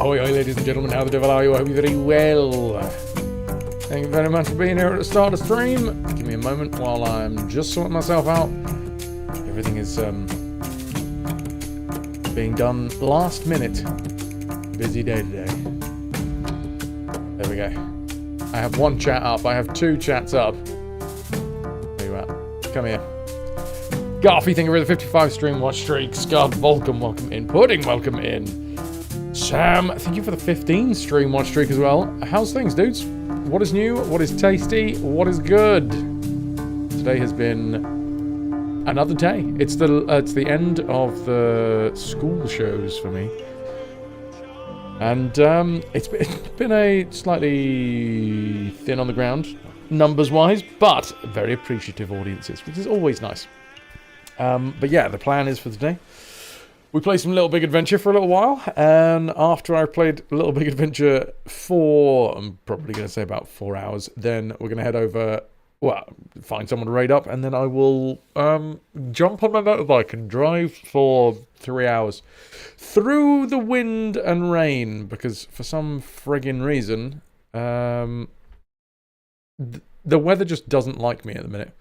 Ahoy, ahoy, ladies and gentlemen, how the devil are you? I hope you're very well. Thank you very much for being here at the start of the stream. Give me a moment while I'm just sorting myself out. Everything is being done last minute. Busy day today. There we go. I have one chat up. I have two chats up. There you are. Come here. Garfy, thank you for the 55 stream watch streak. Scud, welcome in. Pudding, welcome in. Sam, thank you for the 15 stream watch streak as well. How's things, dudes? What is new? What is tasty? What is good? Today has been another day. It's the end of the school shows for me. And it's been a slightly thin on the ground, numbers-wise, but very appreciative audiences, which is always nice. But yeah, the plan is for today. We play some Little Big Adventure for a little while, and after I've played Little Big Adventure for, I'm probably going to say about 4 hours, then we're going to head over, well, find someone to raid up, and then I will jump on my motorbike and drive for 3 hours through the wind and rain, because for some friggin' reason, the weather just doesn't like me at the minute.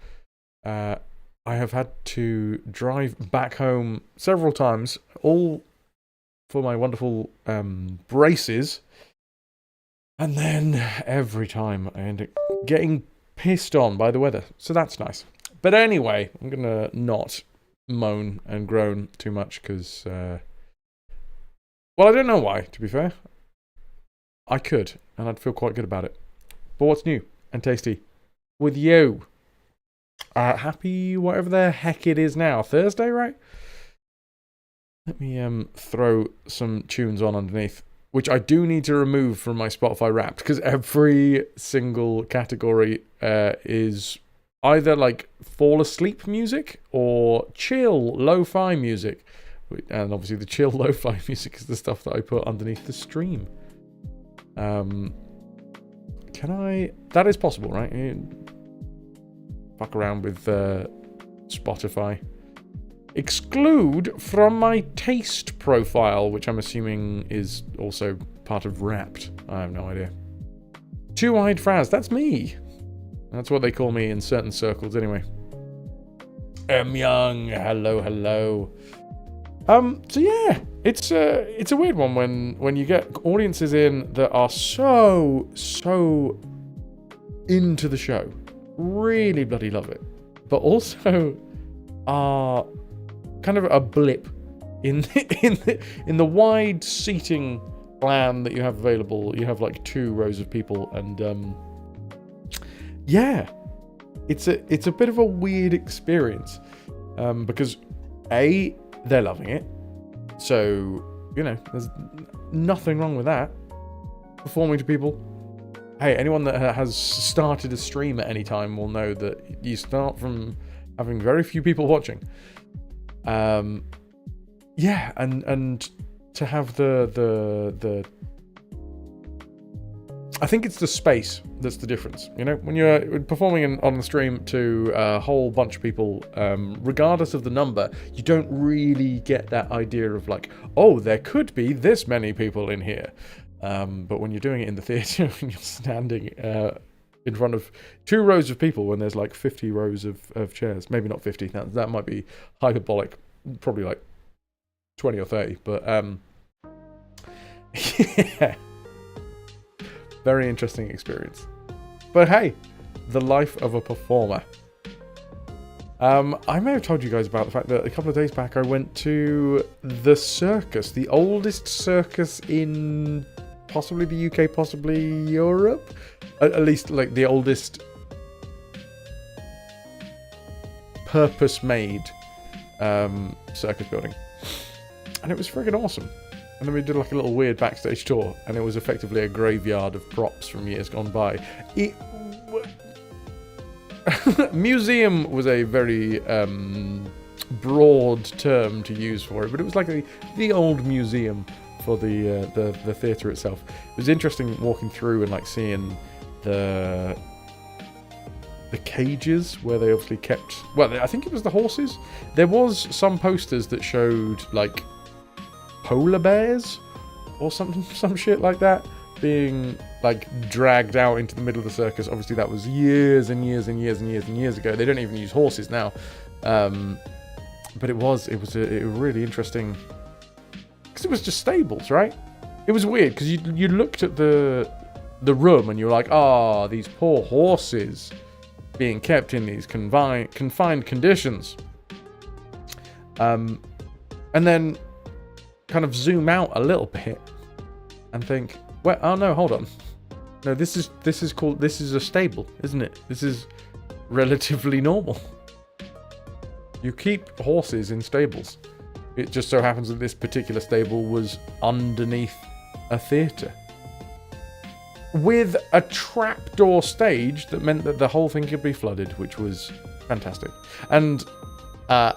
I have had to drive back home several times, all for my wonderful braces. And then every time I end up getting pissed on by the weather. So that's nice. But anyway, I'm going to not moan and groan too much because, well, I don't know why, to be fair. I could, and I'd feel quite good about it. But what's new and tasty with you? Happy whatever the heck it is now. Thursday, right? Let me throw some tunes on underneath, which I do need to remove from my Spotify Wrapped, because every single category is either like fall asleep music or chill lo-fi music. And obviously the chill lo-fi music is the stuff that I put underneath the stream. Can I... That is possible, right? Fuck around with Spotify. Exclude from my taste profile, which I'm assuming is also part of Wrapped. I have no idea. Two-eyed Fraz, that's me. That's what they call me in certain circles anyway. Young, hello. So yeah, it's a weird one when you get audiences in that are so into the show. Really bloody love it, but also are kind of a blip in the wide seating plan that you have available. You have like 2 rows of people, and yeah, it's a bit of a weird experience because A, they're loving it, so you know there's nothing wrong with that. Performing to people. Hey, anyone that has started a stream at any time will know that you start from having very few people watching. Yeah, and to have the I think it's the space that's the difference. You know, when you're performing on the stream to a whole bunch of people, regardless of the number, you don't really get that idea of like, oh, there could be this many people in here. But when you're doing it in the theatre and you're standing in front of 2 rows of people when there's like 50 rows of chairs, maybe not 50, that might be hyperbolic, probably like 20 or 30, but yeah, very interesting experience. But hey, the life of a performer. I may have told you guys about the fact that a couple of days back I went to the circus, the oldest circus in possibly the UK, possibly Europe, at least like the oldest purpose-made circus building, and it was friggin' awesome. And then we did like a little weird backstage tour, and it was effectively a graveyard of props from years gone by. Museum was a very broad term to use for it, but it was like the old museum for the theatre itself. It was interesting walking through and like seeing the cages where they obviously kept, well, I think it was the horses. There was some posters that showed like polar bears or some shit like that, being like dragged out into the middle of the circus. Obviously that was years and years and years and years and years ago. They don't even use horses now. But it was a really interesting, because it was just stables, right? It was weird because you looked at the room and you were like, oh, these poor horses being kept in these confined conditions. And then kind of zoom out a little bit and think, well, oh no, hold on. No, this is a stable, isn't it? This is relatively normal. You keep horses in stables. It just so happens that this particular stable was underneath a theatre, with a trapdoor stage that meant that the whole thing could be flooded, which was fantastic. And I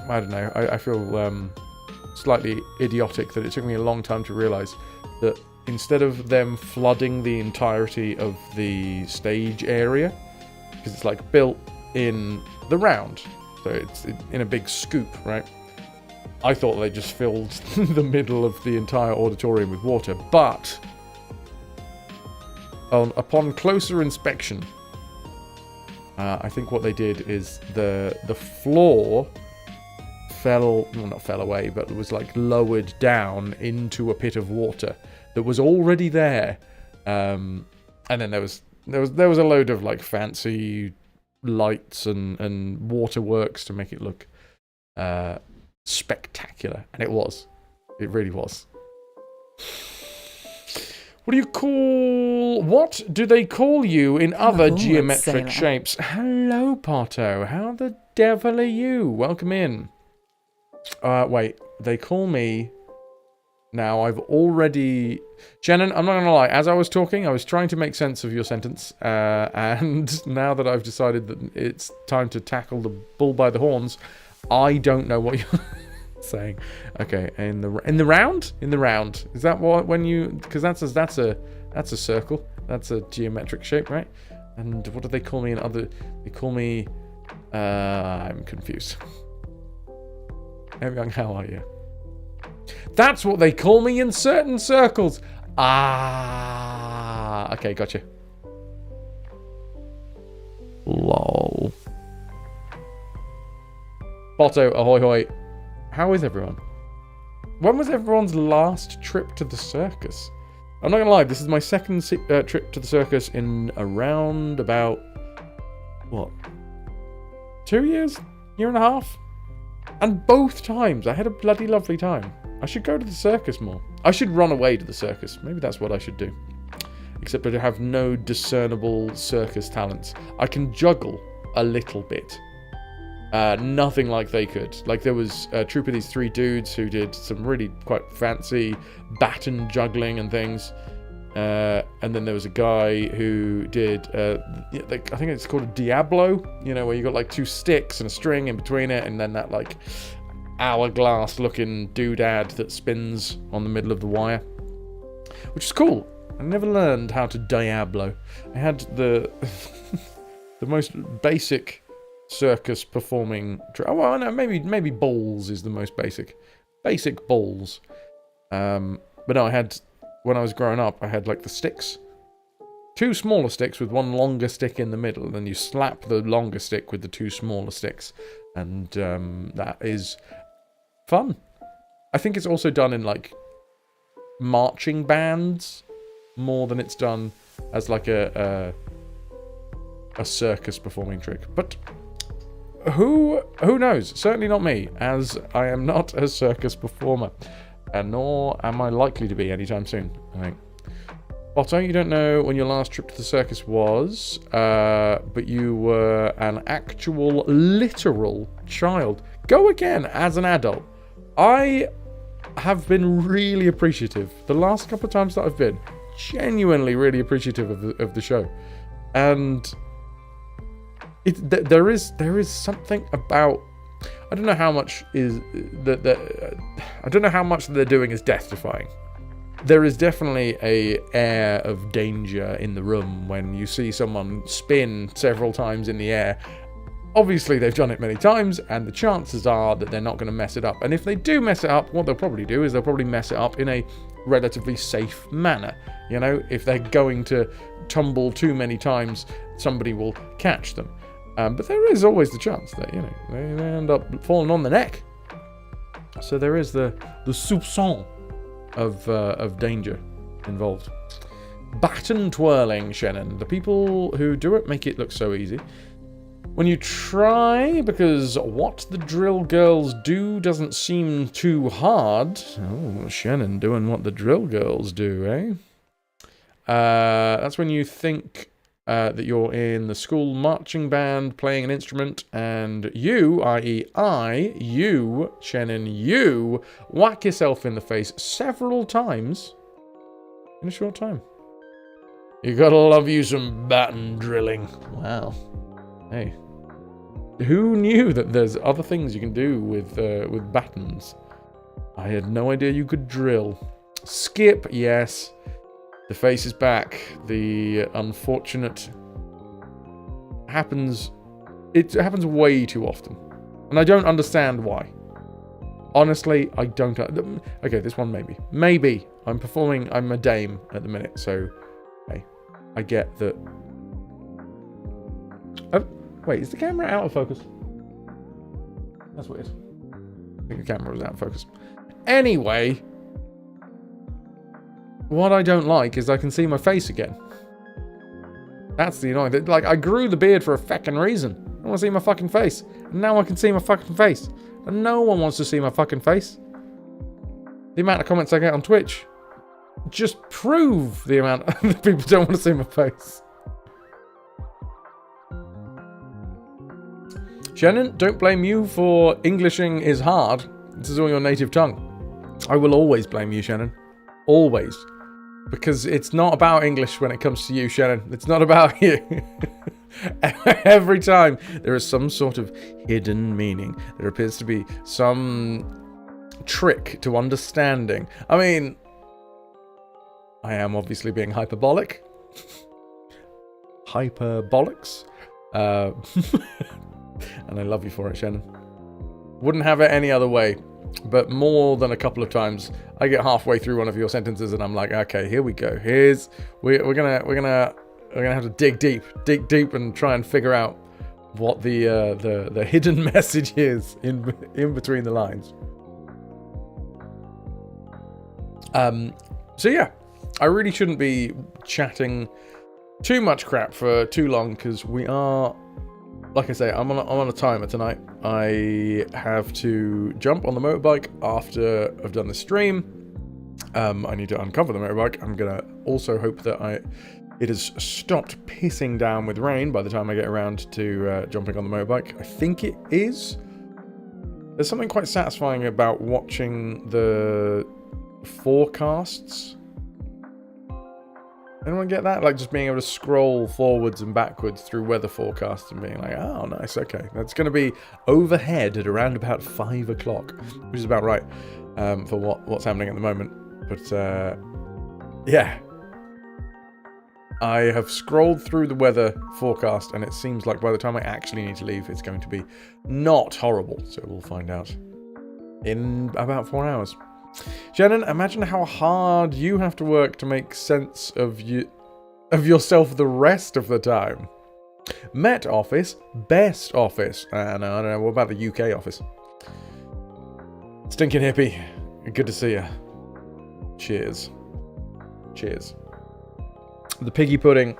don't know, I feel slightly idiotic that it took me a long time to realise that instead of them flooding the entirety of the stage area, because it's like built in the round, so it's in a big scoop, right? I thought they just filled the middle of the entire auditorium with water, but upon closer inspection, I think what they did is the floor not fell away, but it was like lowered down into a pit of water that was already there, and then there was a load of like fancy lights and waterworks to make it look spectacular, and it really was. What do they call you in other geometric shapes? Hello, Pato. How the devil are you? Welcome in. Wait, they call me... Now, I've already... Shannon, I'm not going to lie. As I was talking, I was trying to make sense of your sentence. And now that I've decided that it's time to tackle the bull by the horns, I don't know what you're saying. Okay, in the round? In the round. Is that what, when you... Because that's a circle. That's a geometric shape, right? And what do they call me in other... They call me... I'm confused. How are you? That's what they call me in certain circles. Ah, okay, gotcha. Lol. Botto, ahoy hoy. How is everyone? When was everyone's last trip to the circus? I'm not gonna lie, this is my second trip to the circus in around about, what? 2 years? Year and a half? And both times I had a bloody lovely time. I should go to the circus more. I should run away to the circus. Maybe that's what I should do. Except I have no discernible circus talents. I can juggle a little bit. Nothing like they could. Like, there was a troupe of these 3 dudes who did some really quite fancy baton juggling and things. And then there was a guy who did, I think it's called a Diablo, you know, where you got like 2 sticks and a string in between it, and then that like hourglass looking doodad that spins on the middle of the wire, which is cool. I never learned how to Diablo. I had the the most basic circus performing. Well, no, maybe balls is the most basic balls. But no, I had, when I was growing up, I had like the sticks, 2 smaller sticks with 1 longer stick in the middle, and then you slap the longer stick with the 2 smaller sticks, and that is fun. I think it's also done in like marching bands more than it's done as like a circus performing trick. But who knows? Certainly not me, as I am not a circus performer, and nor am I likely to be anytime soon, I think. Otto, you don't know when your last trip to the circus was, but you were an actual, literal child. Go again as an adult. I have been really appreciative. The last couple of times that I've been, genuinely really appreciative of the show. And there is something about... I don't know how much is I don't know how much they're doing is death-defying. There is definitely a air of danger in the room when you see someone spin several times in the air Obviously, they've done it many times, and the chances are that they're not going to mess it up. And if they do mess it up, what they'll probably do is they'll probably mess it up in a relatively safe manner. You know, if they're going to tumble too many times, somebody will catch them. But there is always the chance that, you know, they end up falling on the neck. So there is the soupçon of danger involved. Baton twirling, Shannon. The people who do it make it look so easy. When you try, because what the drill girls do doesn't seem too hard. Oh, Shannon doing what the drill girls do, eh? That's when you think that you're in the school marching band playing an instrument, and you, i.e. you, Shannon, you whack yourself in the face several times in a short time. You gotta love you some baton drilling. Wow. Hey, who knew that there's other things you can do with batons? I had no idea you could drill. Skip, yes. The face is back. The unfortunate happens. It happens way too often, and I don't understand why. Honestly, I don't. Okay, this one maybe. Maybe I'm performing. I'm a dame at the minute, so hey, I get that. Oh. Wait, is the camera out of focus? That's weird. I think the camera was out of focus. Anyway, what I don't like is I can see my face again. That's the annoying thing. Like, I grew the beard for a feckin' reason. I want to see my fucking face. And now I can see my fucking face. And no one wants to see my fucking face. The amount of comments I get on Twitch just prove the amount of people don't want to see my face. Shannon, don't blame you for Englishing is hard. This is all your native tongue. I will always blame you, Shannon. Always. Because it's not about English when it comes to you, Shannon. It's not about you. Every time there is some sort of hidden meaning. There appears to be some trick to understanding. I mean, I am obviously being hyperbolic. Hyperbolics. And I love you for it, Shannon. Wouldn't have it any other way. But more than a couple of times, I get halfway through one of your sentences and I'm like, okay, here we go. We're gonna have to dig deep and try and figure out what the hidden message is in between the lines. So yeah, I really shouldn't be chatting too much crap for too long because we are. Like I say, I'm on a timer tonight. I have to jump on the motorbike after I've done the stream. I need to uncover the motorbike. I'm gonna also hope that it has stopped pissing down with rain by the time I get around to jumping on the motorbike. I think it is. There's something quite satisfying about watching the forecasts. Anyone get that? Like just being able to scroll forwards and backwards through weather forecasts and being like, oh, nice, okay. That's going to be overhead at around about 5 o'clock, which is about right for what's happening at the moment. But, yeah. I have scrolled through the weather forecast and it seems like by the time I actually need to leave, it's going to be not horrible. So we'll find out in about 4 hours. Shannon, imagine how hard you have to work to make sense of yourself the rest of the time. Met office, best office. No, I don't know. What about the UK office? Stinking hippie. Good to see you. Cheers. Cheers. The piggy pudding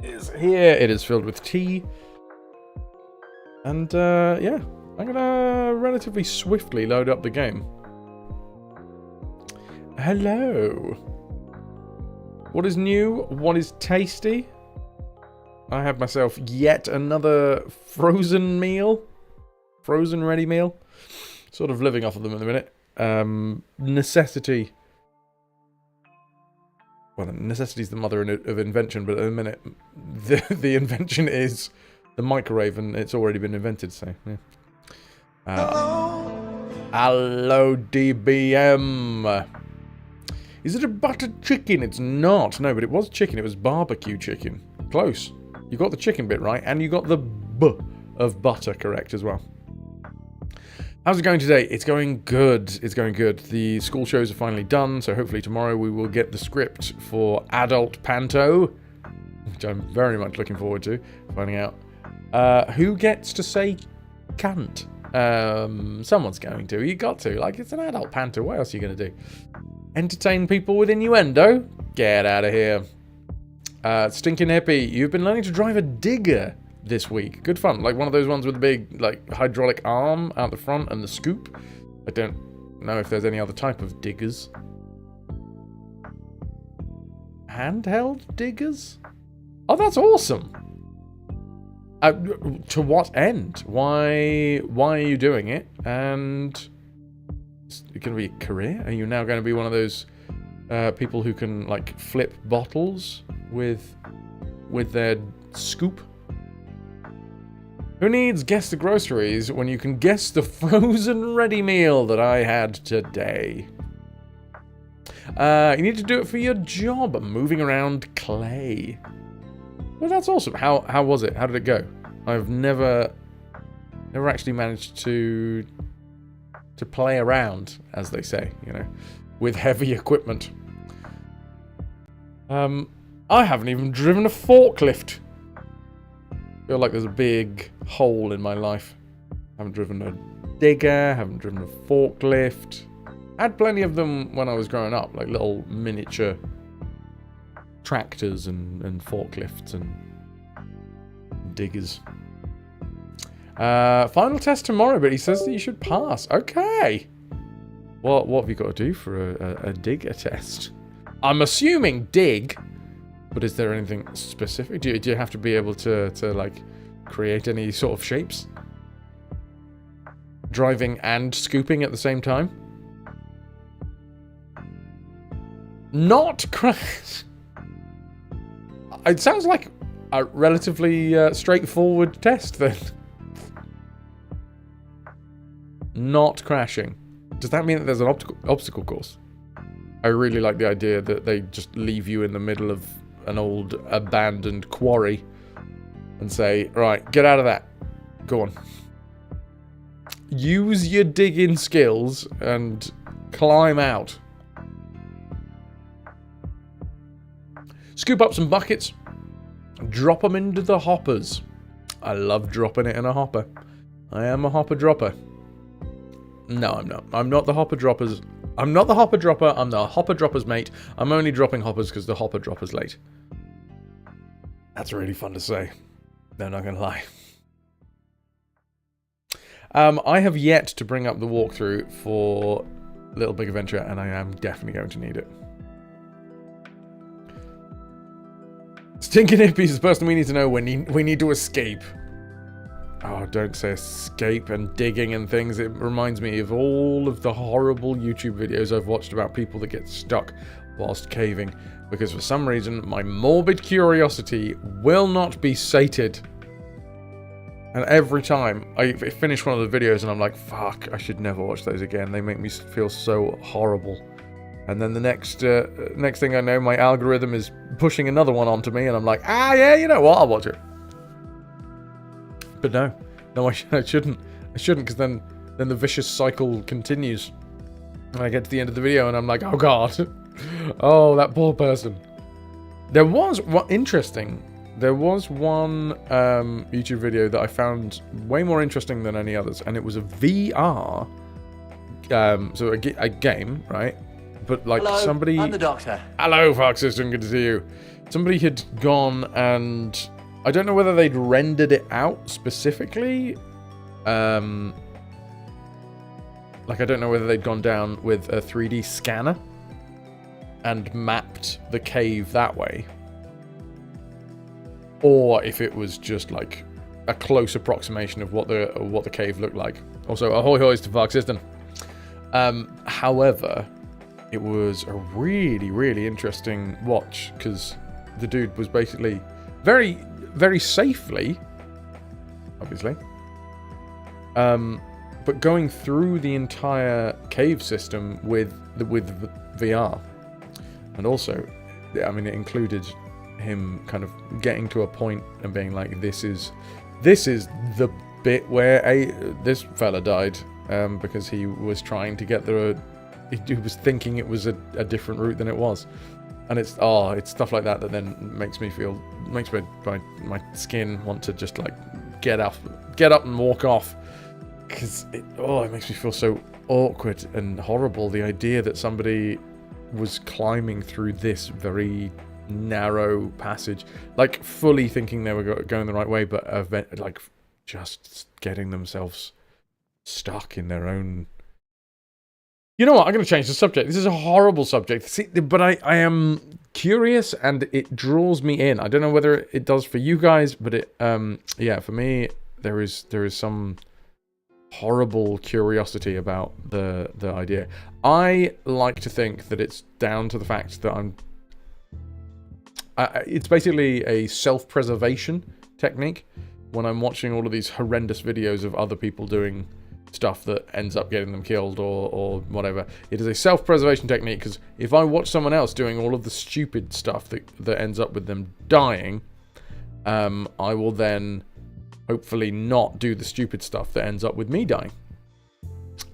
is here. It is filled with tea. And, yeah. I'm gonna relatively swiftly load up the game. Hello. What is new? What is tasty? I have myself yet another frozen meal. Frozen ready meal. Sort of living off of them at the minute. Necessity. Well, necessity is the mother of invention, but at the minute, the invention is the microwave, and it's already been invented, so, yeah. Hello, DBM. Is it a buttered chicken? It's not. No, but it was chicken. It was barbecue chicken. Close. You got the chicken bit right, and you got the B of butter correct as well. How's it going today? It's going good. It's going good. The school shows are finally done, so hopefully tomorrow we will get the script for Adult Panto, which I'm very much looking forward to finding out. Who gets to say cunt? Someone's going to. You got to. Like, it's an adult panto. What else are you going to do? Entertain people with innuendo? Get out of here. Stinking Hippie, you've been learning to drive a digger this week. Good fun. Like one of those ones with the big, like, hydraulic arm out the front and the scoop. I don't know if there's any other type of diggers. Handheld diggers? Oh, that's awesome. To what end? Why are you doing it? And is it going to be a career? Are you now going to be one of those people who can, like, flip bottles with their scoop? Who needs guess the groceries when you can guess the frozen ready meal that I had today? You need to do it for your job, moving around clay. Well, that's awesome. How was it? How did it go? I've never actually managed to play around, as they say, you know, with heavy equipment. I haven't even driven a forklift. I feel like there's a big hole in my life. Haven't driven a digger, haven't driven a forklift. I had plenty of them when I was growing up, like little miniature tractors and forklifts and diggers. Final test tomorrow, but he says that you should pass. Okay. What have you got to do for a digger test? I'm assuming dig, but is there anything specific? Do you have to be able to like create any sort of shapes? Driving and scooping at the same time? Not crash. It sounds like a relatively straightforward test then. Not crashing. Does that mean that there's an obstacle course? I really like the idea that they just leave you in the middle of an old abandoned quarry and say, right, get out of that. Go on. Use your digging skills and climb out. Scoop up some buckets. Drop them into the hoppers. I love dropping it in a hopper. I am a hopper dropper. No, I'm not. I'm not the hopper droppers. I'm not the hopper dropper. I'm the hopper dropper's mate. I'm only dropping hoppers because the hopper dropper's late. That's really fun to say. No, not gonna lie. I have yet to bring up the walkthrough for Little Big Adventure, and I am definitely going to need it. Stinking Hippie is the person we need to know when we need to escape. Oh, don't say escape and digging and things. It reminds me of all of the horrible YouTube videos I've watched about people that get stuck whilst caving. Because for some reason, my morbid curiosity will not be sated. And every time I finish one of the videos and I'm like, fuck, I should never watch those again. They make me feel so horrible. And then the next thing I know, my algorithm is pushing another one onto me, and I'm like, yeah, you know what, I'll watch it. But no, I shouldn't. I shouldn't, because then the vicious cycle continues. And I get to the end of the video, and I'm like, oh god, oh, that poor person. There was one interesting. There was one YouTube video that I found way more interesting than any others, and it was a VR. So a game, right? But like hello, somebody. I'm the doctor. Hello, Fox System. Good to see you. Somebody had gone and I don't know whether they'd rendered it out specifically. Like I don't know whether they'd gone down with a 3D scanner and mapped the cave that way, or if it was just like a close approximation of what the cave looked like. Also, ahoy hoys to Fox System. However, it was a really, really interesting watch, because the dude was basically very, very safely, obviously, but going through the entire cave system with VR. And also, I mean, it included him kind of getting to a point and being like, this is the bit where this fella died because he was trying to get he was thinking it was a different route than it was. And it's stuff like that that then makes my skin want to just like get up and walk off, because it makes me feel so awkward and horrible. The idea that somebody was climbing through this very narrow passage, like fully thinking they were going the right way, but like just getting themselves stuck in their own. You know what? I'm going to change the subject. This is a horrible subject. See, but I am curious, and it draws me in. I don't know whether it does for you guys, but it, yeah, for me, there is some horrible curiosity about the idea. I like to think that it's down to the fact that it's basically a self-preservation technique. When I'm watching all of these horrendous videos of other people doing stuff that ends up getting them killed or whatever, it is a self-preservation technique, because if I watch someone else doing all of the stupid stuff that ends up with them dying, I will then hopefully not do the stupid stuff that ends up with me dying.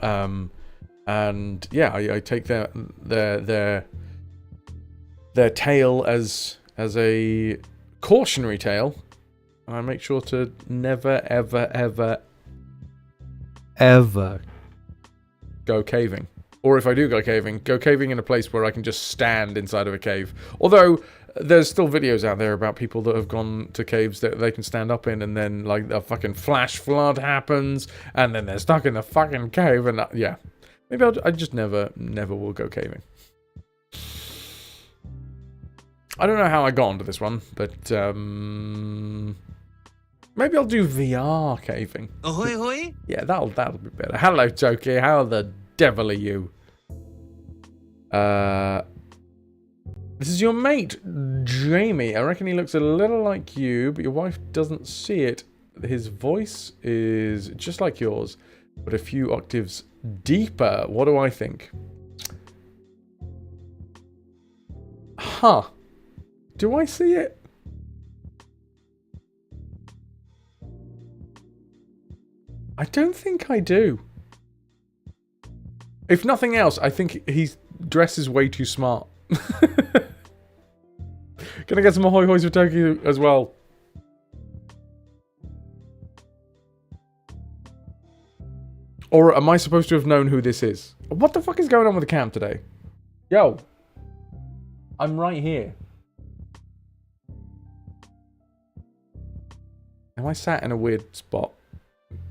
And yeah, I take their tale as a cautionary tale, and I make sure to never ever go caving. Or if I do go caving in a place where I can just stand inside of a cave. Although there's still videos out there about people that have gone to caves that they can stand up in, and then like a fucking flash flood happens, and then they're stuck in the fucking cave, and yeah. Maybe I just never will go caving. I don't know how I got onto this one, but maybe I'll do VR caving. Ahoy, hoy! Yeah, that'll be better. Hello, Toki. How the devil are you? This is your mate, Jamie. I reckon he looks a little like you, but your wife doesn't see it. His voice is just like yours, but a few octaves deeper. What do I think? Huh. Do I see it? I don't think I do. If nothing else, I think he dresses way too smart. Can I get some ahoy hoys for Tokyo as well? Or am I supposed to have known who this is? What the fuck is going on with the cam today? Yo. I'm right here. Am I sat in a weird spot?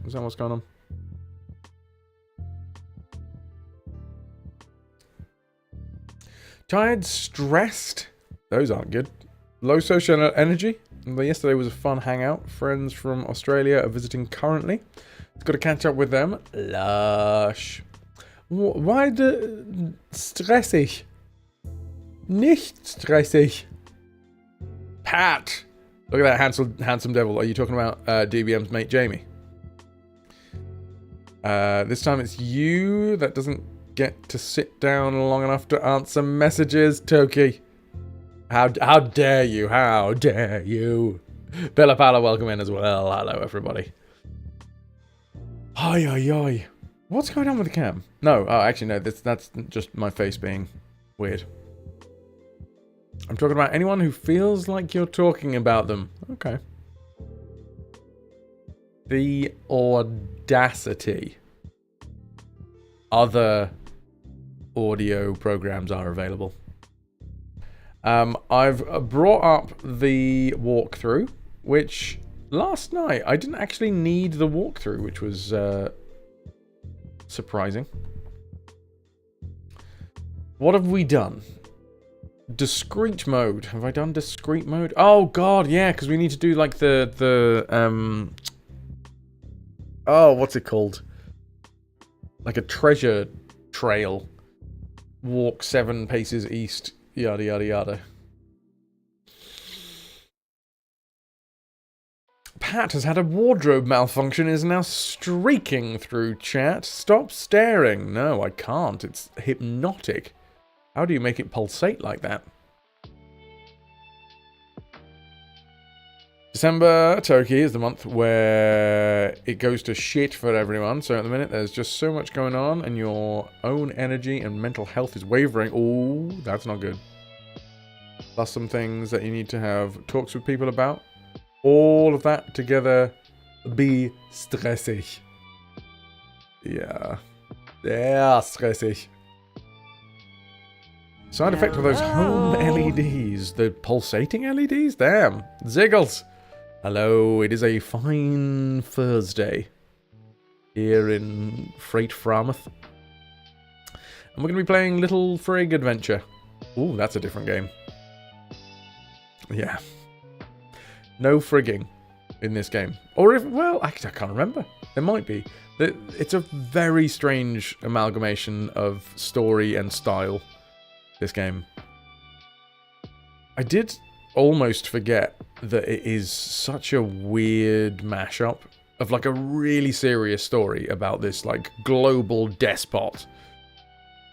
Is that what's going on? Tired, stressed. Those aren't good. Low social energy. Yesterday was a fun hangout. Friends from Australia are visiting currently. Got to catch up with them. Lush. Why the stressig? Nicht stressig. Pat. Look at that handsome devil. Are you talking about DBM's mate Jamie? This time it's you that doesn't get to sit down long enough to answer messages, Toki. How dare you? How dare you? Bella Pala, welcome in as well. Hello, everybody. Oi. What's going on with the cam? No, actually no, that's just my face being weird. I'm talking about anyone who feels like you're talking about them. Okay. The audacity. Other audio programs are available. I've brought up the walkthrough, which last night I didn't actually need the walkthrough, which was surprising. What have we done? Discrete mode. Have I done discrete mode? Oh god, yeah, because we need to do like the oh, what's it called? Like a treasure trail. Walk 7 paces east. Yada yada yada. Pat has had a wardrobe malfunction and is now streaking through chat. Stop staring. No, I can't. It's hypnotic. How do you make it pulsate like that? December, Turkey, is the month where it goes to shit for everyone. So at the minute, there's just so much going on, and your own energy and mental health is wavering. Oh, that's not good. Plus some things that you need to have talks with people about. All of that together be stressig. Yeah. Yeah, stressig. Side effect of those home LEDs. The pulsating LEDs? Damn. Ziggles. Hello, it is a fine Thursday here in Freight Framouth. And we're going to be playing Little Frig Adventure. Ooh, that's a different game. Yeah. No frigging in this game. Or if, well, I can't remember. There might be. It's a very strange amalgamation of story and style, this game. I did almost forget that it is such a weird mashup of like a really serious story about this like global despot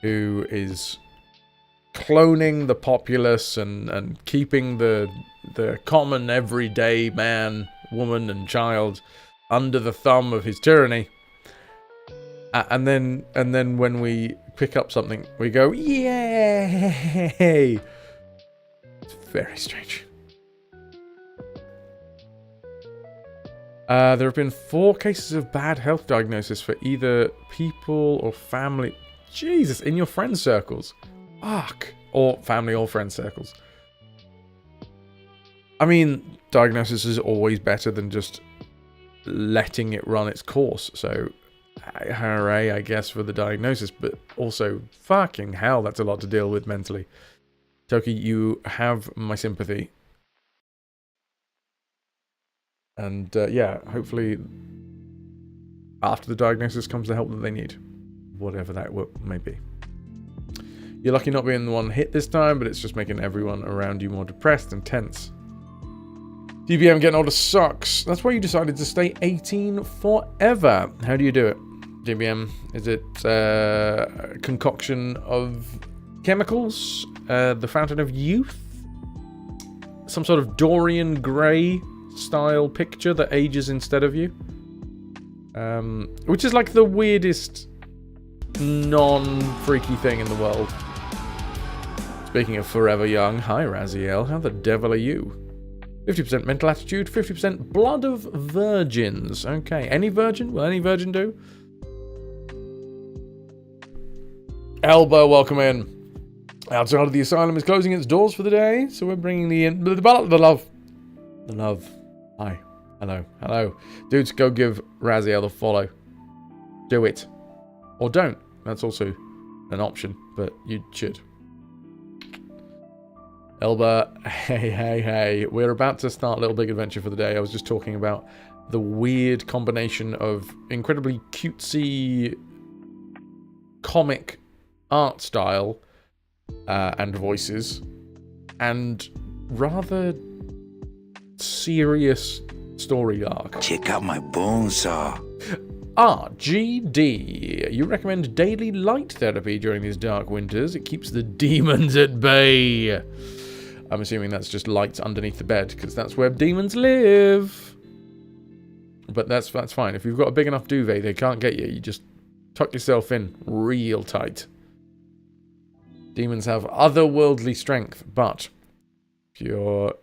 who is cloning the populace and keeping the common everyday man, woman and child under the thumb of his tyranny. And then when we pick up something, we go, yay! It's very strange. There have been 4 cases of bad health diagnosis for either people or family. Jesus, in your friend circles. Fuck. Or family or friend circles. I mean, diagnosis is always better than just letting it run its course. So, hooray, I guess, for the diagnosis. But also, fucking hell, that's a lot to deal with mentally. Toki, you have my sympathy. And, yeah, hopefully after the diagnosis comes the help that they need. Whatever that may be. You're lucky not being the one hit this time, but it's just making everyone around you more depressed and tense. DBM getting older sucks. That's why you decided to stay 18 forever. How do you do it, DBM? Is it a concoction of chemicals? The Fountain of Youth? Some sort of Dorian Gray style picture that ages instead of you? Which is like the weirdest non-freaky thing in the world. Speaking of forever young, hi Raziel, how the devil are you? 50% mental attitude, 50% blood of virgins. Okay, any virgin? Will any virgin do? Elbow, welcome in. Outside of the asylum is closing its doors for the day, so we're bringing the love. The love. Hi. Hello. Hello. Dudes, go give Raziel a follow. Do it. Or don't. That's also an option, but you should. Elba, hey. We're about to start Little Big Adventure for the day. I was just talking about the weird combination of incredibly cutesy comic art style and voices and rather serious story arc. Check out my bone saw. RGD. You recommend daily light therapy during these dark winters. It keeps the demons at bay. I'm assuming that's just lights underneath the bed, because that's where demons live. But that's fine. If you've got a big enough duvet, they can't get you. You just tuck yourself in real tight. Demons have otherworldly strength, but if you're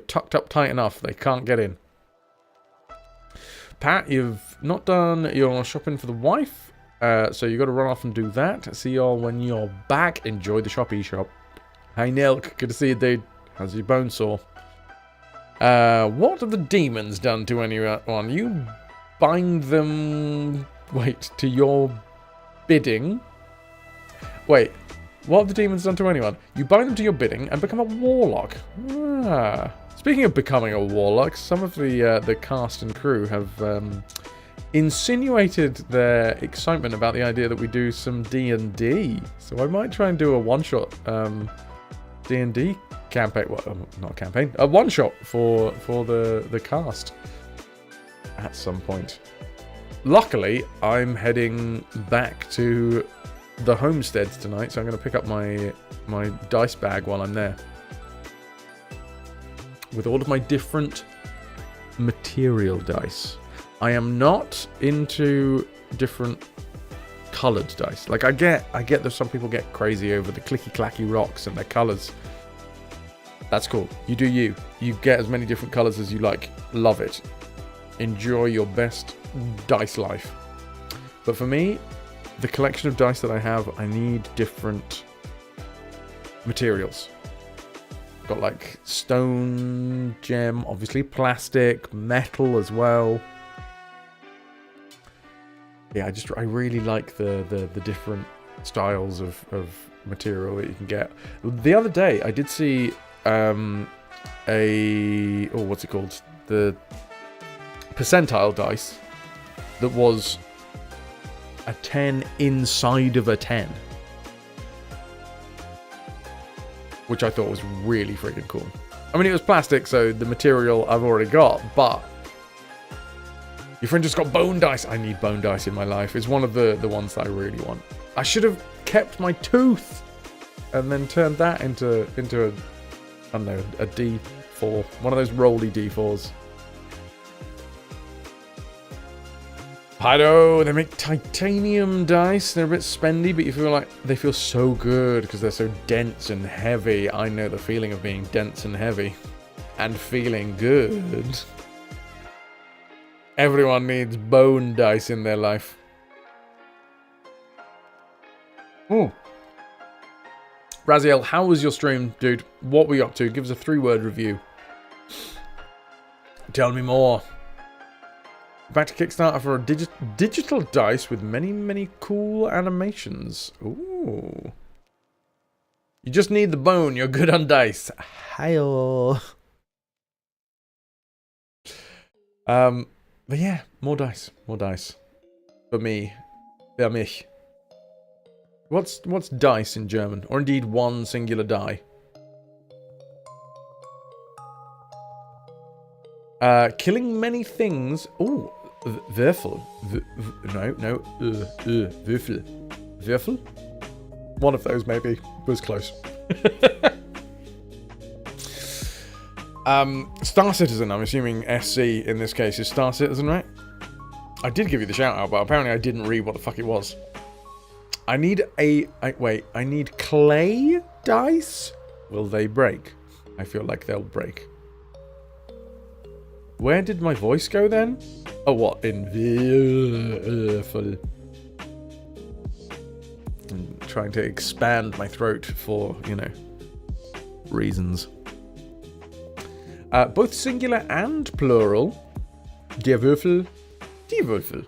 tucked up tight enough, they can't get in. Pat, you've not done your shopping for the wife, so you got to run off and do that. See y'all when you're back. Enjoy the shoppy shop. Hi Nilk, good to see you, dude. How's your bone sore? What have the demons done to anyone? You bind them... Wait, to your bidding? Wait, what have the demons done to anyone? You bind them to your bidding and become a warlock. Ah. Speaking of becoming a warlock, some of the cast and crew have insinuated their excitement about the idea that we do some D&D. So I might try and do a one-shot D&D campaign. Well, not campaign. A one-shot for the cast at some point. Luckily, I'm heading back to the homesteads tonight, so I'm going to pick up my dice bag while I'm there. with all of my different material dice. I am not into different coloured dice. Like I get that some people get crazy over the clicky clacky rocks and their colours. That's cool. You do you. You get as many different colours as you like. Love it. Enjoy your best dice life. But for me, the collection of dice that I have, I need different materials. Got like stone, gem, obviously plastic, metal as well. Yeah, I really like the different styles of material that you can get. The other day, I did see what's it called? The percentile dice that was a 10 inside of a 10. Which I thought was really freaking cool. I mean, it was plastic, so the material I've already got, but your friend just got bone dice. I need bone dice in my life. It's one of the ones that I really want. I should have kept my tooth and then turned that into a, I don't know, a D4. One of those rolly D4s. I know, they make titanium dice. They're a bit spendy, but you feel like they feel so good because they're so dense and heavy. I know the feeling of being dense and heavy and feeling good. Everyone needs bone dice in their life. Ooh. Raziel, how was your stream, dude? What were you up to? Give us a 3-word review. Tell me more. Back to Kickstarter for a digital dice with many, many cool animations. Ooh. You just need the bone. You're good on dice. Hi-oh. But yeah, more dice. More dice. For me. For mich. What's dice in German? Or indeed one singular die? Killing many things. Ooh. Würfel. No. Würfel. Würfel? One of those, maybe. Was close. Star Citizen, I'm assuming SC in this case is Star Citizen, right? I did give you the shout out, but apparently I didn't read what the fuck it was. I need I need clay dice? Will they break? I feel like they'll break. Where did my voice go then? Oh, what? In Würfel. I'm trying to expand my throat for, you know, reasons. Both singular and plural. Der Würfel. Die Würfel.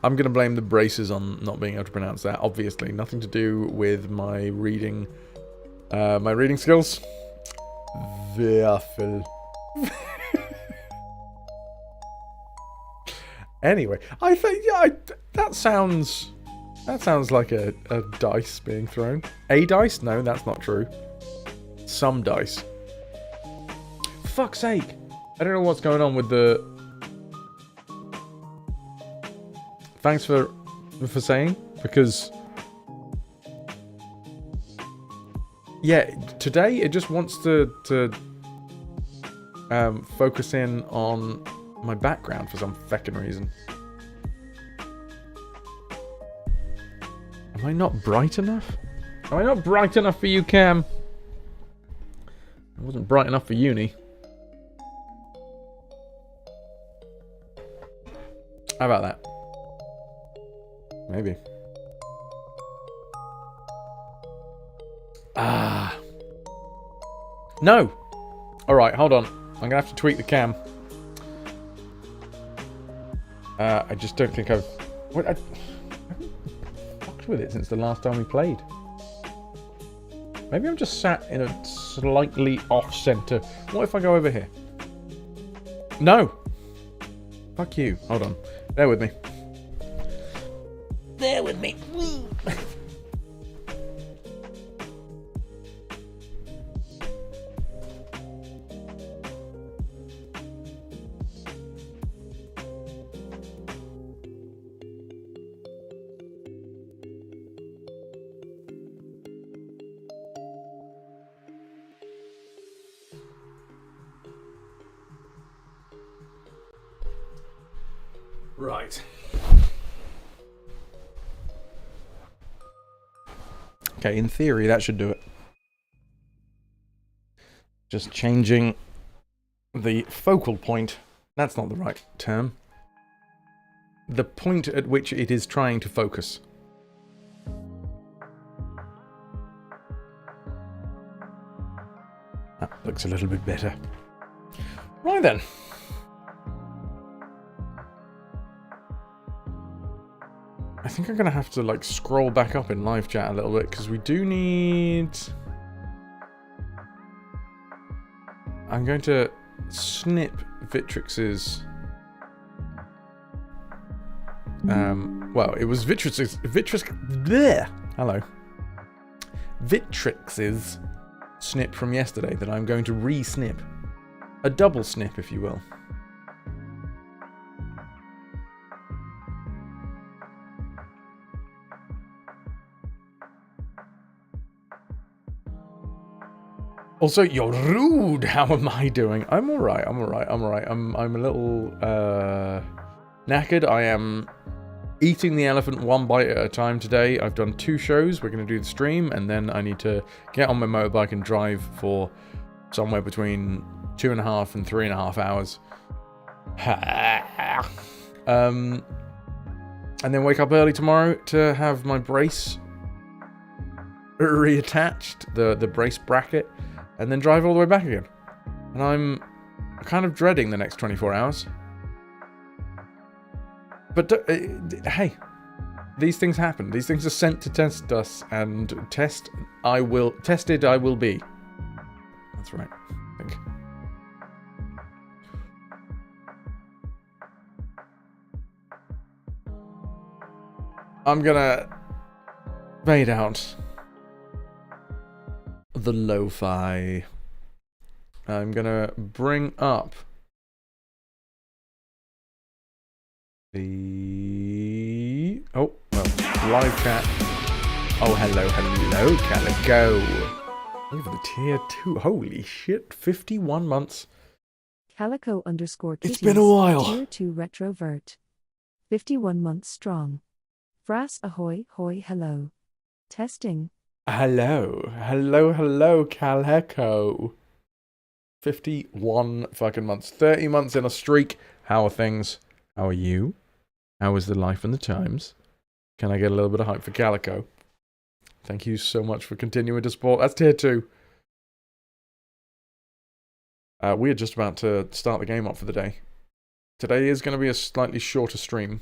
I'm going to blame the braces on not being able to pronounce that. Obviously, nothing to do with my reading skills. Würfel. Anyway, I think that sounds like a dice being thrown. A dice? No, that's not true. Some dice. For fuck's sake! I don't know what's going on with the. Thanks for saying, because yeah, today it just wants to focus in on my background for some feckin' reason. Am I not bright enough? Am I not bright enough for you, Cam? I wasn't bright enough for uni. How about that? Maybe. Ah. No! Alright, hold on. I'm gonna have to tweak the cam. I just don't think I've haven't fucked with it since the last time we played. Maybe I'm just sat in a slightly off-center. What if I go over here? No! Fuck you. Hold on. Bear with me. Bear with me. Right. Okay, in theory, that should do it. Just changing the focal point. That's not the right term. The point at which it is trying to focus. That looks a little bit better. Right then. I think I'm going to have to, like, scroll back up in live chat a little bit, because we do need... I'm going to snip Vitrix's... well, it was Vitrix's... Hello. Vitrix's snip from yesterday that I'm going to re-snip. A double snip, if you will. Also, you're rude. How am I doing? I'm alright. I'm a little knackered. I am eating the elephant one bite at a time today. I've done 2 shows. We're going to do the stream, and then I need to get on my motorbike and drive for somewhere between 2.5 and 3.5 hours. And then wake up early tomorrow to have my brace reattached, the brace bracket, and then drive all the way back again. And I'm kind of dreading the next 24 hours. But hey, these things happen. These things are sent to test us, and tested I will be. That's right, I think. I'm gonna fade out the lo-fi. I'm gonna bring up the live chat. Oh, hello, Calico. Look at the tier 2. Holy shit, 51 months. Calico_kitties. It's been a while. Tier 2 retrovert. 51 months strong. Frass ahoy, hoy, hello. Testing. Hello, Calico. 51 fucking months. 30 months in a streak. How are things? How are you? How is the life and the times? Can I get a little bit of hype for Calico? Thank you so much for continuing to support. That's tier 2. We are just about to start the game up for the day. Today is going to be a slightly shorter stream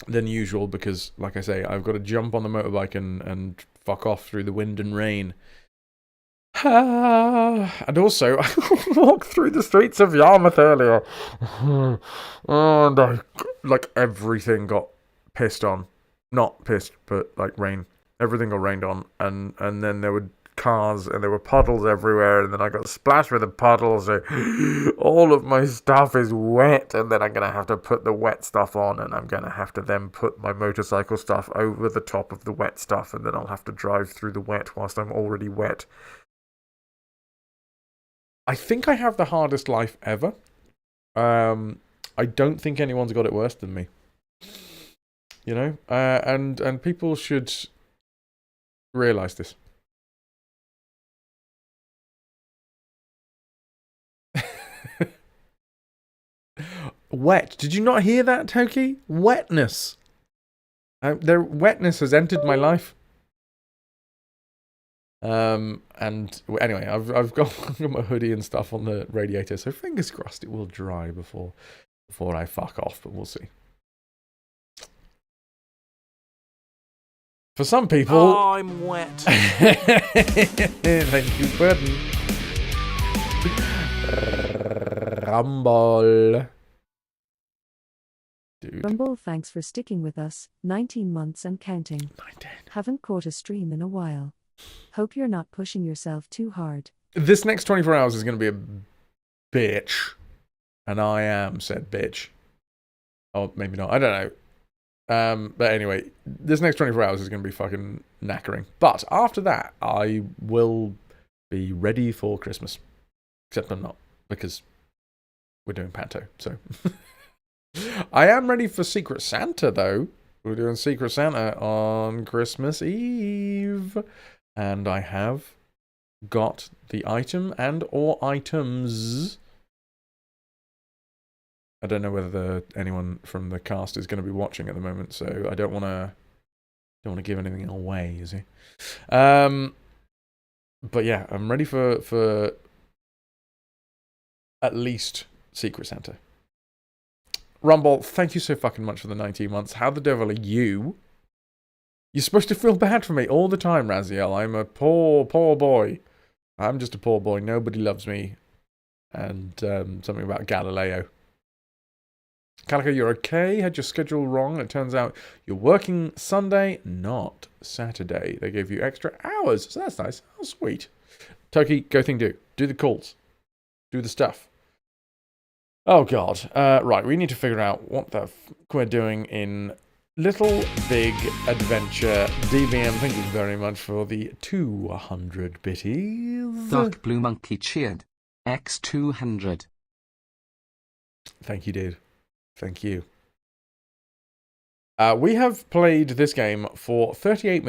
than usual because, like I say, I've got to jump on the motorbike and fuck off through the wind and rain. And also, I walked through the streets of Yarmouth earlier. And everything got pissed on. Not pissed, but like rain. Everything got rained on. And then there were cars and there were puddles everywhere. And then I got splashed with the puddles. So all of my stuff is wet. And then I'm going to have to put the wet stuff on. And I'm going to have to then put my motorcycle stuff over the top of the wet stuff. And then I'll have to drive through the wet whilst I'm already wet. I think I have the hardest life ever. I don't think anyone's got it worse than me. You know? And people should realize this. Wet. Did you not hear that, Toki? Wetness. Their wetness has entered my life. And anyway, I've got my hoodie and stuff on the radiator, so fingers crossed it will dry before I fuck off, but we'll see. For some people... Oh, I'm wet. Thank you, Burden. Rumble. Dude. Rumble, thanks for sticking with us. 19 months and counting. 19. Haven't caught a stream in a while. Hope you're not pushing yourself too hard. This next 24 hours is going to be a bitch. And I am said bitch. Oh, maybe not. I don't know. But anyway, this next 24 hours is going to be fucking knackering. But after that, I will be ready for Christmas. Except I'm not, because we're doing Panto, so. I am ready for Secret Santa, though. We're doing Secret Santa on Christmas Eve. And I have got the item and or items. I don't know whether anyone from the cast is going to be watching at the moment, so I don't want to give anything away, you see. But yeah, I'm ready for at least Secret Santa. Rumble, thank you so fucking much for the 19 months. How the devil are you? You're supposed to feel bad for me all the time, Raziel. I'm a poor boy. I'm just a poor boy. Nobody loves me. And something about Galileo. Calico, you're okay. Had your schedule wrong. It turns out you're working Sunday, not Saturday. They gave you extra hours, so that's nice. Oh, sweet. Toki, go thing do. Do the calls. Do the stuff. Oh, God. Right, we need to figure out what the fuck we're doing in Little Big Adventure. DVM, thank you very much for the 200 bitties. Dark Blue Monkey cheered. X200. Thank you, dude. Thank you. We have played this game for 38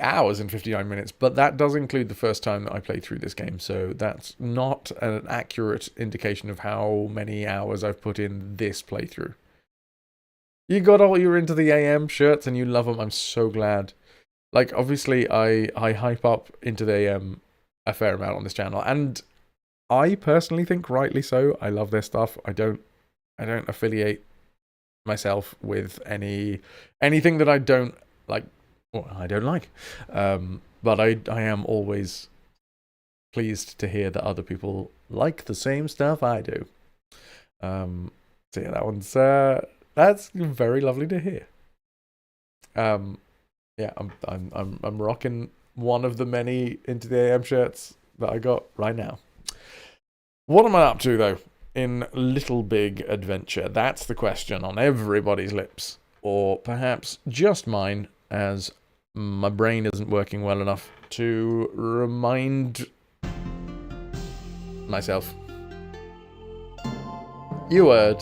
hours and 59 minutes, but that does include the first time that I played through this game, so that's not an accurate indication of how many hours I've put in this playthrough. You got all your Into the AM shirts and you love them. I'm so glad. Like, obviously, I hype up Into the AM a fair amount on this channel, and I personally think rightly so. I love their stuff. I don't affiliate myself with anything that I don't like. Well, I don't like. But I am always pleased to hear that other people like the same stuff I do. So yeah, that one's that's very lovely to hear. Yeah, I'm rocking one of the many Into the AM shirts that I got right now. What am I up to though? In Little Big Adventure? That's the question on everybody's lips. Or perhaps just mine, as my brain isn't working well enough to remind myself. You word.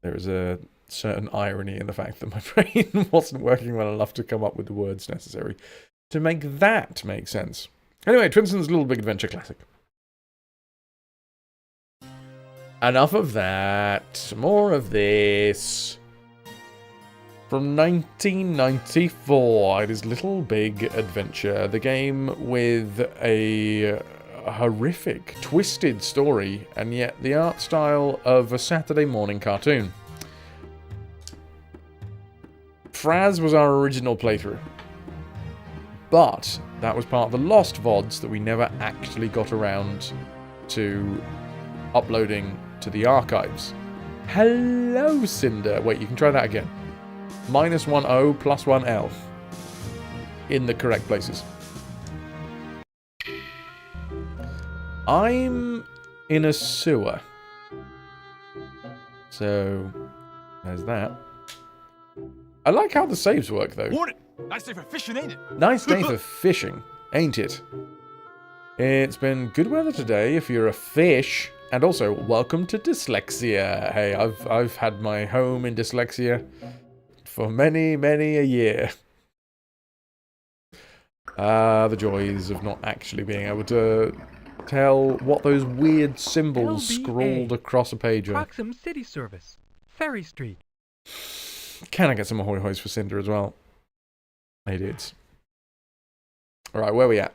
There is a certain irony in the fact that my brain wasn't working well enough to come up with the words necessary to make that make sense. Anyway, Twinson's Little Big Adventure Classic. Enough of that. More of this. From 1994, it is Little Big Adventure, the game with a horrific, twisted story, and yet the art style of a Saturday morning cartoon. Fraz was our original playthrough, but that was part of the lost VODs that we never actually got around to uploading to the archives. Hello, Cinder. Wait, you can try that again. -1 O plus 1 L. In the correct places. I'm in a sewer. So, there's that. I like how the saves work, though. Morning. Nice day for fishing, ain't it? Nice day for fishing, ain't it? It's been good weather today if you're a fish. And also, welcome to Dyslexia. Hey, I've had my home in Dyslexia for many, many a year. The joys of not actually being able to tell what those weird symbols LBA, scrawled across a page are. Proxim City Service, Ferry Street. Can I get some ahoy hoys for Cinder as well? Hey, dudes. Alright, where are we at?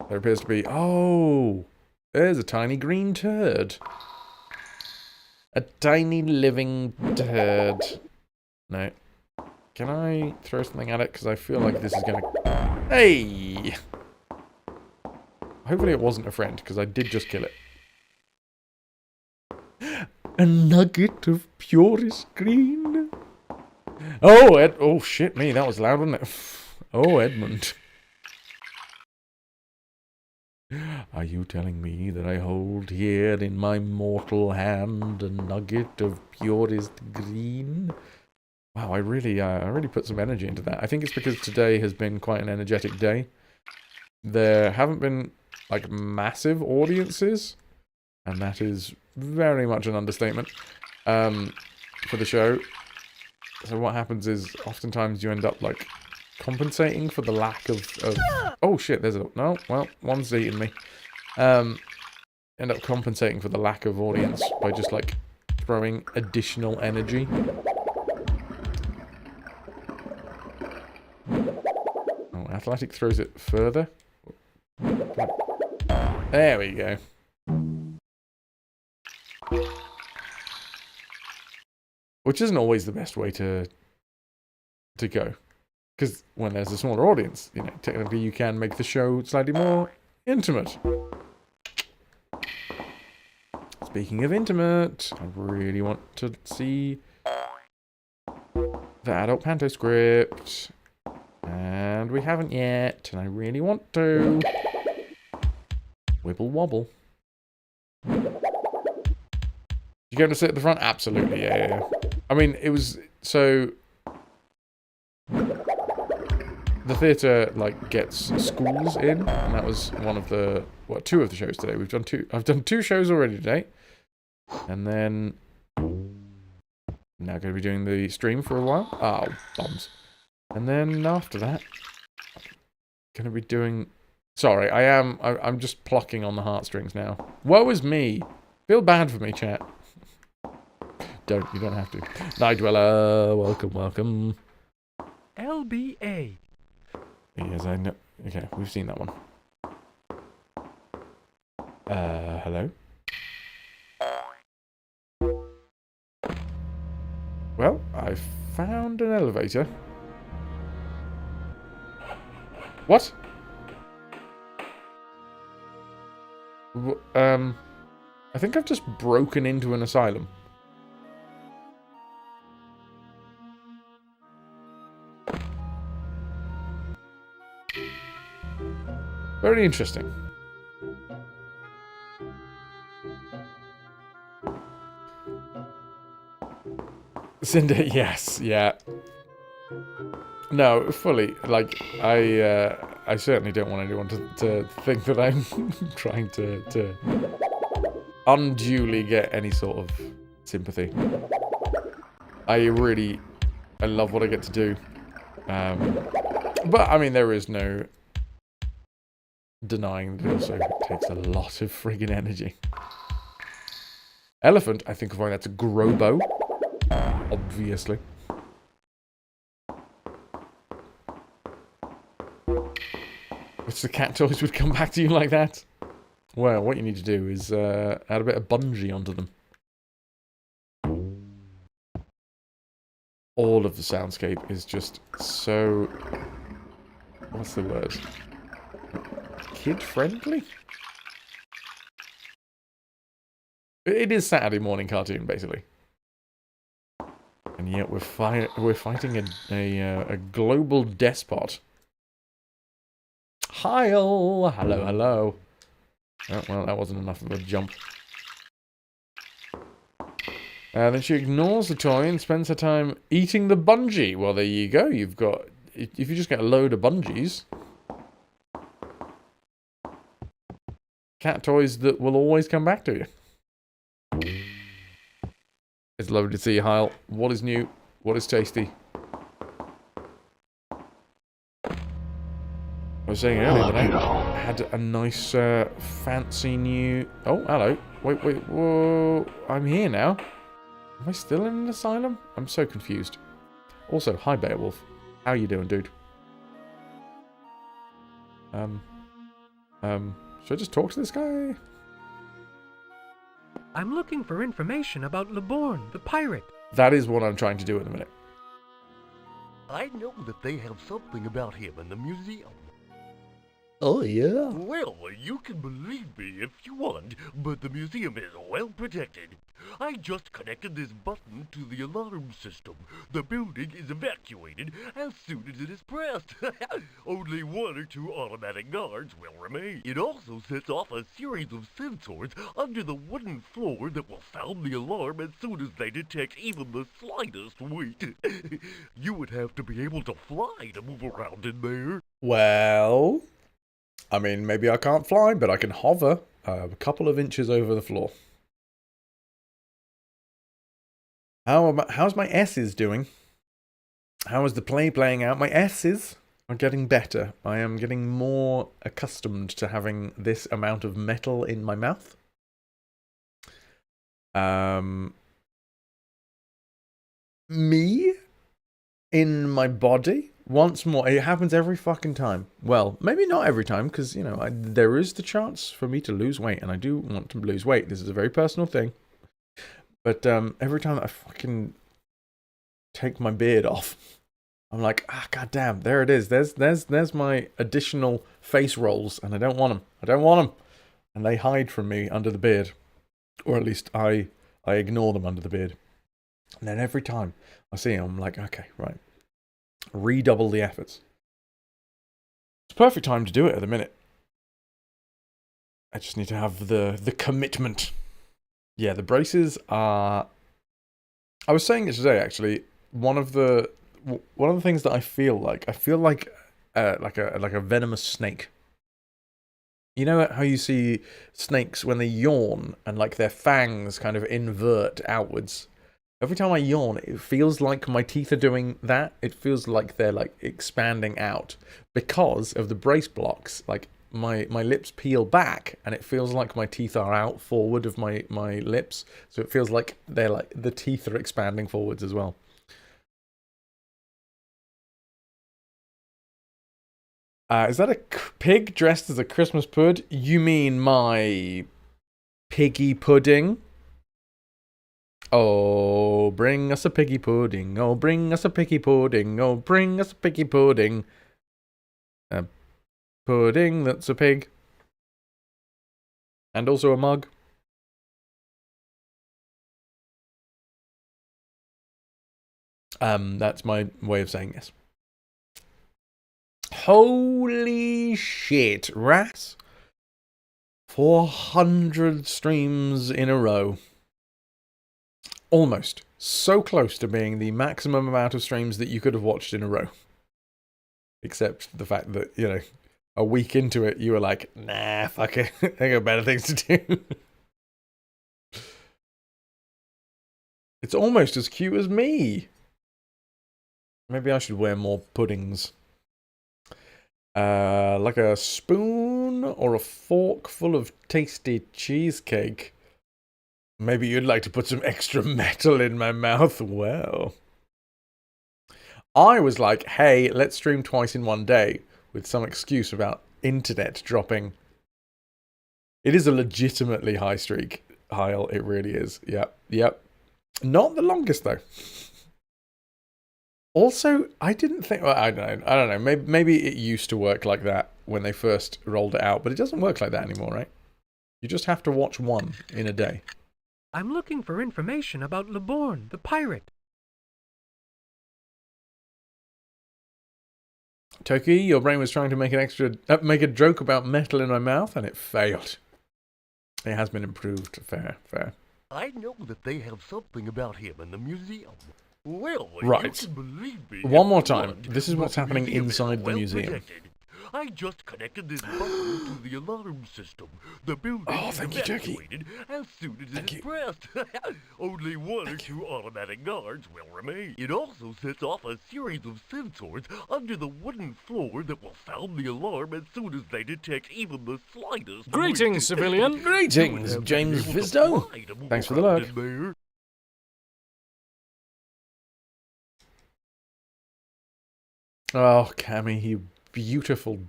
There appears to be... Oh! There's a tiny green turd. A tiny living turd. No. Can I throw something at it? Because I feel like this is going to... Hey! Hopefully it wasn't a friend, because I did just kill it. A nugget of purest green. Oh, oh shit me, that was loud, wasn't it? Oh, Edmund. Are you telling me that I hold here in my mortal hand a nugget of purest green? Wow, I really put some energy into that. I think it's because today has been quite an energetic day. There haven't been, like, massive audiences. And that is very much an understatement for the show. So what happens is, oftentimes you end up, like, compensating for the lack of... Oh, shit, there's a... No, well, one's eating me. End up compensating for the lack of audience by just, like, throwing additional energy. Oh, Athletic throws it further. There we go. Which isn't always the best way to go. Because when there's a smaller audience, you know, technically you can make the show slightly more intimate. Speaking of intimate, I really want to see the adult panto script. And we haven't yet, and I really want to. Wibble wobble. You going to sit at the front? Absolutely, yeah. I mean, it was... So... The theatre, like, gets schools in, and that was one of the... Well, 2 of the shows today. We've done 2... I've done 2 shows already today. And then... Now going to be doing the stream for a while. Oh, bombs. And then after that... Going to be doing... Sorry, I'm just plucking on the heartstrings now. Woe is me! Feel bad for me, chat. You don't have to. Night Dweller, welcome, welcome. LBA. Yes, I know. Okay, we've seen that one. Hello? Well, I found an elevator. What? I think I've just broken into an asylum. Very interesting. Cinder, yes, yeah. No, fully. Like, I certainly don't want anyone to think that I'm trying to unduly get any sort of sympathy. I love what I get to do. But, I mean, there is no denying that it also takes a lot of friggin' energy. Elephant, I think of why that's a Grobo. Obviously. Which the cat toys would come back to you like that? Well, what you need to do is add a bit of bungee onto them. All of the soundscape is just so... What's the word? Kid-friendly? It is Saturday morning cartoon, basically. And yet we're fighting a global despot. Hi-oh! Hello, hello. Oh, well, that wasn't enough of a jump. Then she ignores the toy and spends her time eating the bungee. Well, there you go. You've got... If you just get a load of bungees... Cat toys that will always come back to you. It's lovely to see you, Heil. What is new? What is tasty? I was saying earlier that I had a nice, fancy new... Oh, hello. Wait, whoa. I'm here now. Am I still in an asylum? I'm so confused. Also, hi, Beowulf. How you doing, dude? Should I just talk to this guy? I'm looking for information about Leborn, the pirate. That is what I'm trying to do at the minute. I know that they have something about him in the museum. Oh, yeah? Well, you can believe me if you want, but the museum is well protected. I just connected this button to the alarm system. The building is evacuated as soon as it is pressed. Only 1 or 2 automatic guards will remain. It also sets off a series of sensors under the wooden floor that will sound the alarm as soon as they detect even the slightest weight. You would have to be able to fly to move around in there. Well... I mean, maybe I can't fly, but I can hover. a couple of inches over the floor. How's my S's doing? How is the play playing out? My S's are getting better. I am getting more accustomed to having this amount of metal in my mouth. Me in my body. Once more, it happens every fucking time. Well, maybe not every time, because, you know, there is the chance for me to lose weight, and I do want to lose weight. This is a very personal thing. But every time I fucking take my beard off, I'm like, goddamn, there it is. There's my additional face rolls, and I don't want them. I don't want them. And they hide from me under the beard. Or at least I ignore them under the beard. And then every time I see them, I'm like, okay, right. Redouble the efforts. It's a perfect time to do it at the minute. I just need to have the commitment. Yeah, the braces are... I was saying it today, actually. One of the things that I feel like a venomous snake. You know how you see snakes when they yawn and like their fangs kind of invert outwards? Every time I yawn, it feels like my teeth are doing that. It feels like they're like expanding out because of the brace blocks. Like my lips peel back and it feels like my teeth are out forward of my lips. So it feels like they're like the teeth are expanding forwards as well. Is that a pig dressed as a Christmas pud? You mean my piggy pudding? Oh, bring us a piggy pudding. Oh, bring us a piggy pudding. Oh, bring us a piggy pudding. A pudding that's a pig. And also a mug. That's my way of saying yes. Holy shit, rats. 400 streams in a row. Almost. So close to being the maximum amount of streams that you could have watched in a row. Except the fact that, you know, a week into it, you were like, nah, fuck it. I got better things to do. It's almost as cute as me. Maybe I should wear more puddings. Like a spoon or a fork full of tasty cheesecake. Maybe you'd like to put some extra metal in my mouth. Well, I was like, hey, let's stream twice in one day with some excuse about internet dropping. It is a legitimately high streak, Heil. It really is. Yep. Not the longest, though. Also, I didn't think... Well, I don't know. Maybe it used to work like that when they first rolled it out, but it doesn't work like that anymore, right? You just have to watch one in a day. I'm looking for information about Leborn, the pirate. Toki, your brain was trying to make make a joke about metal in my mouth, and it failed. It has been improved. Fair. I know that they have something about him in the museum. Well, right. You can believe me. One more time. This is what's happening inside the museum. Protected. I just connected this button to the alarm system. The building is evacuated as soon as it is pressed. Only one or two automatic guards will remain. It also sets off a series of sensors under the wooden floor that will sound the alarm as soon as they detect even the slightest. Greetings, civilian. Greetings, James Visto. Thanks for the lurk. Oh, Cammy, you beautiful.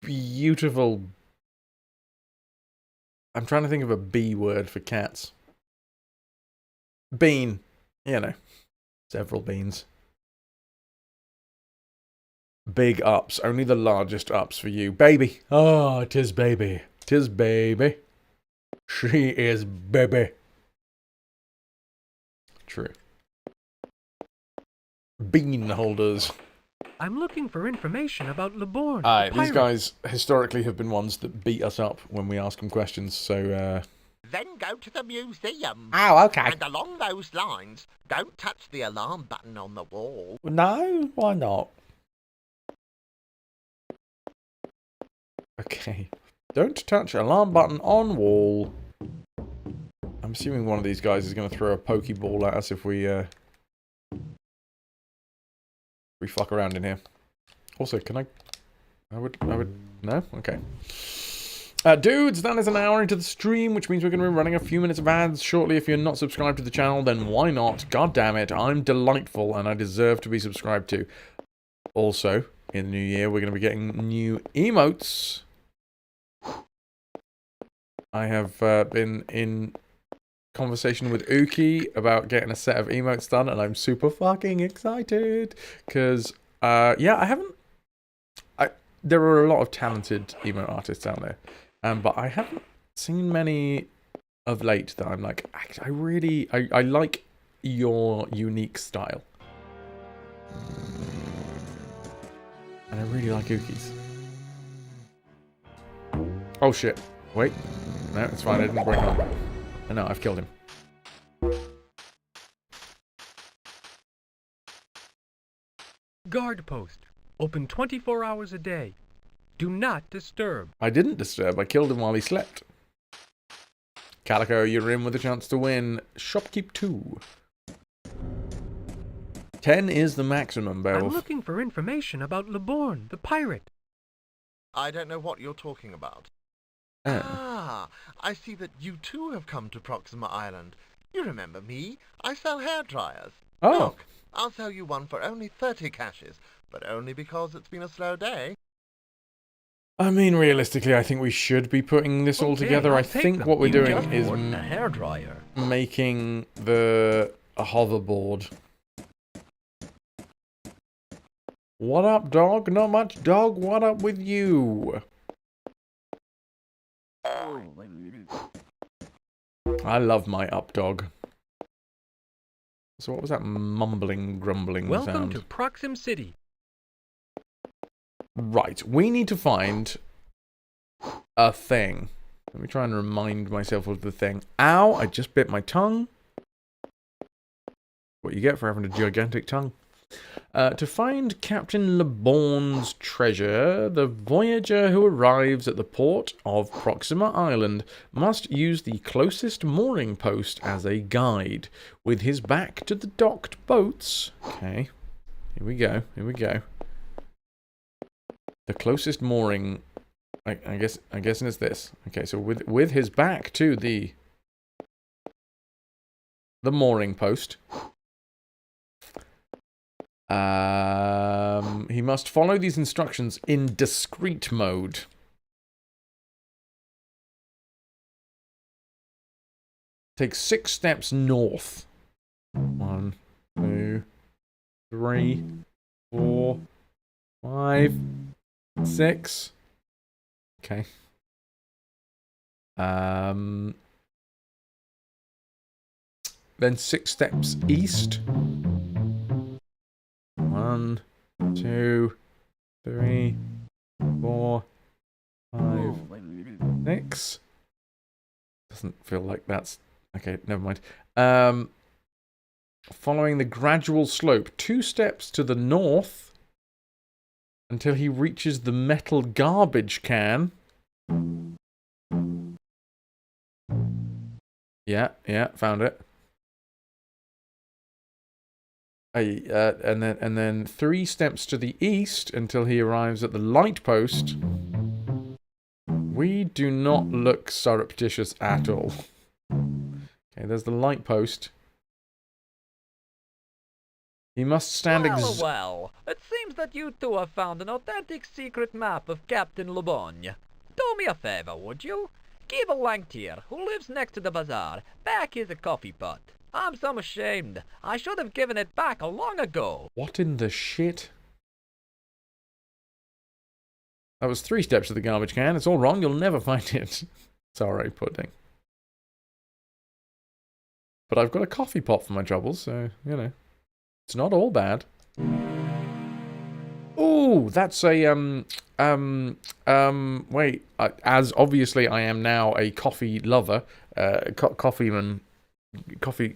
I'm trying to think of a B word for cats. Bean. You know, several beans. Big ups. Only the largest ups for you. Baby. Oh, 'tis baby. 'Tis baby. She is baby. True. Bean holders. I'm looking for information about Leborn. These guys historically have been ones that beat us up when we ask them questions, so Then go to the museum. Oh, okay. And along those lines, don't touch the alarm button on the wall. No, why not? Okay. Don't touch alarm button on wall. I'm assuming one of these guys is going to throw a pokeball at us if we fuck around in here. Also, can I would, no? Okay. Dudes, that is an hour into the stream, which means we're going to be running a few minutes of ads shortly. If you're not subscribed to the channel, then why not? God damn it, I'm delightful and I deserve to be subscribed to. Also, in the new year, we're going to be getting new emotes. I have been in conversation with Uki about getting a set of emotes done, and I'm super fucking excited. Because, yeah, there are a lot of talented emote artists out there. But I haven't seen many of late that I'm like, I like your unique style. And I really like Uki's. Oh shit. Wait. No, it's fine, I didn't bring him up. Oh, no, I've killed him. Guard post. Open 24 hours a day. Do not disturb. I didn't disturb, I killed him while he slept. Calico, you're in with a chance to win. Shopkeep 2. 10 is the maximum, Beowulf. I'm looking for information about Leborn, the pirate. I don't know what you're talking about. Oh. Ah, I see that you too have come to Proxima Island. You remember me? I sell hair dryers. Oh. Look, I'll sell you one for only 30 caches, but only because it's been a slow day. I mean, realistically, I think we should be putting this all together. I think what we're doing is a hairdryer. making a hoverboard. What up, dog? Not much, dog. What up with you? I love my up dog. So what was that mumbling, grumbling Welcome sound? to Proxim City. Right, we need to find a thing. Let me try and remind myself of the thing. Ow, I just bit my tongue. What you get for having a gigantic tongue. To find Captain Leborn's treasure, the voyager who arrives at the port of Proxima Island must use the closest mooring post as a guide. With his back to the docked boats... Okay, here we go, here we go. The closest mooring... I'm guessing it's this. Okay, so with his back to the mooring post... he must follow these instructions in discreet mode. Take 6 steps north. 1, 2, 3, 4, 5, 6. Okay. Then 6 steps east. 1, 2, 3, 4, 5, 6. Doesn't feel like that's... Okay, never mind. Following the gradual slope, 2 steps to the north until he reaches the metal garbage can. Yeah, found it. And then 3 steps to the east until he arrives at the light post. We do not look surreptitious at all. Okay, there's the light post. He must stand Well, it seems that you two have found an authentic secret map of Captain Leborn. Do me a favor, would you? Give a Langtier, who lives next to the bazaar, back his coffee pot. I'm so ashamed. I should have given it back long ago. What in the shit? That was 3 steps to the garbage can. It's all wrong. You'll never find it. Sorry, pudding. But I've got a coffee pot for my troubles, so, you know. It's not all bad. Ooh, that's a, wait. As obviously I am now a coffee lover, coffee man, coffee.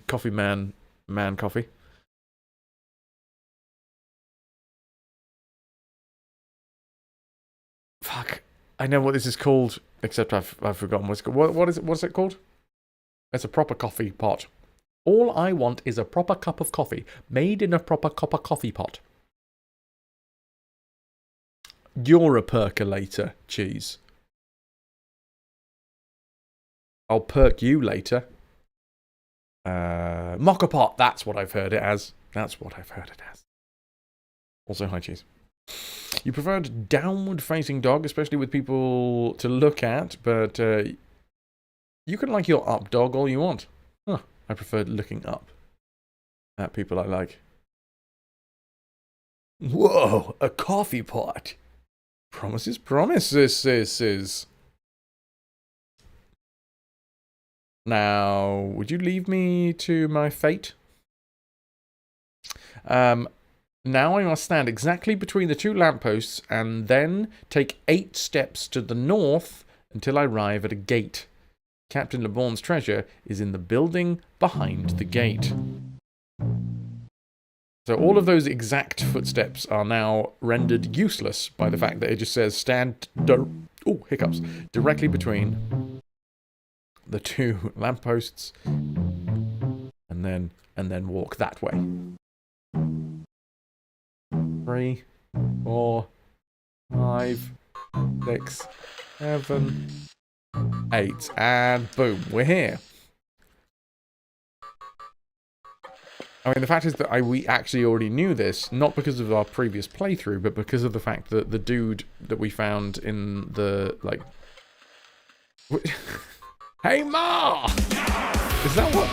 Fuck. I know what this is called. Except I've forgotten what it's called. What is it? What's it called? It's a proper coffee pot. All I want is a proper cup of coffee, made in a proper copper coffee pot. You're a percolator, cheese. I'll perk you later. Mocha pot, that's what I've heard it as. That's what I've heard it as. Also, hi, cheese. You preferred downward-facing dog, especially with people to look at, but you can like your up dog all you want. Huh, I preferred looking up at people I like. Whoa, a coffee pot. Promises, promises. Now, would you leave me to my fate? Now I must stand exactly between the 2 lampposts and then take 8 steps to the north until I arrive at a gate. Captain LeBorn's treasure is in the building behind the gate. So all of those exact footsteps are now rendered useless by the fact that it just says stand directly between the 2 lampposts and then walk that way. 3, 4, 5, 6, 7, 8, and boom, we're here. I mean, the fact is that we actually already knew this, not because of our previous playthrough, but because of the fact that the dude that we found in the, like... Hey, Ma! Is that what...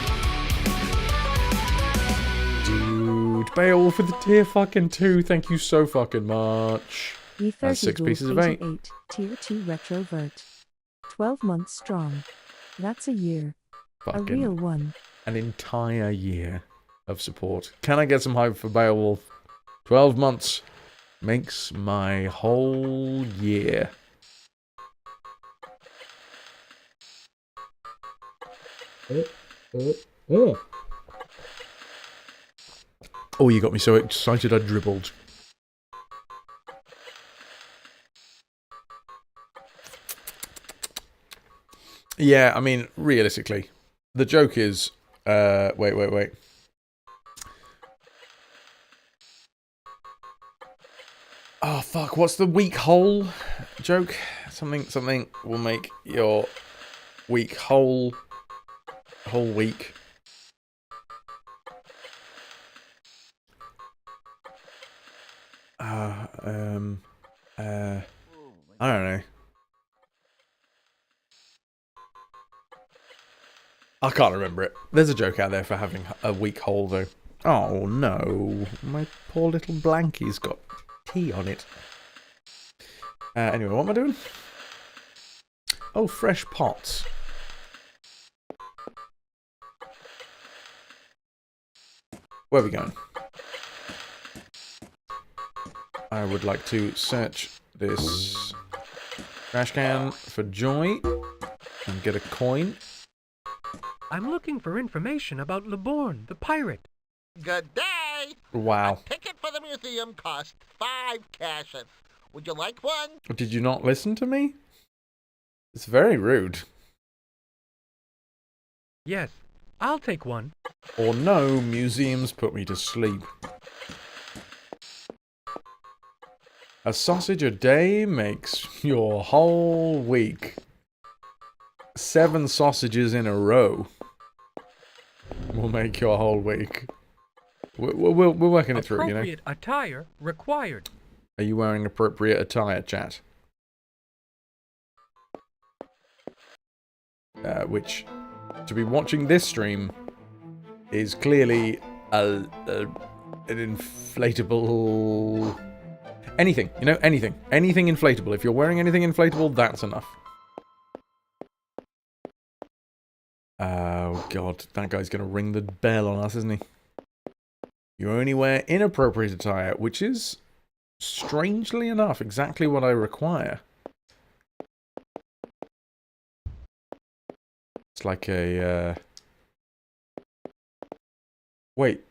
Dude, Beowulf for the tier fucking 2, thank you so fucking much. That's 6 pieces of 8. Tier 2 retrovert. 12 months strong. That's a year. Fucking a real one. An entire year of support. Can I get some hype for Beowulf? 12 months makes my whole year. Oh, you got me so excited I dribbled. Yeah, I mean, realistically, the joke is... wait. Oh, fuck, what's the weak hole joke? Something will make your week whole week. I don't know. I can't remember it. There's a joke out there for having a weak hole, though. Oh, no. My poor little blankie's got tea on it. Anyway, what am I doing? Oh, fresh pots. Where are we going? I would like to search this trash can for joy and get a coin. I'm looking for information about LeBorn, the pirate. Good day! Wow. A ticket for the museum costs 5 cashes. Would you like one? Did you not listen to me? It's very rude. Yes, I'll take one. Or no, museums put me to sleep. A sausage a day makes your whole week. 7 sausages in a row will make your whole week. We're working it through, you know. Appropriate attire required. Are you wearing appropriate attire, chat? Which, to be watching this stream, is clearly an inflatable... Anything, you know, anything. Anything inflatable. If you're wearing anything inflatable, that's enough. Oh, God. That guy's going to ring the bell on us, isn't he? You only wear inappropriate attire, which is, strangely enough, exactly what I require. It's like a, Wait,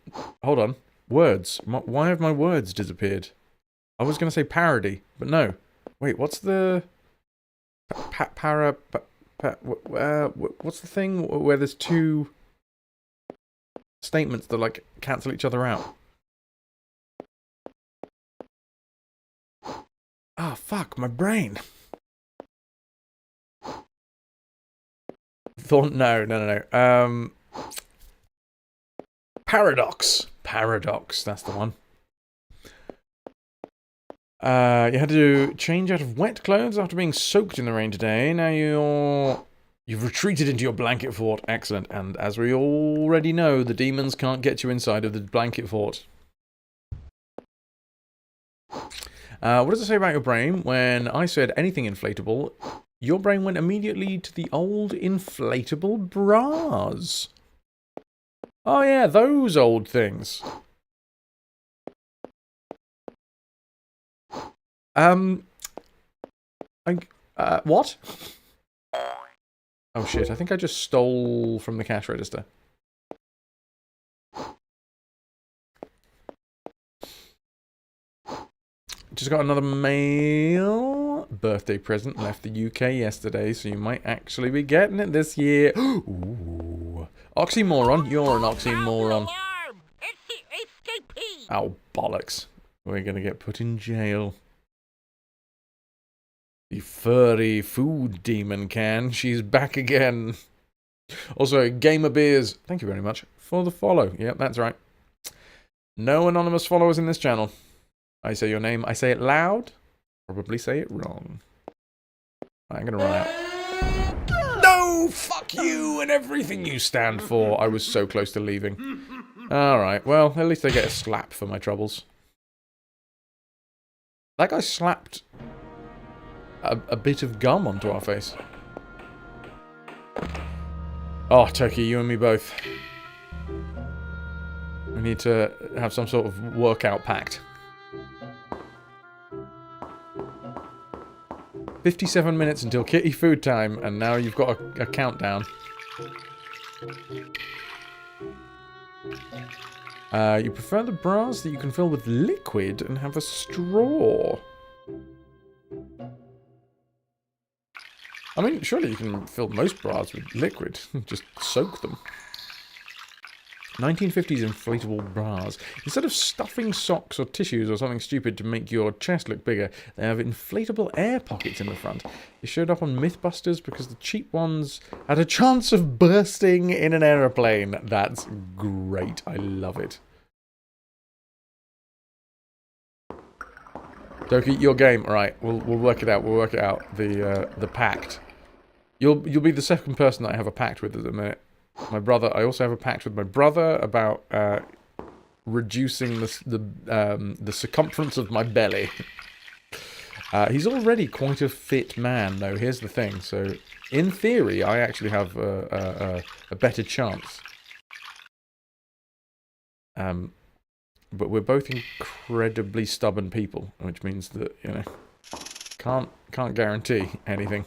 hold on. Words. Why have my words disappeared? I was going to say parody, but no. Wait, what's the... What's the thing where there's two statements that like cancel each other out? Ah, fuck, my brain. No. Paradox. Paradox, that's the one. You had to change out of wet clothes after being soaked in the rain today. Now you've retreated into your blanket fort. Excellent. And as we already know, the demons can't get you inside of the blanket fort. What does it say about your brain? When I said anything inflatable, your brain went immediately to the old inflatable bras. Oh yeah, those old things. What? Oh shit, I think I just stole from the cash register. Just got another mail. Birthday present. Left the UK yesterday, so you might actually be getting it this year. Ooh. Oxymoron. You're an oxymoron. Oh, bollocks. We're gonna get put in jail. The furry food demon can. She's back again. Also, Gamer Beers, thank you very much for the follow. Yep, that's right. No anonymous followers in this channel. I say your name, I say it loud, probably say it wrong. I'm gonna run out. No! Fuck you and everything you stand for. I was so close to leaving. Alright, well, at least I get a slap for my troubles. That guy slapped a bit of gum onto our face. Oh, Turkey, you and me both. We need to have some sort of workout pact. 57 minutes until kitty food time, and now you've got a countdown. You prefer the bras that you can fill with liquid and have a straw. I mean, surely you can fill most bras with liquid. Just soak them. 1950s inflatable bras. Instead of stuffing socks or tissues or something stupid to make your chest look bigger, they have inflatable air pockets in the front. They showed up on Mythbusters because the cheap ones had a chance of bursting in an aeroplane. That's great. I love it. Doki, your game. Alright, we'll work it out. We'll work it out. The pact. You'll be the second person that I have a pact with at the minute. My brother. I also have a pact with my brother about reducing the circumference of my belly. He's already quite a fit man, though. Here's the thing. So, in theory, I actually have a better chance. But we're both incredibly stubborn people, which means that, you know, can't guarantee anything.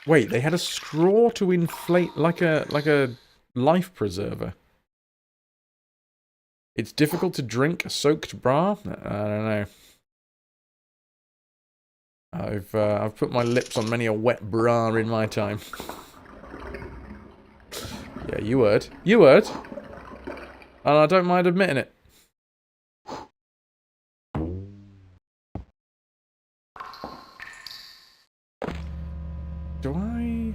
Wait, they had a straw to inflate like a life preserver. It's difficult to drink a soaked bra? I don't know. I've put my lips on many a wet bra in my time. Yeah, you would. You would. And I don't mind admitting it. Do I...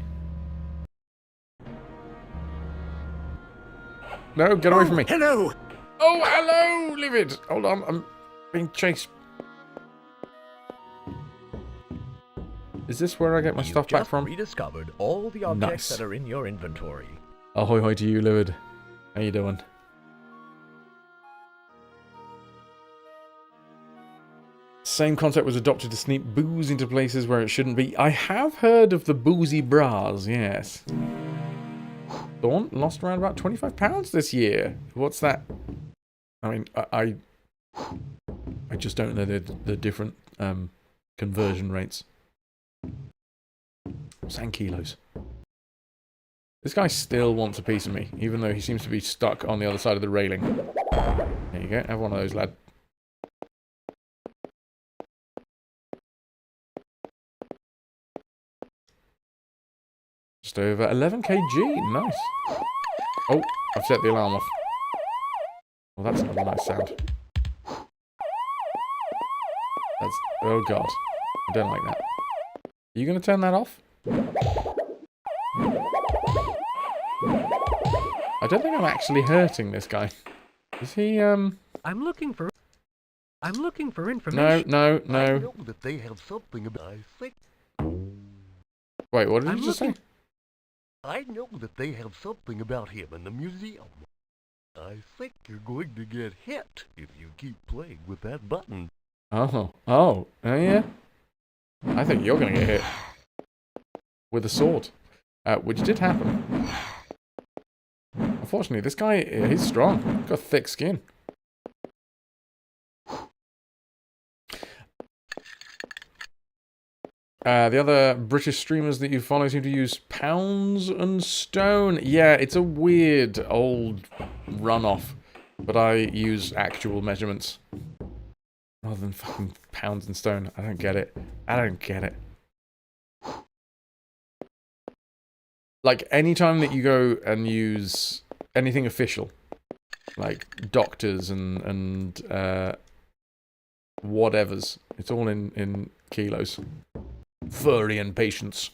No, get away from me. Hello! Oh, hello, Livid! Hold on, I'm being chased. Is this where I get my stuff back from? You've just rediscovered all the objects Nice. that are in your inventory. Ahoy hoy to you, Livid. How you doing? Same concept was adopted to sneak booze into places where it shouldn't be. I have heard of the boozy bras, yes. Dawn lost around about £25 this year. What's that? I mean, I just don't know the different conversion rates. What's that in kilos? This guy still wants a piece of me, even though he seems to be stuck on the other side of the railing. There you go, have one of those, lad. Just over 11 kg. Nice. Oh, I've set the alarm off. Well, that's not a nice sound. That's... Oh, God. I don't like that. Are you going to turn that off? I don't think I'm actually hurting this guy. Is he, I'm looking for information. No. I know that they have something about... I think... Wait, what did you just say? I know that they have something about him in the museum. I think you're going to get hit if you keep playing with that button. Oh, yeah. I think you're going to get hit. With a sword. Which did happen. Unfortunately, this guy, he's strong. He's got thick skin. The other British streamers that you follow seem to use pounds and stone. Yeah, it's a weird old runoff. But I use actual measurements. Rather than fucking pounds and stone. I don't get it. I don't get it. Like, anytime that you go and use anything official, like doctors and whatevers, it's all in kilos. Furry and patience.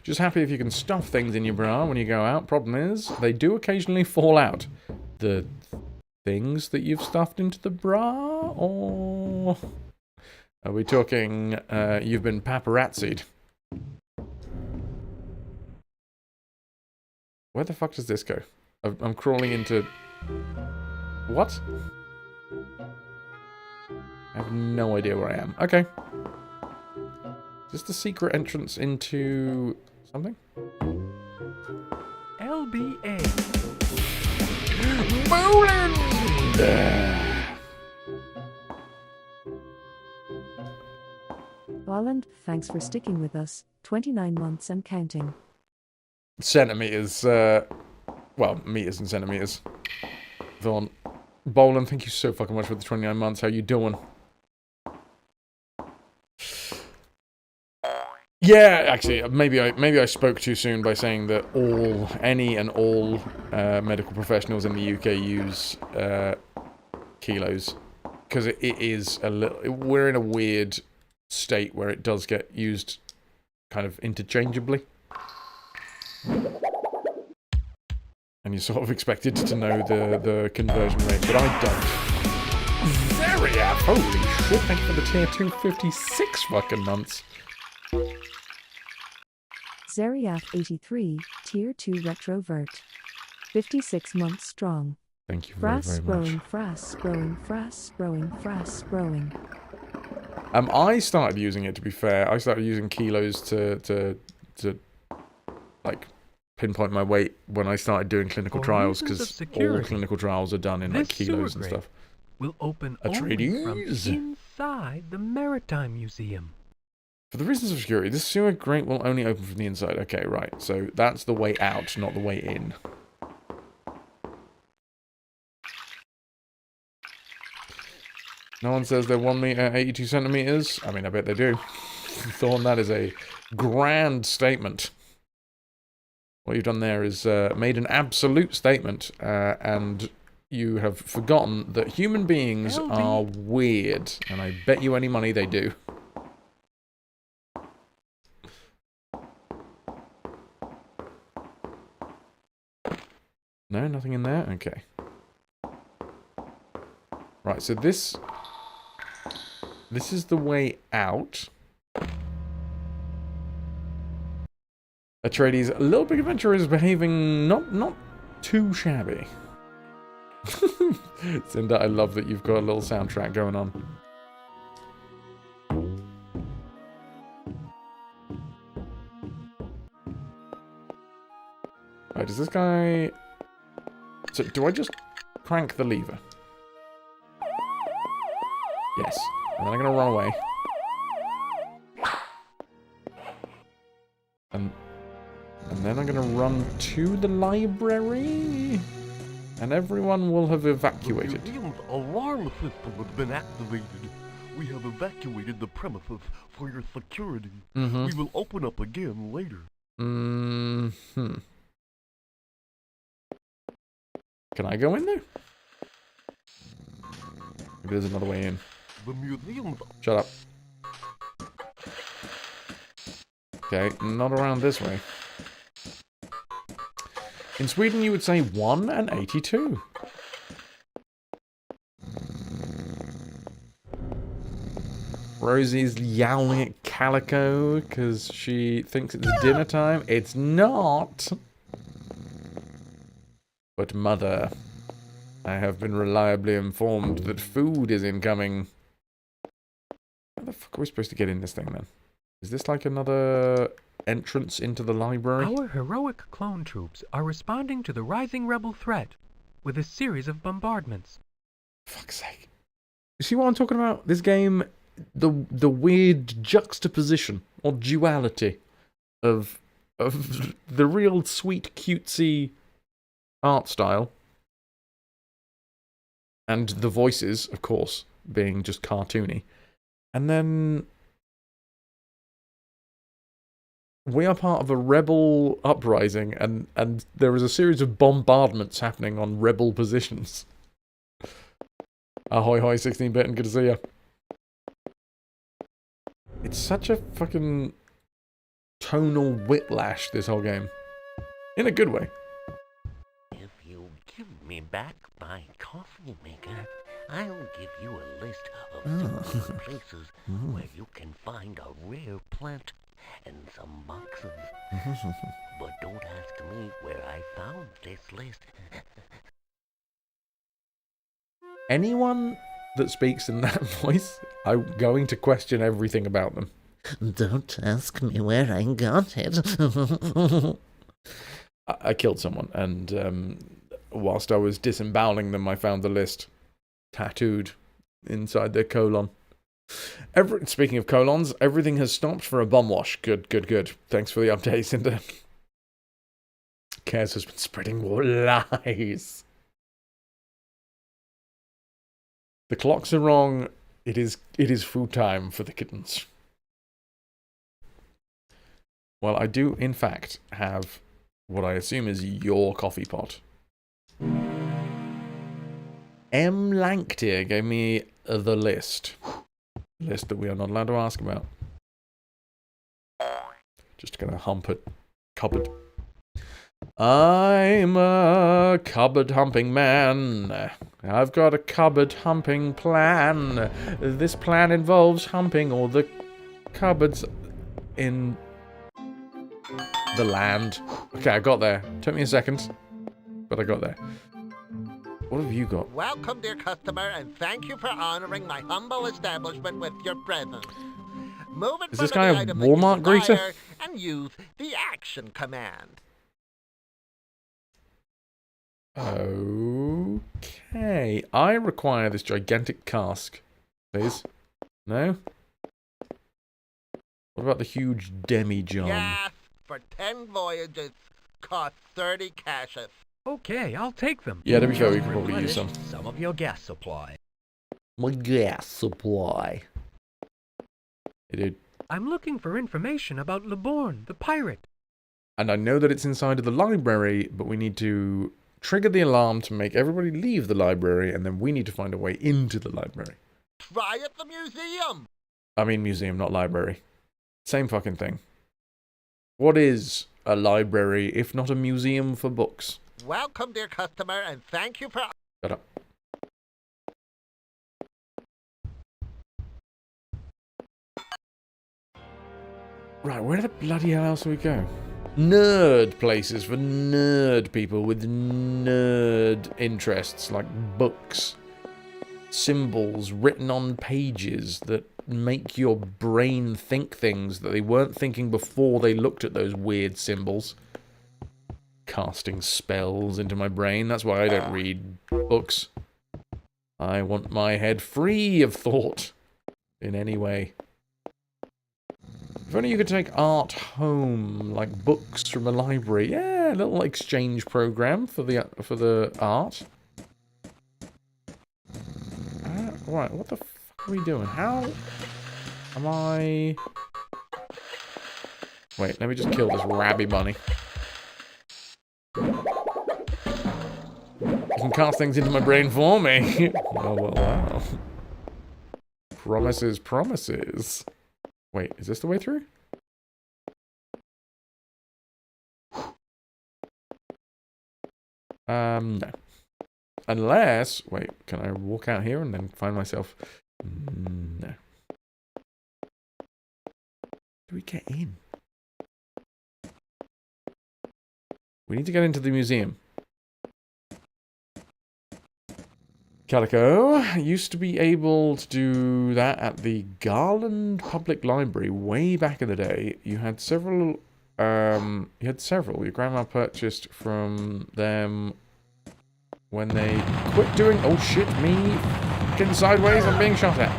Just happy if you can stuff things in your bra when you go out. Problem is, they do occasionally fall out. The things that you've stuffed into the bra, or are we talking you've been paparazzi'd? Where the fuck does this go? I'm crawling into... What? I have no idea where I am. Okay. Is this the secret entrance into... something? LBA. Bowling! Garland, thanks for sticking with us. 29 months and counting. Centimeters, well, meters and centimeters. Thorn. Bolan, thank you so fucking much for the 29 months. How you doing? Yeah, actually, maybe I spoke too soon by saying that any and all medical professionals in the UK use kilos, because it is a little. We're in a weird state where it does get used kind of interchangeably. And you're sort of expected to know the conversion rate, but I don't. Very apt. Holy shit, thank you for the tier 256 fucking months. Zeriath83, tier 2 retrovert. 56 months strong. Thank you very, very much. Frass growing. I started using it, to be fair. I started using kilos to like pinpoint my weight when I started doing clinical trials, because all clinical trials are done in like kilos and stuff. Will open Atreides. only from inside the Maritime Museum. For the reasons of security, this sewer grate will only open from the inside. Okay, right. So that's the way out, not the way in. No one says they're 1 meter, 82 centimeters. I mean, I bet they do. Thorn, that is a grand statement. What you've done there is made an absolute statement, and you have forgotten that human beings are weird, and I bet you any money they do. No, nothing in there? Okay. Right, so this is the way out. Atreides, a little big adventurer, is behaving not too shabby. Cinder, I love that you've got a little soundtrack going on. Right, does this guy... So, do I just crank the lever? Yes. And then I'm gonna run away. And then I'm gonna run to the library. And everyone will have evacuated. The museum's alarm system has been activated. We have evacuated the premises for your security. We will open up again later. Hmm. Can I go in there? Maybe there's another way in. The museum's Shut up. Okay, not around this way. In Sweden, you would say 1 and 82. Rosie's yowling at Calico because she thinks it's dinner time. It's not. But Mother, I have been reliably informed that food is incoming. How the fuck are we supposed to get in this thing then? Is this like another entrance into the library? Our heroic clone troops are responding to the rising rebel threat with a series of bombardments. Fuck's sake. You see what I'm talking about? This game, the weird juxtaposition or duality of the real sweet cutesy art style and the voices, of course, being just cartoony. And then we are part of a rebel uprising, and there is a series of bombardments happening on rebel positions. Ahoy hoy, 16-bit, and good to see you. It's such a fucking tonal whiplash, this whole game. In a good way. If you give me back my coffee maker, I'll give you a list of 15 places where you can find a rare plant and some boxes. But don't ask me where I found this list. Anyone that speaks in that voice, I'm going to question everything about them. Don't ask me where I got it. I killed someone, and whilst I was disemboweling them, I found the list tattooed inside their colon. Speaking of colons, everything has stopped for a bum wash. Good, good, good. Thanks for the update, Cinder. Cares has been spreading more lies. The clocks are wrong. It is food time for the kittens. Well, I do, in fact, have what I assume is your coffee pot. M. Lanktier gave me the list. List that we are not allowed to ask about. Just gonna hump it. Cupboard. I'm a cupboard humping man. I've got a cupboard humping plan. This plan involves humping all the cupboards in the land. Okay, I got there. Took me a second, but I got there. What have you got? Welcome, dear customer, and thank you for honoring my humble establishment with your presence. Move in Is front this of guy the a item that you Walmart greeter? desire and use the action command. Okay. I require this gigantic cask, please. No? What about the huge demi-john? Yes, for 10 voyages, cost 30 caches. Okay, I'll take them. Yeah, to be fair, we could probably use some. Some of your gas supply. My gas supply. Hey, dude. I'm looking for information about Leborn, the pirate. And I know that it's inside of the library, but we need to trigger the alarm to make everybody leave the library, and then we need to find a way into the library. Try at the museum. I mean museum, not library. Same fucking thing. What is a library if not a museum for books? Welcome, dear customer, and thank you for... Shut up. Right, where the bloody hell else do we go? Nerd places for nerd people with nerd interests, like books, symbols written on pages that make your brain think things that they weren't thinking before they looked at those weird symbols. Casting spells into my brain. That's why I don't read books. I want my head free of thought in any way. If only you could take art home, like books from a library. Yeah, a little exchange program for the art. Right, what the fuck are we doing? How am I... Wait, let me just kill this rabby bunny. You can cast things into my brain for me. Wow. Promises, promises. Wait, is this the way through? No. Unless, wait, can I walk out here and then find myself? No. Do we get in? We need to get into the museum. Calico used to be able to do that at the Garland Public Library way back in the day. You had several. Your grandma purchased from them when they quit doing. Oh shit! Me getting sideways. I'm being shot at.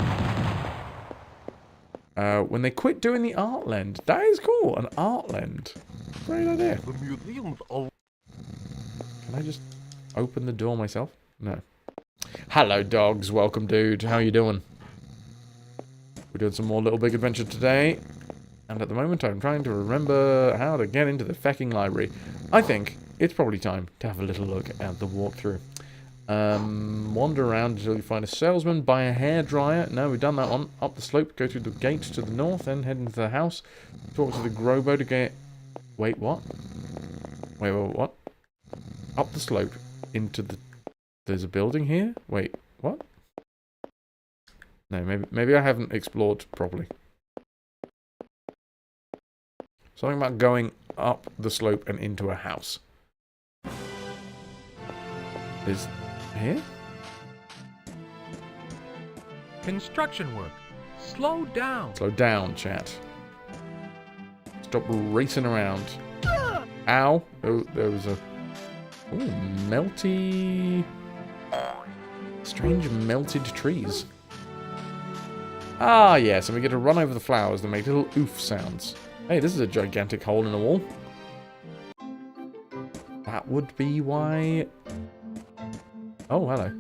When they quit doing the Artland. That is cool. An Artland. Great idea. The museum's all... Can I just open the door myself? No. Hello, dogs. Welcome, dude. How you doing? We're doing some more Little Big Adventure today. And at the moment, I'm trying to remember how to get into the fecking library. I think it's probably time to have a little look at the walkthrough. Wander around until you find a salesman, buy a hairdryer. No, we've done that one. Up the slope, go through the gate to the north, then head into the house. Talk to the Grobo to get... Wait, what? Wait, what? Up the slope into the... There's a building here? Wait, what? No, maybe I haven't explored properly. Something about going up the slope and into a house. Is here? Construction work. Slow down. Slow down, chat. Stop racing around. Ow. Oh, there was a... Ooh, melty... Strange melted trees. Ah, yes, and we get to run over the flowers that make little oof sounds. Hey, this is a gigantic hole in the wall. That would be why... Oh, hello.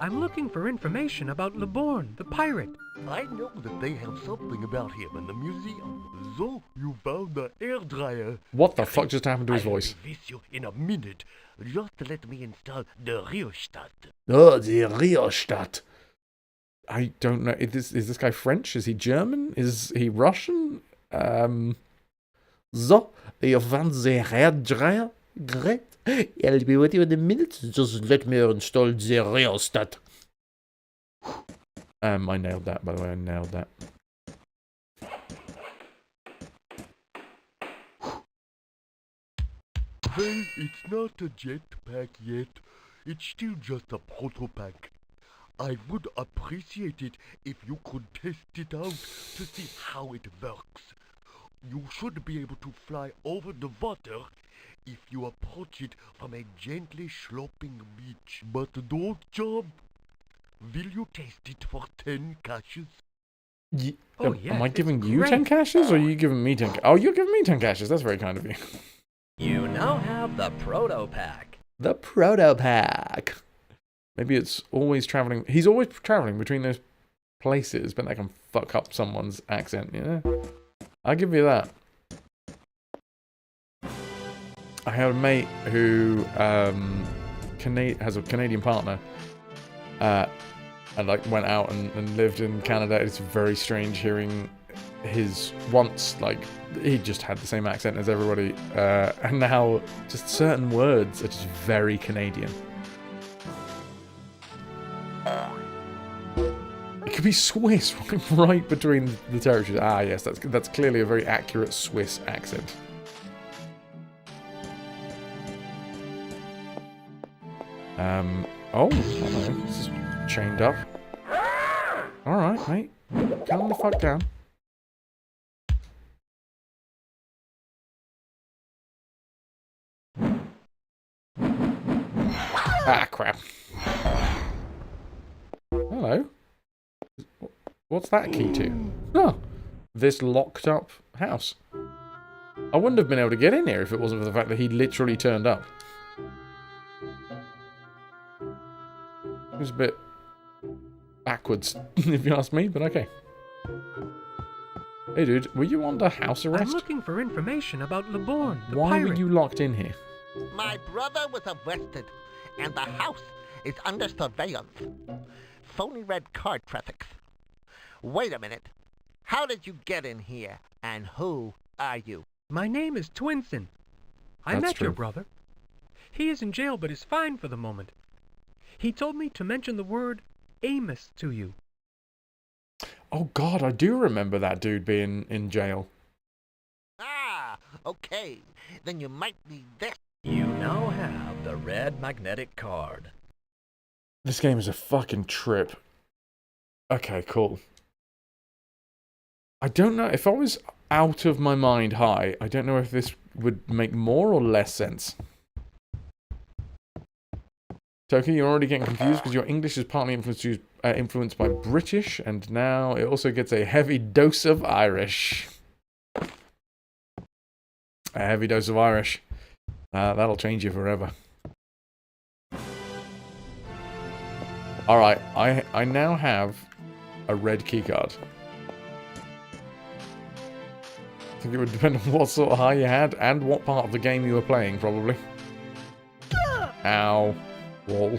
I'm looking for information about Leborn, the pirate. I know that they have something about him in the museum. So, you found the hairdryer. What the fuck just happened to his voice? I'll visit you in a minute. Just let me install the rheostat. Oh, the rheostat. I don't know. Is this guy French? Is he German? Is he Russian? So, you found the hairdryer? Great. I'll be with you in a minute. Just let me install the rheostat. I nailed that, by the way. I nailed that. Well, it's not a jetpack yet. It's still just a protopack. I would appreciate it if you could test it out to see how it works. You should be able to fly over the water if you approach it from a gently sloping beach. But don't jump. Will you test it for 10 caches? Oh, yes, am I giving it's you great. 10 caches, or are you giving me 10? Oh, you're giving me 10 caches. That's very kind of you. You now have the proto-pack. The proto-pack. Maybe it's always traveling. He's always traveling between those places, but that can fuck up someone's accent, you know? I'll give you that. I had a mate who has a Canadian partner, and like went out and lived in Canada. It's very strange hearing his once, like, he just had the same accent as everybody, and now just certain words are just very Canadian. It could be Swiss, right between the territories. Ah, yes, that's clearly a very accurate Swiss accent. Oh, hello. This is chained up. Alright, mate. Calm the fuck down. Ah, crap. Hello. What's that key to? Oh, this locked up house. I wouldn't have been able to get in here if it wasn't for the fact that he literally turned up. It was a bit backwards, if you ask me, but okay. Hey dude, were you under house I'm arrest? looking for information about Leborn, the Why pirate. were you locked in here? My brother was arrested, and the house is under surveillance. Phony red card prefix. Wait a minute. How did you get in here, and who are you? My name is Twinson. I That's met your true. brother. He is in jail but is fine for the moment. He told me to mention the word Amos to you. Oh god, I do remember that dude being in jail. Ah, okay. Then you might need this. You now have the red magnetic card. This game is a fucking trip. Okay, cool. I don't know, if I was out of my mind high, I don't know if this would make more or less sense. Toki, you're already getting confused because your English is partly influenced by British, and now it also gets a heavy dose of Irish. A heavy dose of Irish. That'll change you forever. Alright, I now have a red keycard. I think it would depend on what sort of high you had and what part of the game you were playing, probably. Ow. Wall.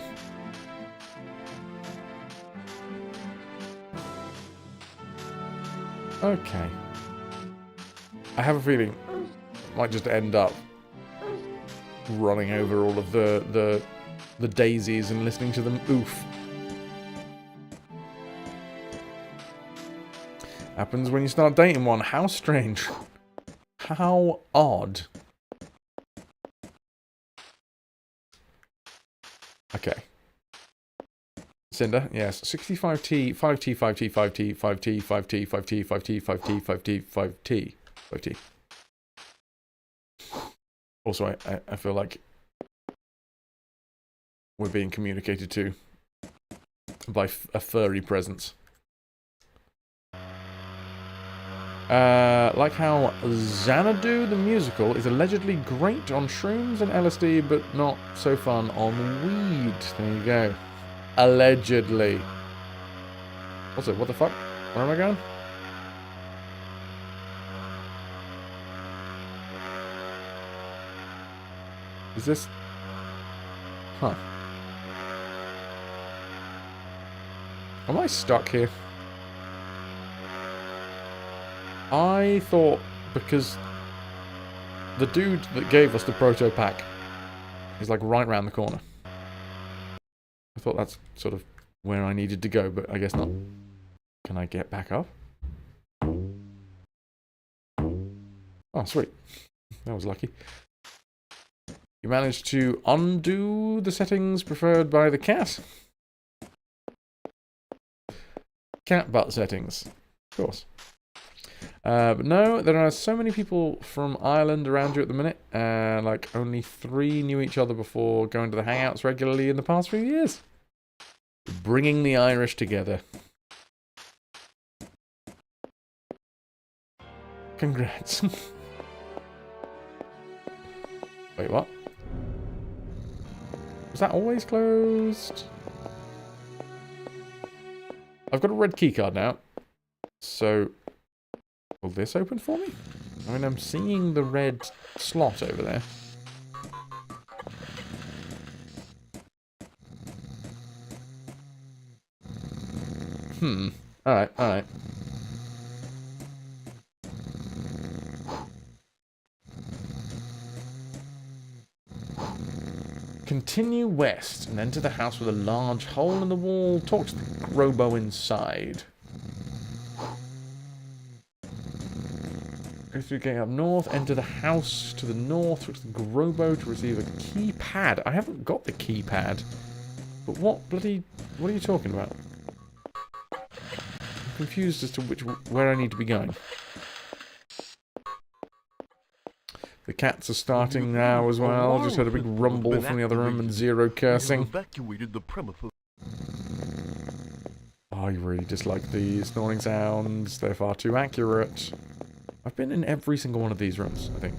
Okay. I have a feeling I might just end up running over all of the daisies and listening to them oof. Happens when you start dating one. How strange. How odd. Okay. Cinder, yes. 65T, 5T, 5T, 5T, 5T, 5T, 5T, 5T, 5T, 5T, 5T, 5T. Also, I feel like we're being communicated to by a furry presence. Like how Xanadu the musical is allegedly great on shrooms and LSD, but not so fun on weed. There you go. Allegedly. Also, what the fuck? Where am I going? Is this... Huh. Am I stuck here? I thought because the dude that gave us the proto pack is like right round the corner. I thought that's sort of where I needed to go, but I guess not. Can I get back up? Oh, sweet. That was lucky. You managed to undo the settings preferred by the cat. Cat butt settings. Of course. But no, there are so many people from Ireland around you at the minute. Like, only 3 knew each other before going to the Hangouts regularly in the past few years. Bringing the Irish together. Congrats. Wait, what? Was that always closed? I've got a red keycard now. So... will this open for me? I mean, I'm seeing the red slot over there. Alright, alright. Continue west and enter the house with a large hole in the wall. Talk to the robo inside. Go through the gate up north, enter the house to the north, which is the Grobo to receive a keypad. I haven't got the keypad. But what are you talking about? I'm confused as to where I need to be going. The cats are starting now as well. Just heard a big rumble from the other room and zero cursing. Evacuated the premises. I really dislike the snoring sounds. They're far too accurate. I've been in every single one of these rooms, I think.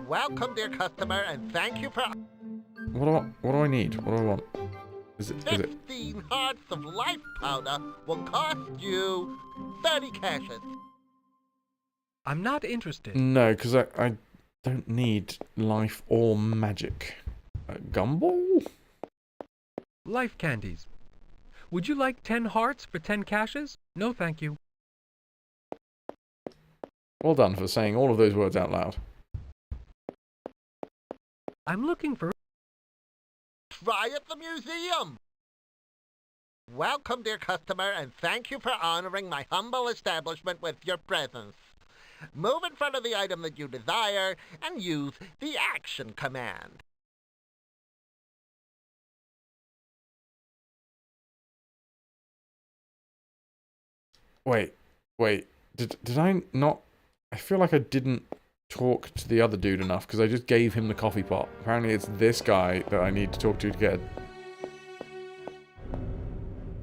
Welcome, dear customer, and thank you for... What do I need? What do I want? Is it? 15 hearts of life powder will cost you 30 cashes. I'm not interested. No, because I don't need life or magic. Gumball? Life candies. Would you like 10 hearts for 10 caches? No, thank you. Well done for saying all of those words out loud. I'm looking for... Try at the museum. Welcome, dear customer, and thank you for honoring my humble establishment with your presence. Move in front of the item that you desire and use the action command. Wait. Did I not... I feel like I didn't talk to the other dude enough because I just gave him the coffee pot. Apparently it's this guy that I need to talk to get...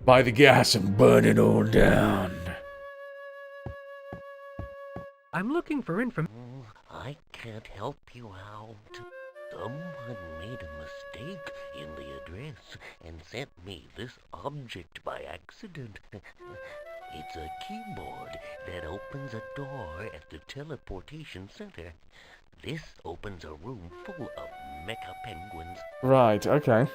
Buy the gas and burn it all down. I'm looking for information. I can't help you out. Someone made a mistake in the address and sent me this object by accident. It's a keyboard that opens a door at the teleportation center. This opens a room full of mecha penguins. Right, okay.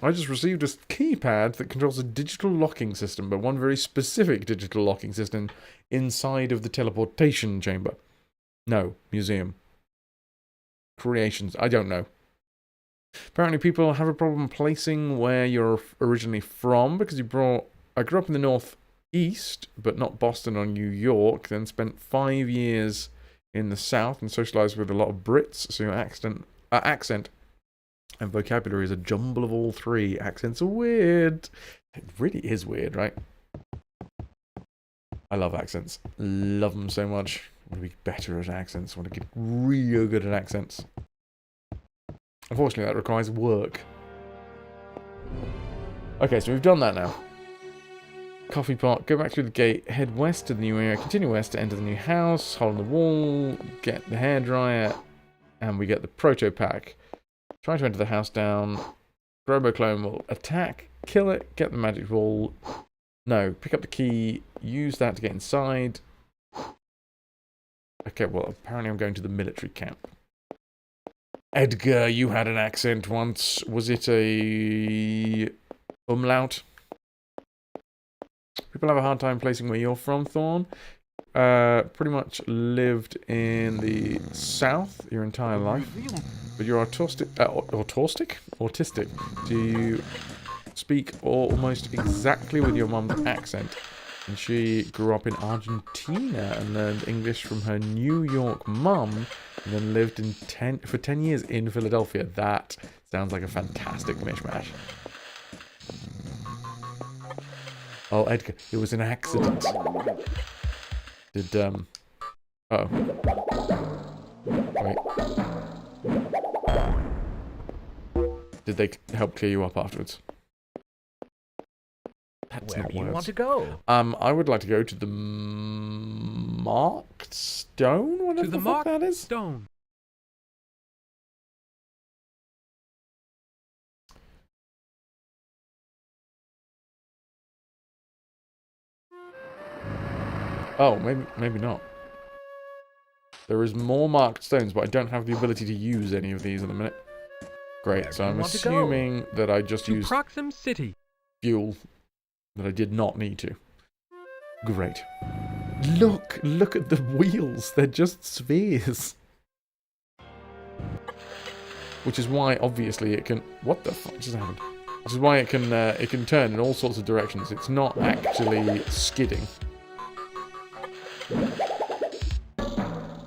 I just received a keypad that controls a digital locking system, but one very specific digital locking system inside of the teleportation chamber. No, museum. Creations, I don't know. Apparently people have a problem placing where you're originally from, because I grew up in the Northeast, but not Boston or New York, then spent 5 years in the South and socialized with a lot of Brits, so your accent and vocabulary is a jumble of all three. Accents are weird. It really is weird, right? I love accents. Love them so much. I want to be better at accents. I want to get real good at accents. Unfortunately, that requires work. Okay, so we've done that now. Coffee pot, go back through the gate, head west to the new area, continue west to enter the new house, hole in the wall, get the hairdryer, and we get the proto pack. Try to enter the house down. Roboclone will attack, kill it, get the magic ball. No, pick up the key, use that to get inside. Okay, well, apparently I'm going to the military camp. Edgar, you had an accent once. Was it a umlaut? People have a hard time placing where you're from, Thorn. Pretty much lived in the South your entire life. But you're autistic? Do you speak almost exactly with your mum's accent? And she grew up in Argentina and learned English from her New York mum, and then lived for 10 years in Philadelphia. That sounds like a fantastic mishmash. Oh, Edgar, it was an accident. Did, uh-oh. Wait. Did they help clear you up afterwards? That's Where not do you words. want to go? I would like to go to the Marked Stone, whatever To the fuck that Marked is. Stone. Oh, maybe not. There is more marked stones, but I don't have the ability to use any of these in a minute. Great, Where so do you I'm want to go? assuming that I just To used Proxim City. fuel that I did not need to. Great. Look at the wheels. They're just spheres. Which is why, obviously, it can... What the fuck just happened? Which is why it can turn in all sorts of directions. It's not actually skidding.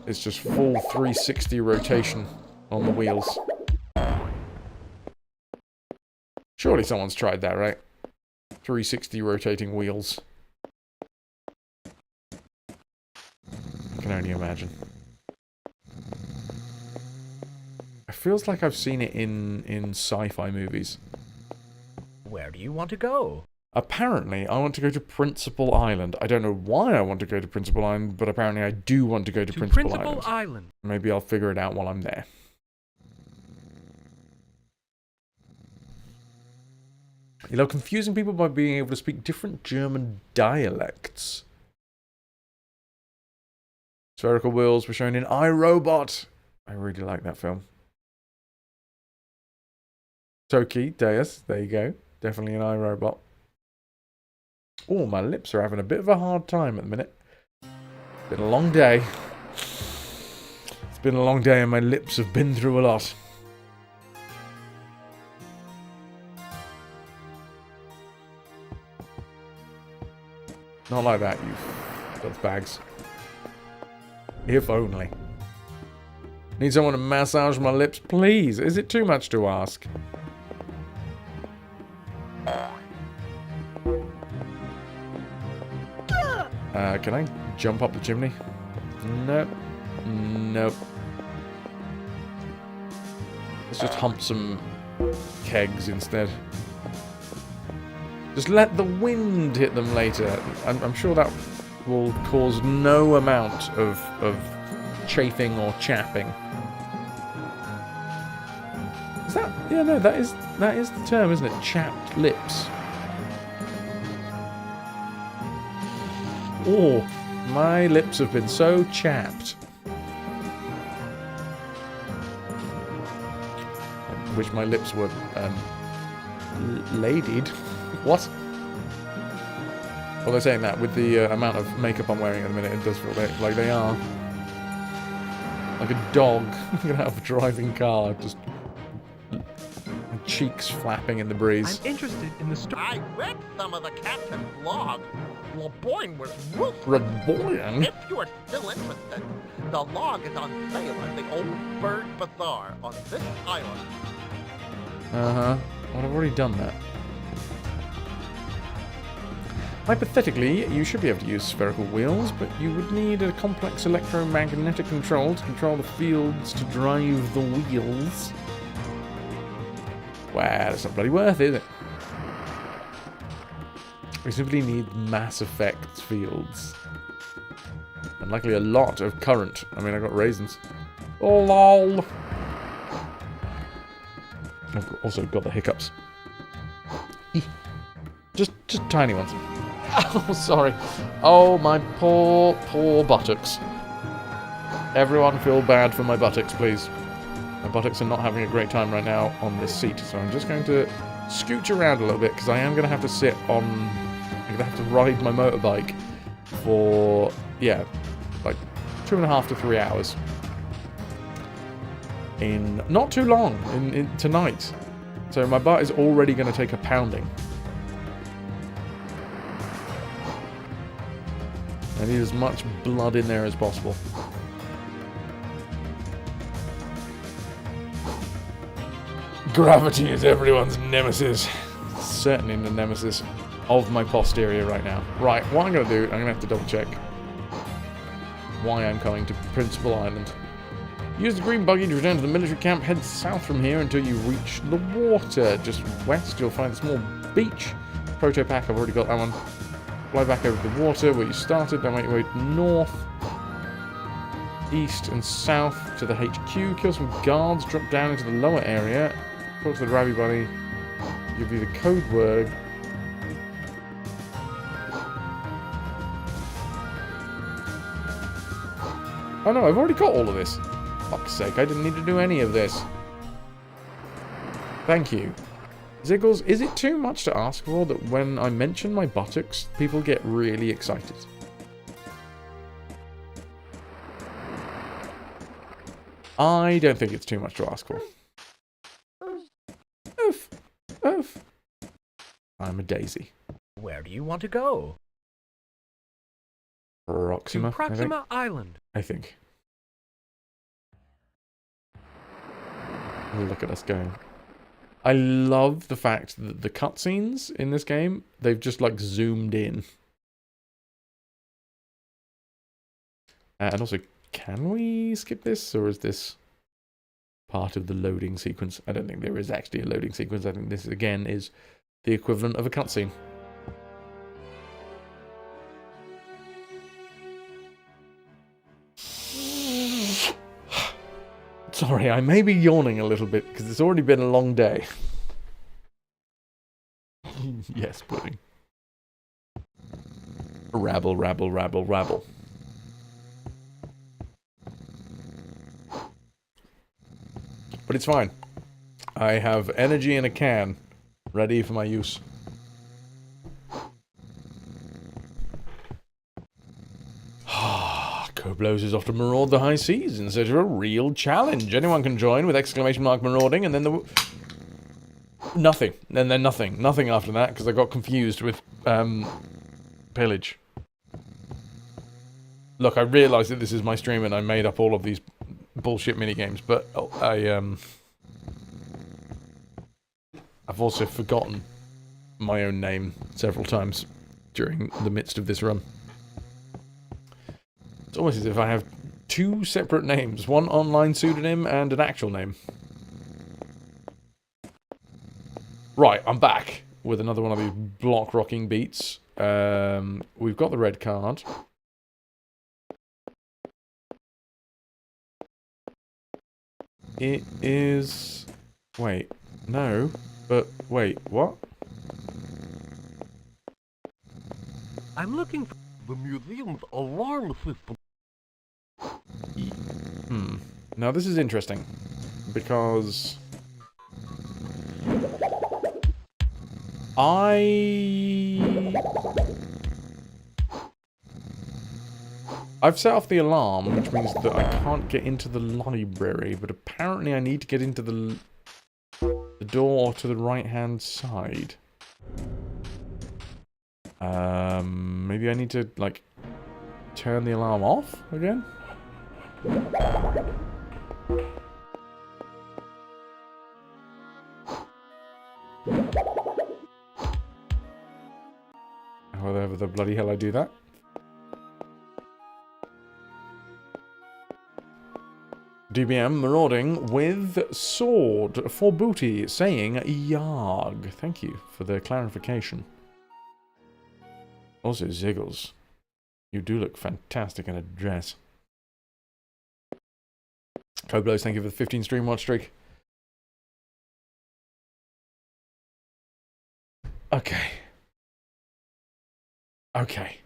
It's just full 360 rotation on the wheels. Surely someone's tried that, right? 360 rotating wheels. I can only imagine. It feels like I've seen it in sci-fi movies. Where do you want to go? Apparently, I want to go to Principal Island. I don't know why I want to go to Principal Island, but apparently I do want to go to Principal Island. Maybe I'll figure it out while I'm there. You love confusing people by being able to speak different German dialects. Spherical wheels were shown in iRobot. I really like that film. Toki, Deus, there you go. Definitely an iRobot. Oh, my lips are having a bit of a hard time at the minute. Been a long day. It's been a long day and my lips have been through a lot. Not like that, you those bags. If only. Need someone to massage my lips, please. Is it too much to ask? Can I jump up the chimney? Nope. Nope. Let's just hump some kegs instead. Just let the wind hit them later. I'm sure that will cause no amount of chafing or chapping. Is that? Yeah, no, that is the term, isn't it? Chapped lips. Oh, my lips have been so chapped. I wish my lips were ladied. What? Well, they're saying that with the amount of makeup I'm wearing at the minute, it does feel like they are. Like a dog get out of a driving car, just cheeks flapping in the breeze. I'm interested in the story. I read some of the captain's log. LeBoyne was ruthless. LeBoyne? If you are still interested, the log is on sale at the Old Bird Bazaar on this island. Uh-huh. Well, I've already done that. Hypothetically, you should be able to use spherical wheels, but you would need a complex electromagnetic control to control the fields to drive the wheels. Wow, that's not bloody worth it, is it? We simply need Mass Effect fields. And likely a lot of current. I mean, I got raisins. Oh, lol. I've also got the hiccups. Just tiny ones. Oh, sorry. Oh, my poor buttocks. Everyone feel bad for my buttocks, please. My buttocks are not having a great time right now on this seat, so I'm just going to scooch around a little bit, because I am going to have to sit on... I'm going to have to ride my motorbike for, yeah, like 2.5 to 3 hours. In not too long, in tonight. So my butt is already going to take a pounding. I need as much blood in there as possible. Gravity is everyone's nemesis. Certainly the nemesis of my posterior right now. Right, what I'm going to do, I'm going to have to double check why I'm coming to Principal Island. Use the green buggy to return to the military camp. Head south from here until you reach the water. Just west, you'll find a small beach. Proto pack, I've already got that one. Fly back over the water where you started, then make your way north, east and south to the HQ. Kill some guards, drop down into the lower area. Talk to the Rabby Bunny. Give you the code word. Oh no, I've already got all of this. Fuck's sake, I didn't need to do any of this. Thank you. Ziggles, is it too much to ask for that when I mention my buttocks, people get really excited? I don't think it's too much to ask for. Oof. Oof. I'm a daisy. Where do you want to go? Proxima, To Proxima Island. I think. Look at us going. I love the fact that the cutscenes in this game, they've just like zoomed in. And also, can we skip this, or is this part of the loading sequence? I don't think there is actually a loading sequence. I think this, again, is the equivalent of a cutscene. Sorry, I may be yawning a little bit because it's already been a long day. Yes, pudding. Rabble, rabble, rabble, rabble. But it's fine. I have energy in a can, ready for my use. Koblos is off to maraud the high seas in search of a real challenge. Anyone can join with exclamation mark marauding, and then the... Nothing. And then nothing. Nothing after that, because I got confused with, pillage. Look, I realise that this is my stream and I made up all of these bullshit minigames, but I've also forgotten my own name several times during the midst of this run. It's almost as if I have two separate names, one online pseudonym and an actual name. Right, I'm back with another one of these block rocking beats. We've got the red card. It is... Wait, no, but wait, what? I'm looking for The museum's alarm system. Now this is interesting, because... I've set off the alarm, which means that I can't get into the library, but apparently I need to get into the door to the right-hand side. Maybe I need to, like, turn the alarm off again? However the bloody hell I do that. DBM marauding with sword for booty, saying Yarg. Thank you for the clarification. Also, Ziggles, you do look fantastic in a dress. Koblos, thank you for the 15 stream watch streak. Okay. Okay.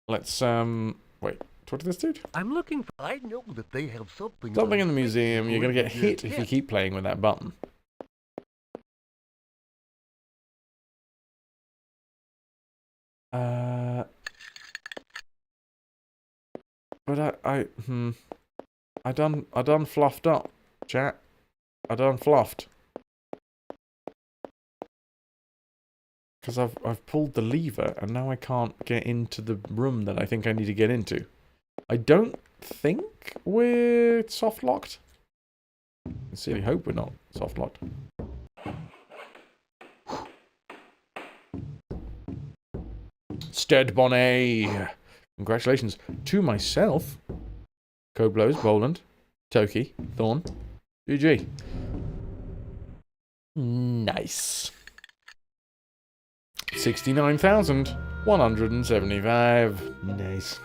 Let's, wait. Talk to this dude? I'm looking for... I know that they have something... Something in the museum. You're gonna get hit if you keep playing with that button. But I done fluffed up, chat. I done fluffed. Because I've pulled the lever and now I can't get into the room that I think I need to get into. I don't think we're soft locked. I sincerely hope we're not soft locked. Stead Bonnet. Congratulations to myself. Koblos, Boland, Toki, Thorn, GG. Nice. 69,175. Nice.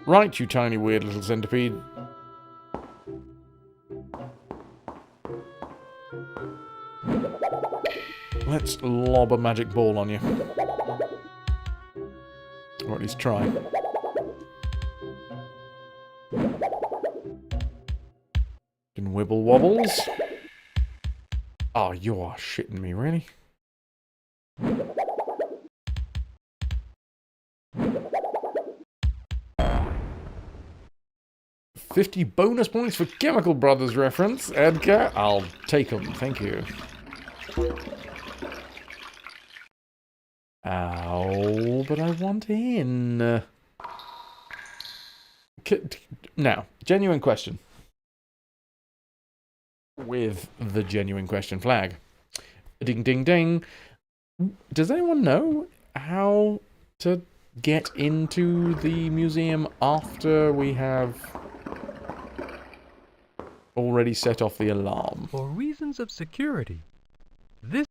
Right, you tiny weird little centipede. Let's lob a magic ball on you. Or at least try. Can wibble wobbles. Oh, you are shitting me, really? $50 bonus points for Chemical Brothers reference. Edgar, I'll take them. Thank you. Ow, but I want in. Now, genuine question. With the genuine question flag. Ding, ding, ding. Does anyone know how to get into the museum after we have already set off the alarm? For reasons of security. This...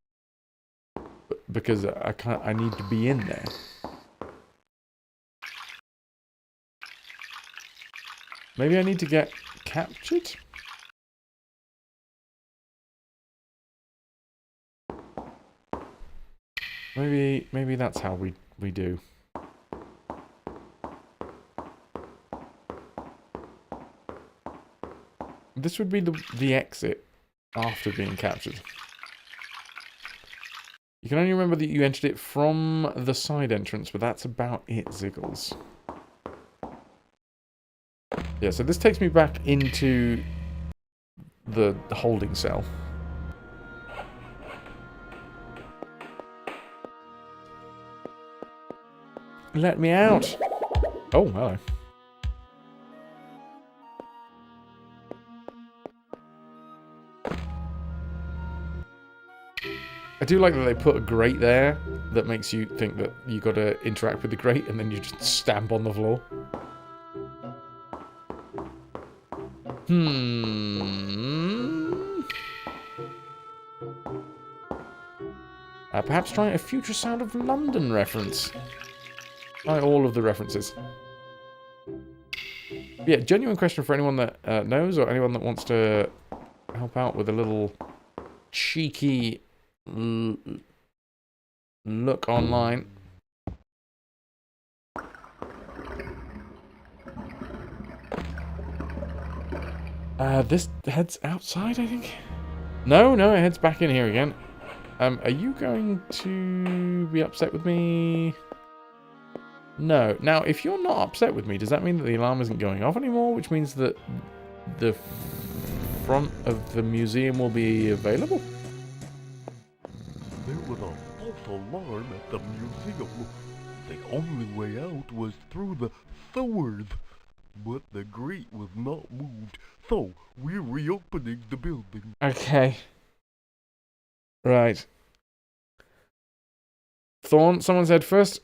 Because I need to be in there. Maybe I need to get captured? Maybe that's how we do. This would be the exit after being captured. You can only remember that you entered it from the side entrance, but that's about it, Ziggles. Yeah, so this takes me back into the holding cell. Let me out! Oh, hello. I do like that they put a grate there that makes you think that you got to interact with the grate and then you just stamp on the floor. Perhaps try a future Sound of London reference. Try all of the references. Yeah, genuine question for anyone that knows or anyone that wants to help out with a little cheeky look online. This heads outside, I think. No, it heads back in here again. Are you going to be upset with me? No. Now, if you're not upset with me, does that mean that the alarm isn't going off anymore? Which means that the front of the museum will be available? There was a false alarm at the museum. The only way out was through the sewers. But the grate was not moved, so we're reopening the building. Okay. Right. Thorn, someone said first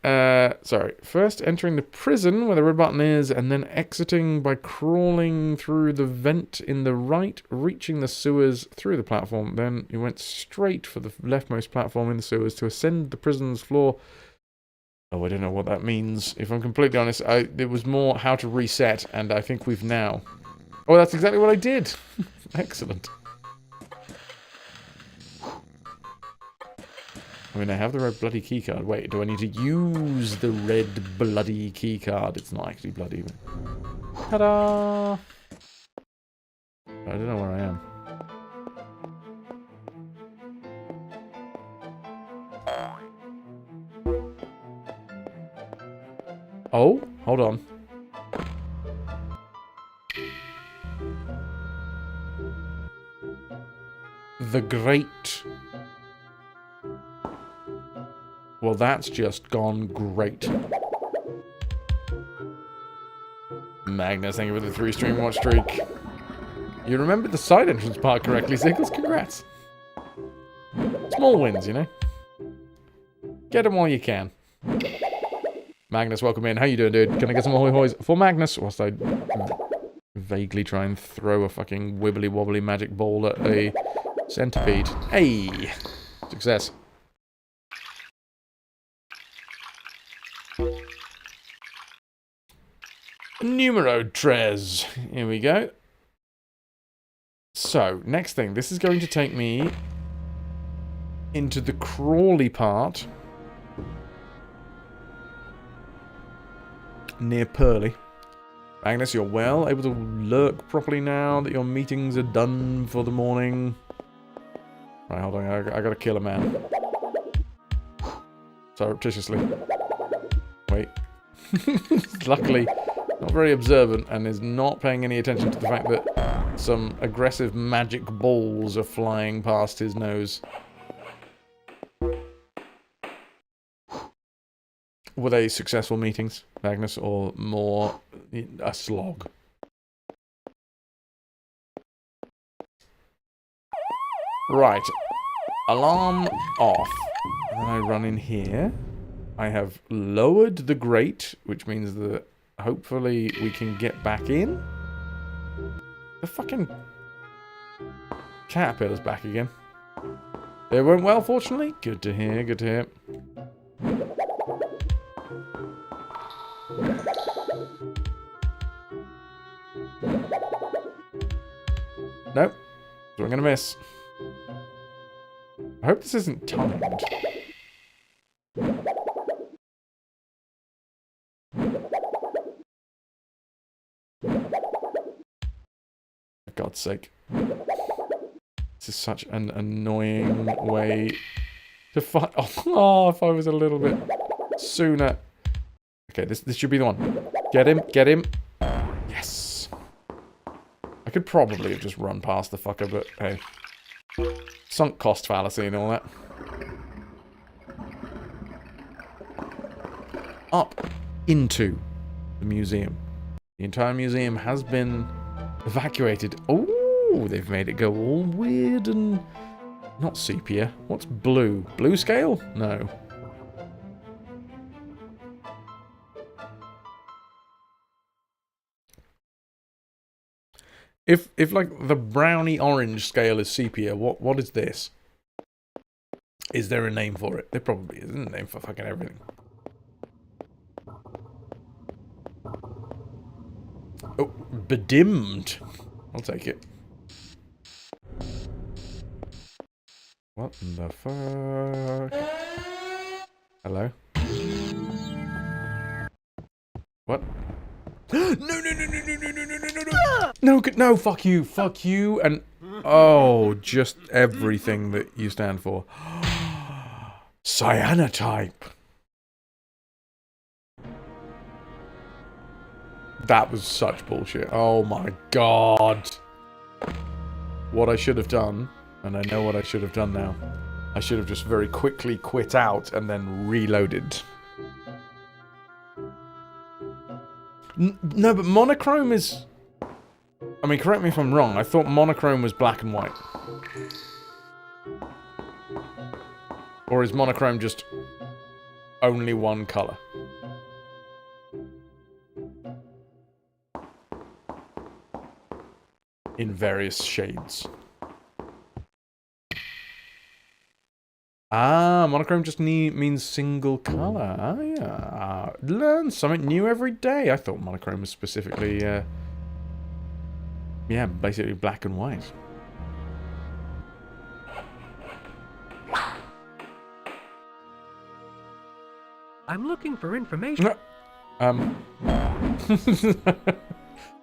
entering the prison where the red button is, and then exiting by crawling through the vent in the right, reaching the sewers through the platform. Then you went straight for the leftmost platform in the sewers to ascend the prison's floor. Oh, I don't know what that means. If I'm completely honest, it was more how to reset, and I think we've now... Oh, that's exactly what I did! Excellent. I mean, I have the red bloody keycard. Wait, do I need to use the red bloody keycard? It's not actually bloody. Ta-da! I don't know where I am. Oh, hold on. The grate. Well, that's just gone great. Magnus, thank you for the 3-stream watch streak. You remembered the side entrance part correctly, Ziggles. Congrats. Small wins, you know. Get them while you can. Magnus, welcome in. How you doing, dude? Can I get some ahoy hoys for Magnus? Whilst I vaguely try and throw a fucking wibbly wobbly magic ball at a centipede. Hey! Success. Numero tres. Here we go. So, next thing. This is going to take me into the crawly part near Pearly. Magnus, you're well able to lurk properly now that your meetings are done for the morning. Right, hold on. I gotta kill a man. Surreptitiously. Wait. Luckily, not very observant and is not paying any attention to the fact that some aggressive magic balls are flying past his nose. Were they successful meetings, Magnus, or more a slog? Right. Alarm off. And then I run in here. I have lowered the grate, which means that hopefully we can get back in. The fucking caterpillar's back again. It went well, fortunately. Good to hear, good to hear. Nope. So I'm going to miss. I hope this isn't timed. God's sake. This is such an annoying way to fight. Oh, if I was a little bit sooner. Okay, this should be the one. Get him, get him. Yes. I could probably have just run past the fucker, but hey. Sunk cost fallacy and all that. Up into the museum. The entire museum has been evacuated. Oh, they've made it go all weird and not sepia. What's blue? Blue scale? No. If like the browny orange scale is sepia, what is this? Is there a name for it? There probably isn't a name for fucking everything. Oh, bedimmed. I'll take it. What the fuck? Hello? What? No, fuck you, and just everything that you stand for. Cyanotype. That was such bullshit. Oh my god. What I should have done, and I know what I should have done now, I should have just very quickly quit out and then reloaded. No, but monochrome is... I mean, correct me if I'm wrong. I thought monochrome was black and white. Or is monochrome just only one colour? In various shades. Ah, monochrome just means single colour. Ah, yeah. Learn something new every day. I thought monochrome was specifically, yeah, basically black and white. I'm looking for information.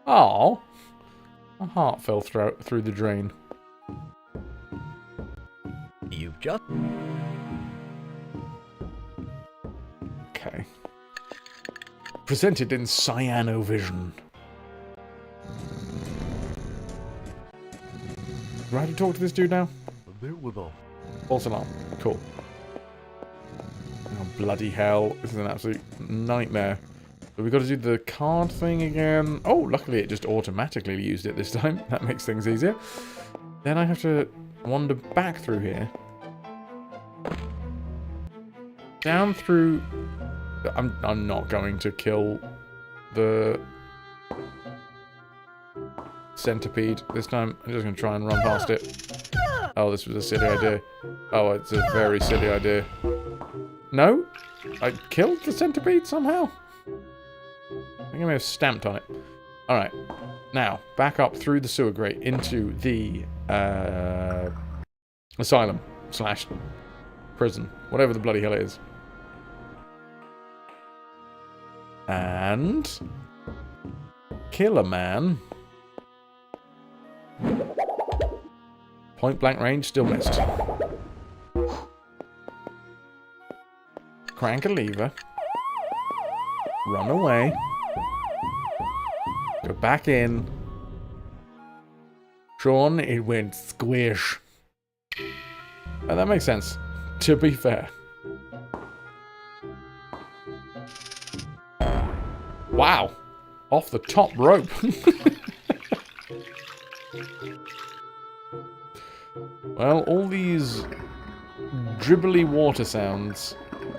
Oh. A heart fell through the drain. You've just... Okay. Presented in cyanovision. Do I have to talk to this dude now? There with all. False alarm. Cool. Oh, bloody hell. This is an absolute nightmare. So we've got to do the card thing again. Oh, luckily it just automatically used it this time. That makes things easier. Then I have to wander back through here. Down through... I'm not going to kill the centipede this time. I'm just going to try and run past it. Oh, this was a silly idea. Oh, it's a very silly idea. No? I killed the centipede somehow? I think I may have stamped on it. Alright. Now, back up through the sewer grate into the asylum / prison. Whatever the bloody hell it is. And kill a man. Point blank range, still missed. Crank a lever. Run away. Go back in. Sean, it went squish. And that makes sense, to be fair. Wow. Off the top rope. Well, all these dribbly water sounds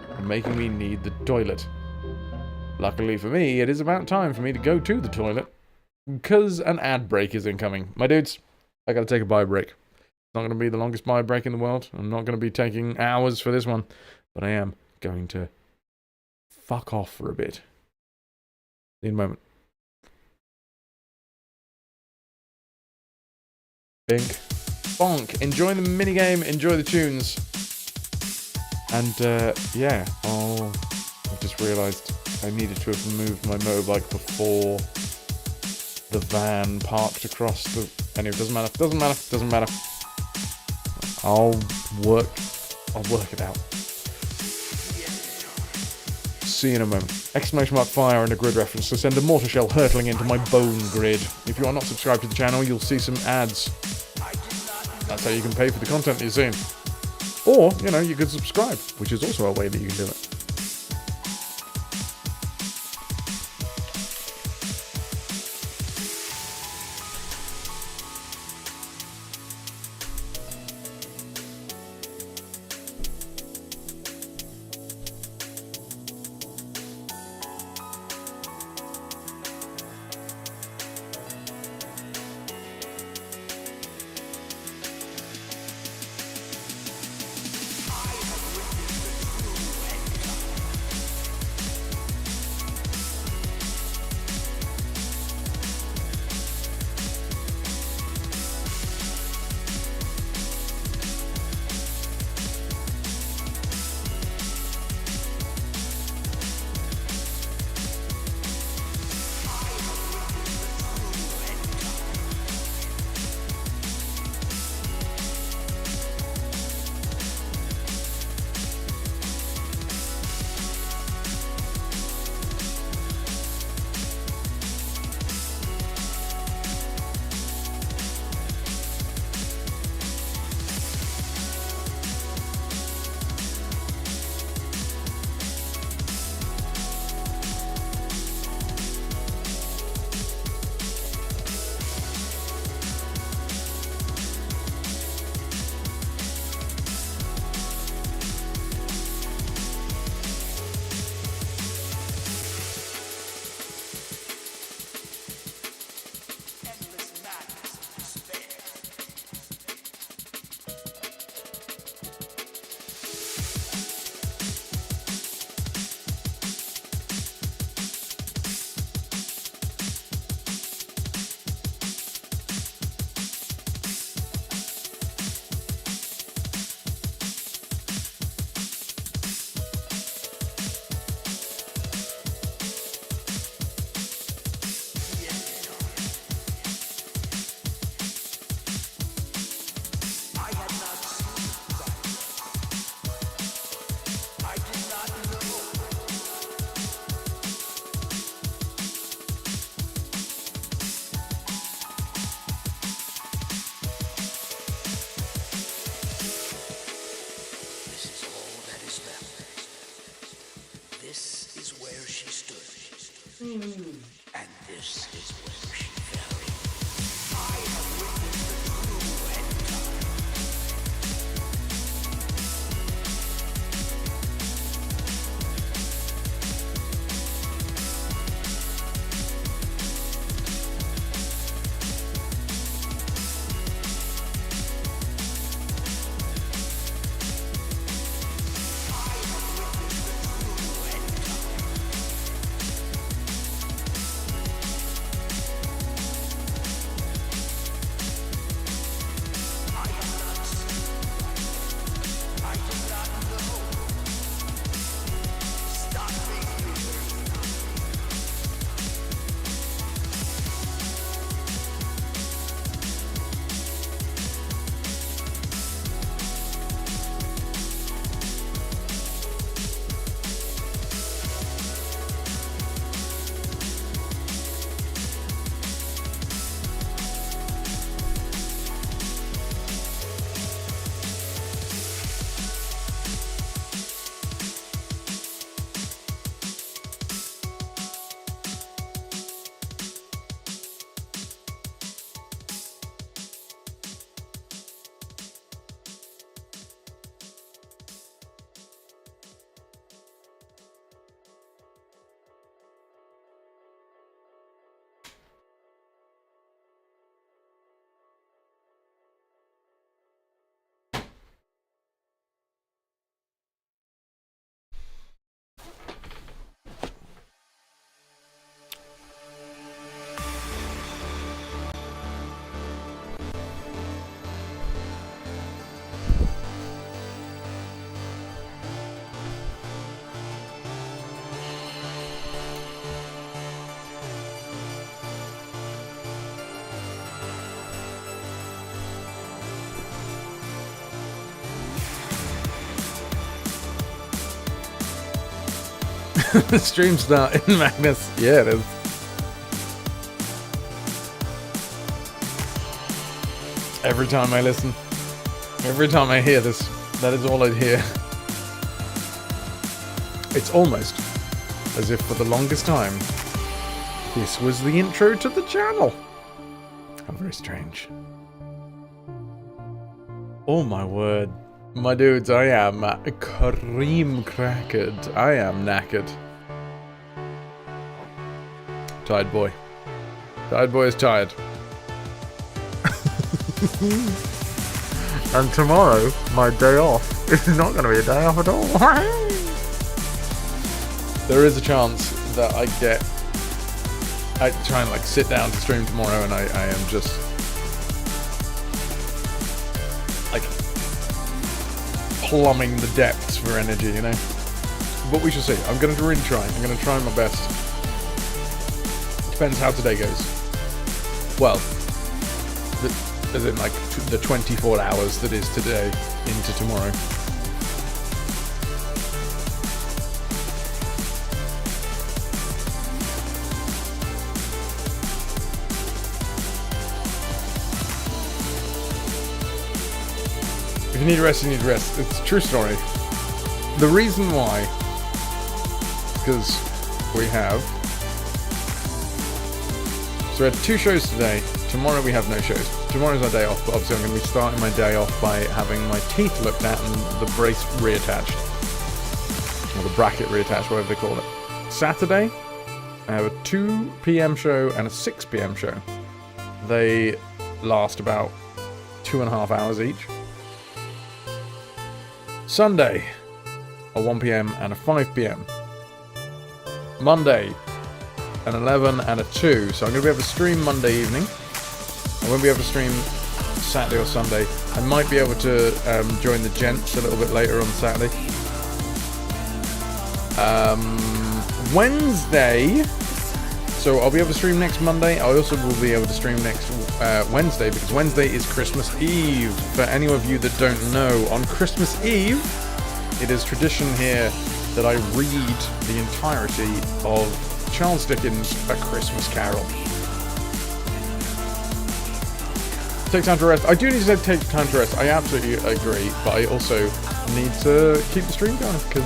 are making me need the toilet. Luckily for me, it is about time for me to go to the toilet, because an ad break is incoming. My dudes, I gotta take a bio break. It's not gonna be the longest bio break in the world. I'm not gonna be taking hours for this one, but I am going to fuck off for a bit. See you in a moment. Bink. Bonk. Enjoy the minigame, enjoy the tunes. And, yeah, I've just realised I needed to have moved my motorbike before the van parked across the... Anyway, doesn't matter. I'll work it out. See you in a moment. Exclamation mark fire and a grid reference to send a mortar shell hurtling into my bone grid. If you are not subscribed to the channel, you'll see some ads. That's how you can pay for the content you're seeing. Or, you could subscribe, which is also a way that you can do it. And this is where she fell. I have witnessed the true end time. The stream start in Magnus. Yeah, it is. Every time I listen, every time I hear this, that is all I'd hear. It's almost as if for the longest time, this was the intro to the channel. How very strange. Oh my word. My dudes, I am cream crackered. I am knackered. Tired boy. Tired boy is tired. And tomorrow, my day off, is not going to be a day off at all. There is a chance that I try and like sit down to stream tomorrow and I am just like plumbing the depths for energy, you know? But we shall see. I'm going to really try. I'm going to try my best. Depends how today goes. Well, as in like the 24 hours that is today into tomorrow. If you need rest, you need rest. It's a true story. The reason why, because we have, so we had 2 shows today. Tomorrow we have no shows. Tomorrow's our day off, but obviously I'm going to be starting my day off by having my teeth looked at and the brace reattached. Or the bracket reattached, whatever they call it. Saturday, I have a 2 p.m. show and a 6 p.m. show. They last about 2.5 hours each. Sunday, a 1 p.m. and a 5 p.m. Monday, an 11 and a 2. So I'm going to be able to stream Monday evening. I won't be able to stream Saturday or Sunday. I might be able to join the gents a little bit later on Saturday. Wednesday, so I'll be able to stream next Monday. I also will be able to stream next Wednesday, because Wednesday is Christmas Eve. For any of you that don't know, on Christmas Eve, it is tradition here that I read the entirety of Charles Dickens' A Christmas Carol. Take time to rest. I do need to take time to rest. I absolutely agree, but I also need to keep the stream going because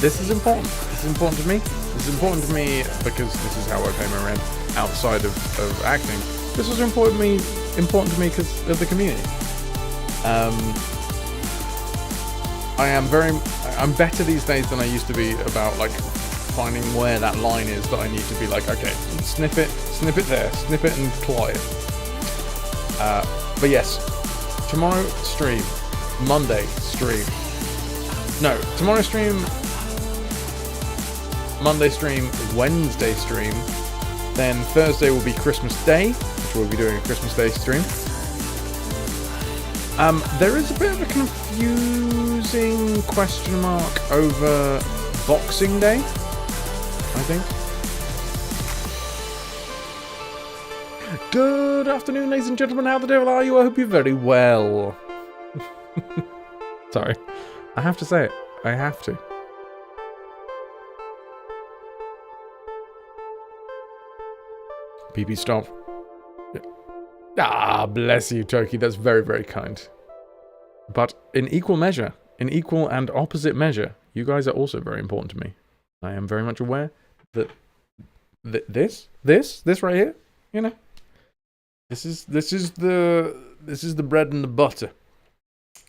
this is important. This is important to me. This is important to me because this is how I pay my rent outside of acting. This is important to me because of the community. I'm better these days than I used to be about like finding where that line is that I need to be like, okay, snip it there, snip it and claw it. But yes, tomorrow stream, Monday stream. No, tomorrow stream, Monday stream, Wednesday stream. Then Thursday will be Christmas Day, which we'll be doing a Christmas Day stream. There is a bit of a confusing question mark over Boxing Day, I think. Good afternoon, ladies and gentlemen. How the devil are you? I hope you're very well. Sorry. I have to say it. I have to. PP stop. Ah, bless you, Toki. That's very, very kind. But in equal measure, in equal and opposite measure, you guys are also very important to me. I am very much aware that this right here, you know, this is the bread and the butter.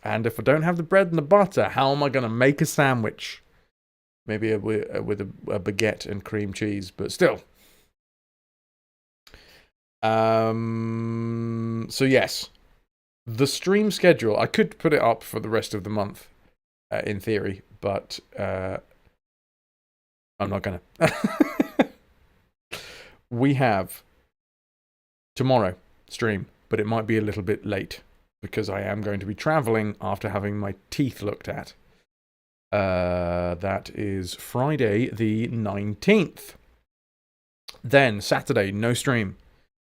And if I don't have the bread and the butter, how am I going to make a sandwich? Maybe with a baguette and cream cheese, but still. So yes, the stream schedule, I could put it up for the rest of the month, in theory, but I'm not gonna. We have tomorrow stream, but it might be a little bit late because I am going to be traveling after having my teeth looked at. That is Friday the 19th. Then Saturday, no stream,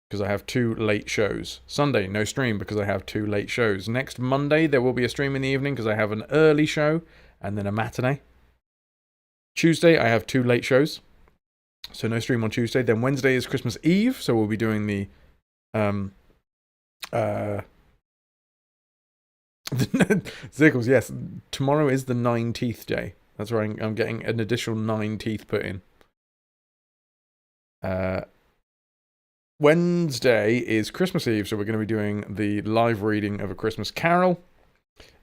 because I have 2 late shows. Sunday, no stream because I have 2 late shows. Next Monday, there will be a stream in the evening because I have an early show and then a matinee. Tuesday, I have 2 late shows. So no stream on Tuesday. Then Wednesday is Christmas Eve, so we'll be doing the Ziggles, yes. Tomorrow is the 9 teeth day. That's where I'm getting an additional 9 teeth put in. Wednesday is Christmas Eve, so we're going to be doing the live reading of A Christmas Carol.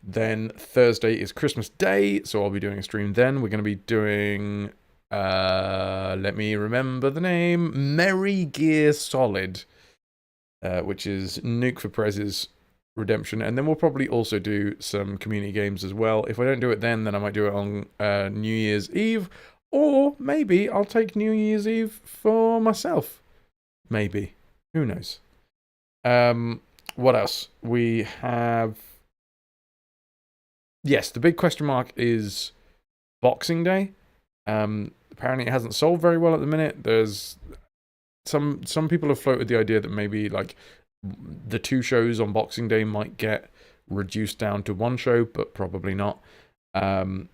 Then Thursday is Christmas Day, so I'll be doing a stream then. We're going to be doing, let me remember the name, Merry Gear Solid, which is Nuke for Prez's Redemption. And then we'll probably also do some community games as well. If I don't do it then I might do it on New Year's Eve. Or maybe I'll take New Year's Eve for myself. Maybe. Who knows? What else? We have... Yes, the big question mark is Boxing Day. Apparently it hasn't sold very well at the minute. There's... Some people have floated the idea that maybe, like, the 2 shows on Boxing Day might get reduced down to 1 show, but probably not. But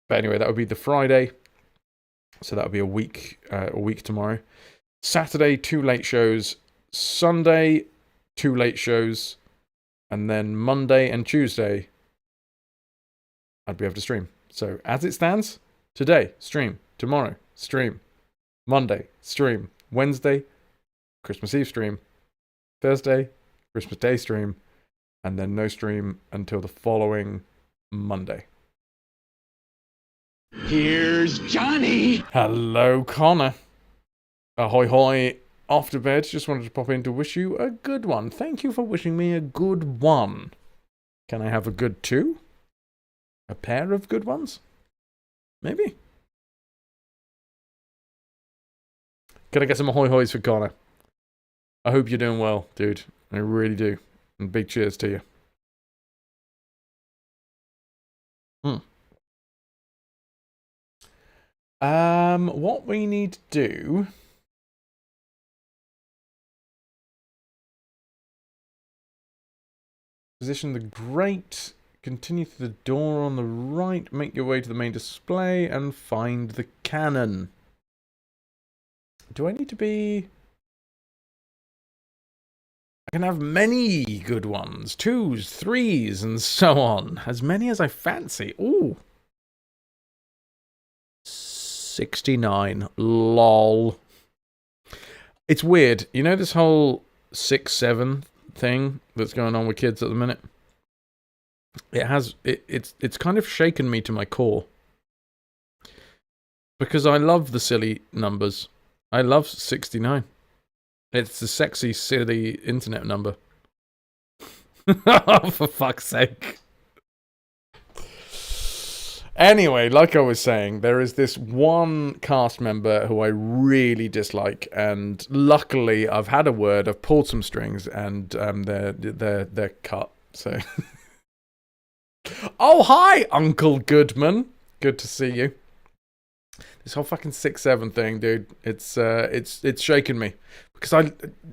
anyway, that would be the Friday. So that would be a week tomorrow. Saturday, 2 late shows. Sunday, 2 late shows. And then Monday and Tuesday, I'd be able to stream. So as it stands, today, stream. Tomorrow, stream. Monday, stream. Wednesday, Christmas Eve stream. Thursday, Christmas Day stream. And then no stream until the following Monday. Here's Johnny. Hello, Connor. Ahoy, hoy. Off to bed. Just wanted to pop in to wish you a good one. Thank you for wishing me a good one. Can I have a good 2? A pair of good ones? Maybe. Can I get some ahoy hoys for Connor? I hope you're doing well, dude. I really do. And big cheers to you. What we need to do... Position the grate, continue through the door on the right, make your way to the main display, and find the cannon. Do I need to be... I can have many good ones, 2s, 3s, and so on. As many as I fancy. Ooh. 69. Lol. It's weird. You know this whole 6-7 thing that's going on with kids at the minute? It's kind of shaken me to my core. Because I love the silly numbers. I love 69. It's the sexy, silly internet number. Oh, for fuck's sake. Anyway, like I was saying, there is this one cast member who I really dislike, and luckily I've had a word, I've pulled some strings, and they're cut. So, oh hi, Uncle Goodman, good to see you. This whole fucking 6-7 thing, dude, it's shaken me because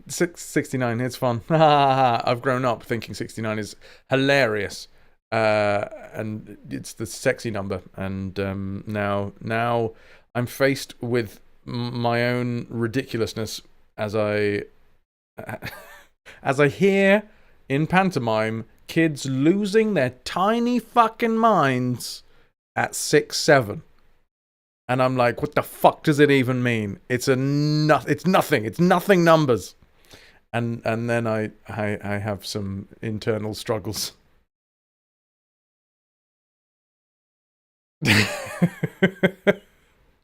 69, it's fun. I've grown up thinking 69 is hilarious. And it's the sexy number, and now I'm faced with my own ridiculousness as I hear in pantomime kids losing their tiny fucking minds at 6-7, and I'm like, what the fuck does it even mean? It's nothing. It's nothing numbers, and then I have some internal struggles.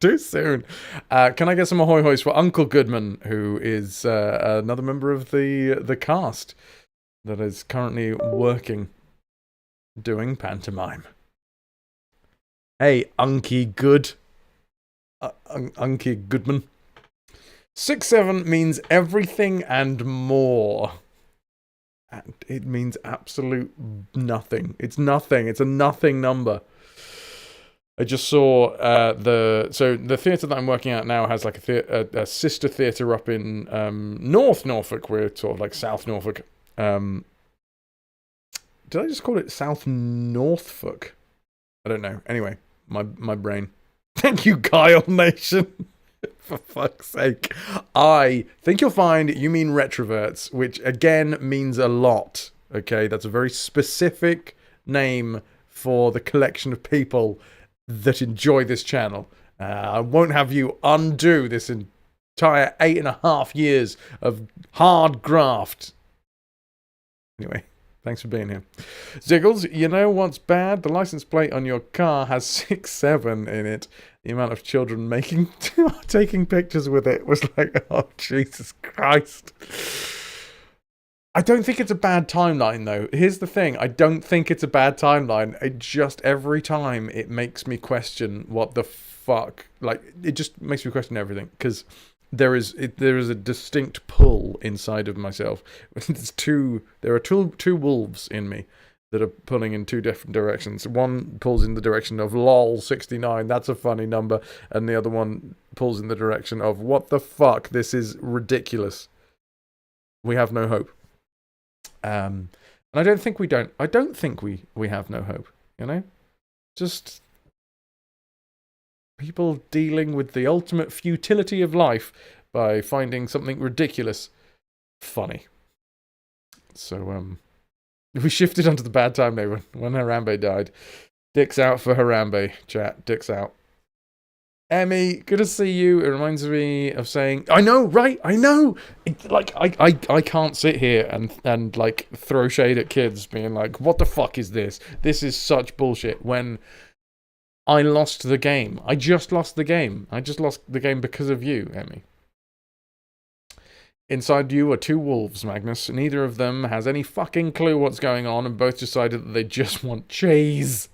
Too soon. Can I get some ahoy hoys for Uncle Goodman, who is another member of the cast that is currently working doing pantomime? Hey, Unky Good. Unky Goodman. 6-7 means everything and more. And it means absolute nothing. It's nothing. It's a nothing number. I just saw the theatre that I'm working at now has like a sister theatre up in North Norfolk. We're sort of like South Norfolk. Did I just call it South Norfolk? I don't know. Anyway, my brain. Thank you, Kyle Nation. For fuck's sake. I think you'll find you mean retroverts, which again means a lot. Okay, that's a very specific name for the collection of people that enjoy this channel. I won't have you undo this entire 8.5 years of hard graft. Anyway, thanks for being here. Ziggles, you know what's bad? The license plate on your car has 67 in it. The amount of children taking pictures with it was like, oh, Jesus Christ. I don't think it's a bad timeline, though. Here's the thing. I don't think it's a bad timeline. It just, every time, it makes me question what the fuck. Like, it just makes me question everything. Because there is a distinct pull inside of myself. There are two wolves in me that are pulling in two different directions. One pulls in the direction of lol 69, that's a funny number, and the other one pulls in the direction of what the fuck, this is ridiculous. We have no hope. And I don't think we have no hope, you know? Just people dealing with the ultimate futility of life by finding something ridiculous funny. So, we shifted onto the bad time now when Harambe died. Dick's out for Harambe, chat. Dick's out. Emmy, good to see you. It reminds me of saying, I know, right? I know. I can't sit here and like throw shade at kids being like, what the fuck is this? This is such bullshit. When I lost the game. I just lost the game. I just lost the game because of you, Emmy. Inside you are two wolves, Magnus. Neither of them has any fucking clue what's going on, and both decided that they just want cheese.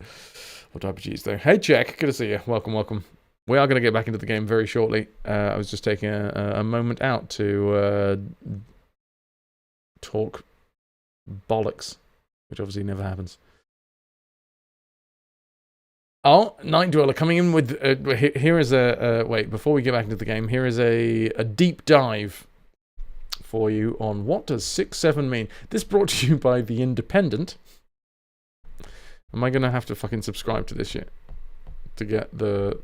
What type of cheese, though? Hey, Jack. Good to see you. Welcome, welcome. We are going to get back into the game very shortly. I was just taking a moment out to talk bollocks, which obviously never happens. Oh, Night Dweller coming in with... here is a... wait, before we get back into the game, here is a deep dive for you on what does 6-7 mean. This brought to you by The Independent. Am I going to have to fucking subscribe to this shit to get the...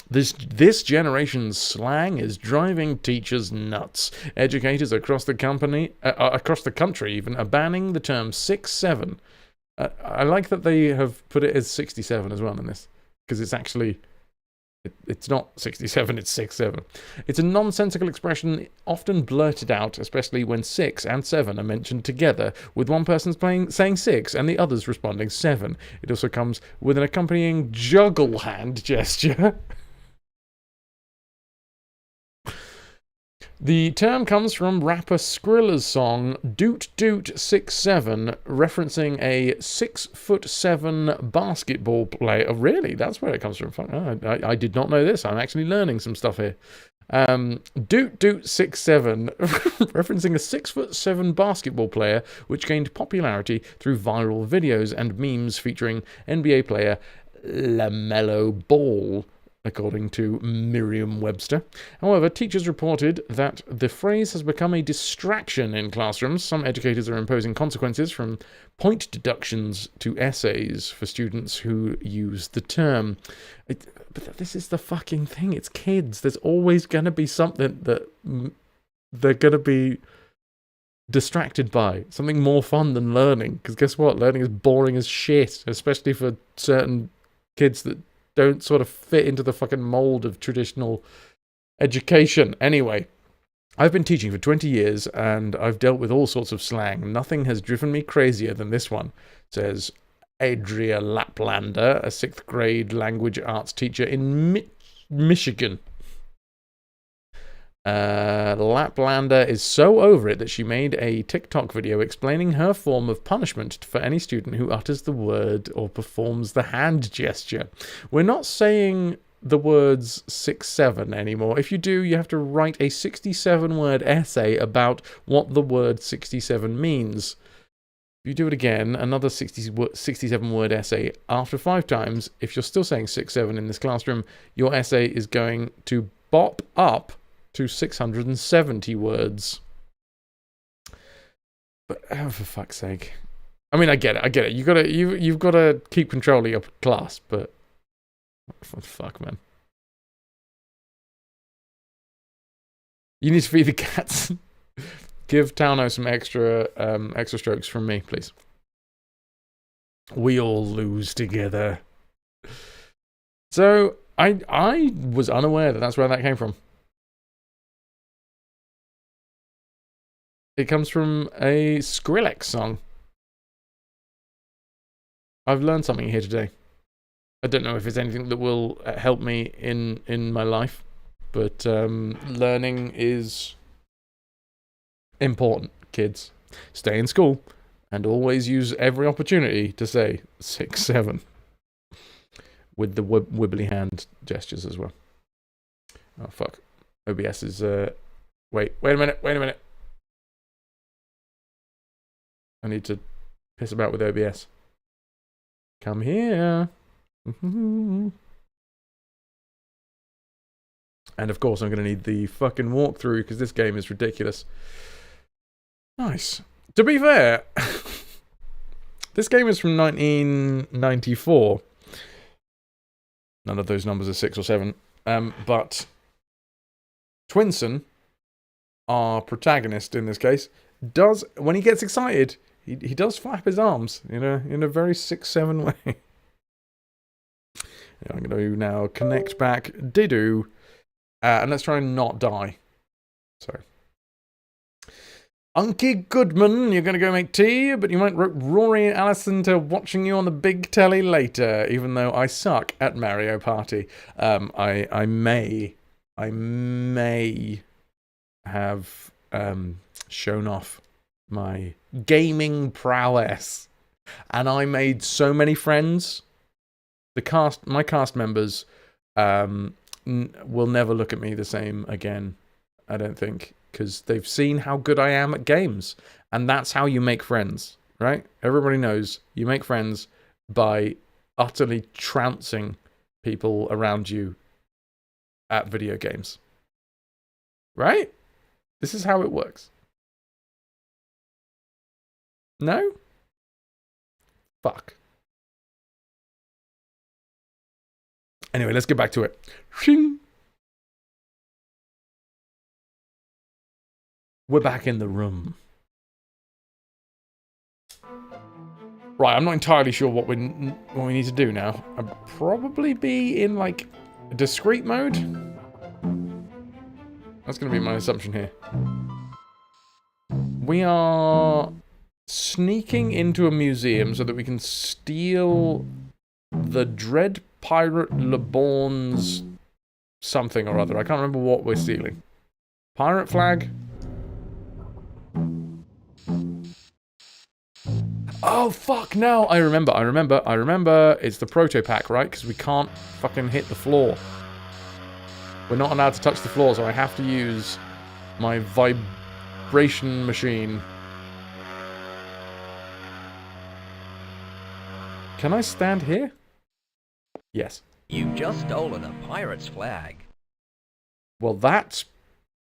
This generation's slang is driving teachers nuts. Educators across the country even are banning the term 6-7. I like that they have put it as 67 as well in this, because it's actually... It's not 67, it's 6-7. It's a nonsensical expression often blurted out, especially when 6 and 7 are mentioned together, with one person saying 6 and the others responding 7. It also comes with an accompanying juggle hand gesture. The term comes from rapper Skrilla's song Doot Doot 6-7, referencing a 6'7" basketball player. Oh, really? That's where it comes from. I did not know this. I'm actually learning some stuff here. Doot Doot 6-7, referencing a 6'7" basketball player, which gained popularity through viral videos and memes featuring NBA player LaMelo Ball, according to Merriam-Webster. However, teachers reported that the phrase has become a distraction in classrooms. Some educators are imposing consequences from point deductions to essays for students who use the term. But this is the fucking thing. It's kids. There's always going to be something that they're going to be distracted by. Something more fun than learning. Because guess what? Learning is boring as shit, especially for certain kids that don't sort of fit into the fucking mold of traditional education. Anyway, I've been teaching for 20 years, and I've dealt with all sorts of slang. Nothing has driven me crazier than this one, says Adria Laplander, a 6th grade language arts teacher in Michigan. Laplander is so over it that she made a TikTok video explaining her form of punishment for any student who utters the word or performs the hand gesture. We're not saying the words 6-7 anymore. If you do, you have to write a 67-word essay about what the word 67 means. If you do it again, another 67-word essay after 5 times, if you're still saying 6-7 in this classroom, your essay is going to bop up to 670 words. But, oh, for fuck's sake. I mean, I get it. You've gotta keep control of your class, but what the fuck, man. You need to feed the cats. Give Tauno some extra strokes from me, please. We all lose together. So I was unaware that that's where that came from. It comes from a Skrillex song. I've learned something here today. I don't know if it's anything that will help me in my life, but learning is important, kids. Stay in school and always use every opportunity to say 6, 7 with the wibbly hand gestures as well. Oh fuck. OBS is wait a minute. I need to piss about with OBS. Come here. And of course I'm going to need the fucking walkthrough because this game is ridiculous. Nice. To be fair, this game is from 1994. None of those numbers are 6 or 7. But Twinson, our protagonist in this case, does, when he gets excited, he does flap his arms in a very 6-7 way. I'm going to now connect back Didu, and let's try and not die. So, Unky Goodman, you're going to go make tea, but you might rope Rory and Alison to watching you on the big telly later, even though I suck at Mario Party. I may have shown off my gaming prowess, and I made so many friends. My cast members will never look at me the same again, I don't think, because they've seen how good I am at games, and that's how you make friends, right? Everybody knows you make friends by utterly trouncing people around you at video games, right? This is how it works. No? Fuck. Anyway, let's get back to it. Shing. We're back in the room. Right, I'm not entirely sure what we need to do now. I'd probably be in, like, discrete mode. That's going to be my assumption here. We are sneaking into a museum so that we can steal the Dread Pirate LeBorn's something or other. I can't remember what we're stealing. Pirate flag? Oh, fuck, no! I remember. It's the proto pack, right? Because we can't fucking hit the floor. We're not allowed to touch the floor, so I have to use my vibration machine. Can I stand here? Yes. You've just stolen a pirate's flag. Well, that's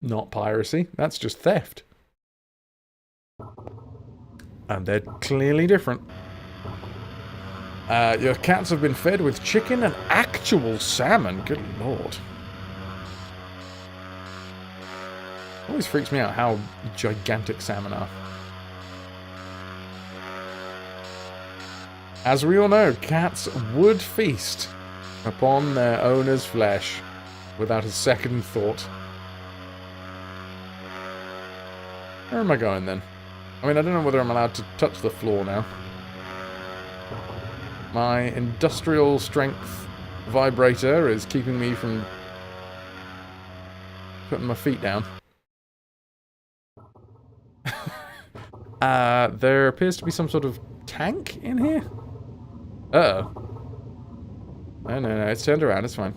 not piracy. That's just theft. And they're clearly different. Your cats have been fed with chicken and actual salmon. Good lord. Always freaks me out how gigantic salmon are. As we all know, cats would feast upon their owner's flesh without a second thought. Where am I going then? I mean, I don't know whether I'm allowed to touch the floor now. My industrial strength vibrator is keeping me from putting my feet down. There appears to be some sort of tank in here. Uh-oh. No, it's turned around, it's fine.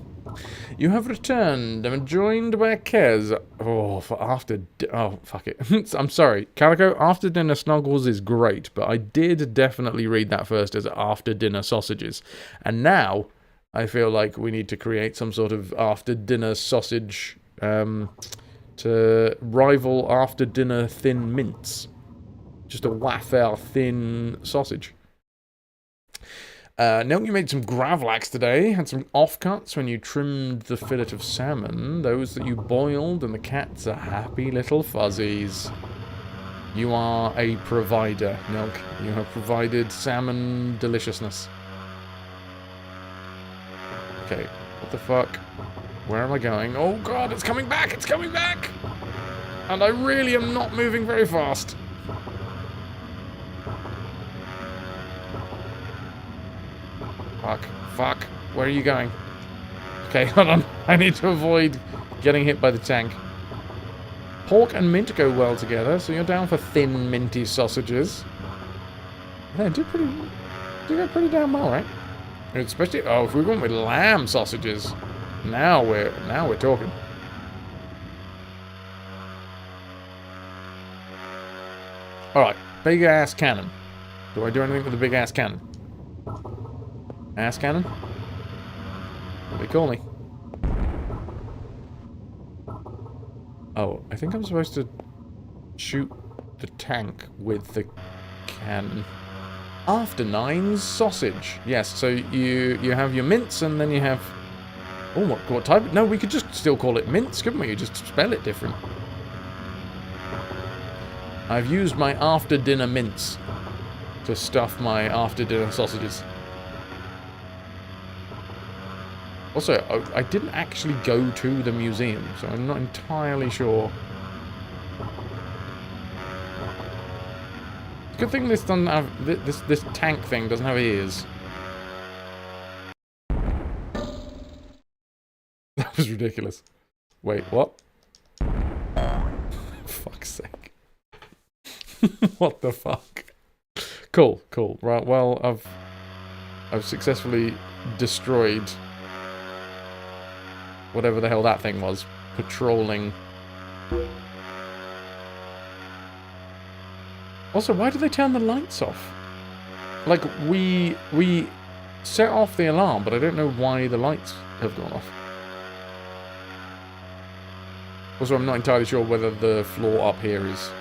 You have returned and joined by Kez. Oh, fuck it. I'm sorry. Calico, after dinner snuggles is great, but I did definitely read that first as after dinner sausages. And now, I feel like we need to create some sort of after dinner sausage to rival after dinner thin mints. just a wafer thin sausage. Now you made some gravlax today. Had some offcuts when you trimmed the fillet of salmon. Those that you boiled, and the cats are happy little fuzzies. You are a provider, Milk. You have provided salmon deliciousness. Okay, what the fuck? Where am I going? Oh god, it's coming back! It's coming back! And I really am not moving very fast. Fuck. Fuck. Where are you going? Okay, hold on. I need to avoid getting hit by the tank. Pork and mint go well together, so you're down for thin, minty sausages. They do go pretty damn well, right? Especially, oh, if we're going with lamb sausages, now we're talking. All right, big ass cannon. Do I do anything with the big ass cannon? Ass cannon? What do they call me? Oh, I think I'm supposed to shoot the tank with the cannon. After Nine's sausage. Yes, so you have your mince and then you have... Oh, what type? No, we could just still call it mince, couldn't we? You just spell it different. I've used my after-dinner mince to stuff my after-dinner sausages. Also, I didn't actually go to the museum, so I'm not entirely sure. Good thing this doesn't have this tank thing doesn't have ears. That was ridiculous. Wait, what? Fuck's sake. What the fuck? Cool, cool. Right, well, I've successfully destroyed whatever the hell that thing was, patrolling. Also, why did they turn the lights off? Like, we set off the alarm, but I don't know why the lights have gone off. Also, I'm not entirely sure whether the floor up here is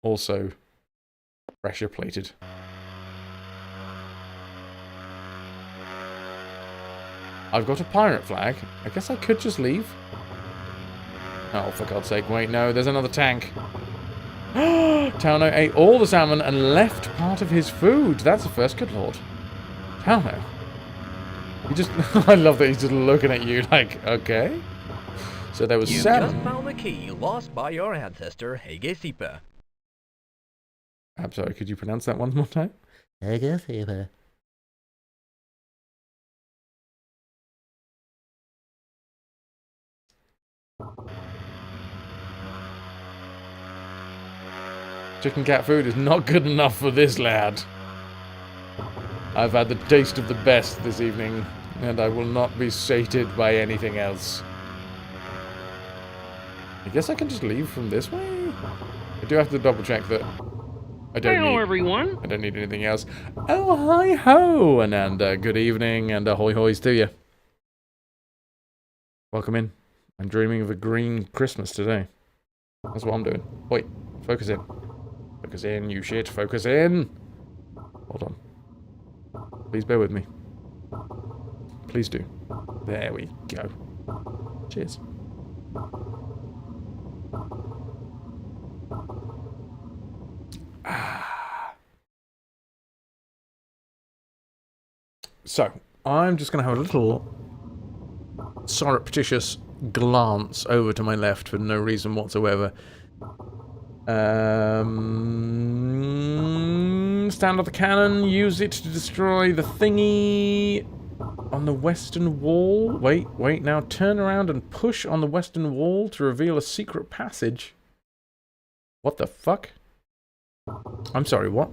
also pressure plated. I've got a pirate flag. I guess I could just leave. Oh, for God's sake. Wait, no, there's another tank. Tauno ate all the salmon and left part of his food. That's the first. Good lord. Tauno. He just... I love that he's just looking at you like, okay. So there was You salmon. just found the key lost by your ancestor, Hegesipa. I'm sorry, could you pronounce that one more time? Hegesipa. Chicken cat food is not good enough for this lad. I've had the taste of the best this evening, and I will not be sated by anything else. I guess I can just leave from this way? I do have to double check that I don't everyone. I don't need anything else. Oh, hi-ho! And good evening, and ahoy hoys to you. Welcome in. I'm dreaming of a green Christmas today. That's what I'm doing. Wait, focus in. Focus in, you shit. Focus in! Hold on. Please bear with me. Please do. There we go. Cheers. So, I'm just going to have a little surreptitious glance over to my left for no reason whatsoever. Stand on the cannon, use it to destroy the thingy on the western wall. Wait, now turn around and push on the western wall to reveal a secret passage. What the fuck? I'm sorry, what?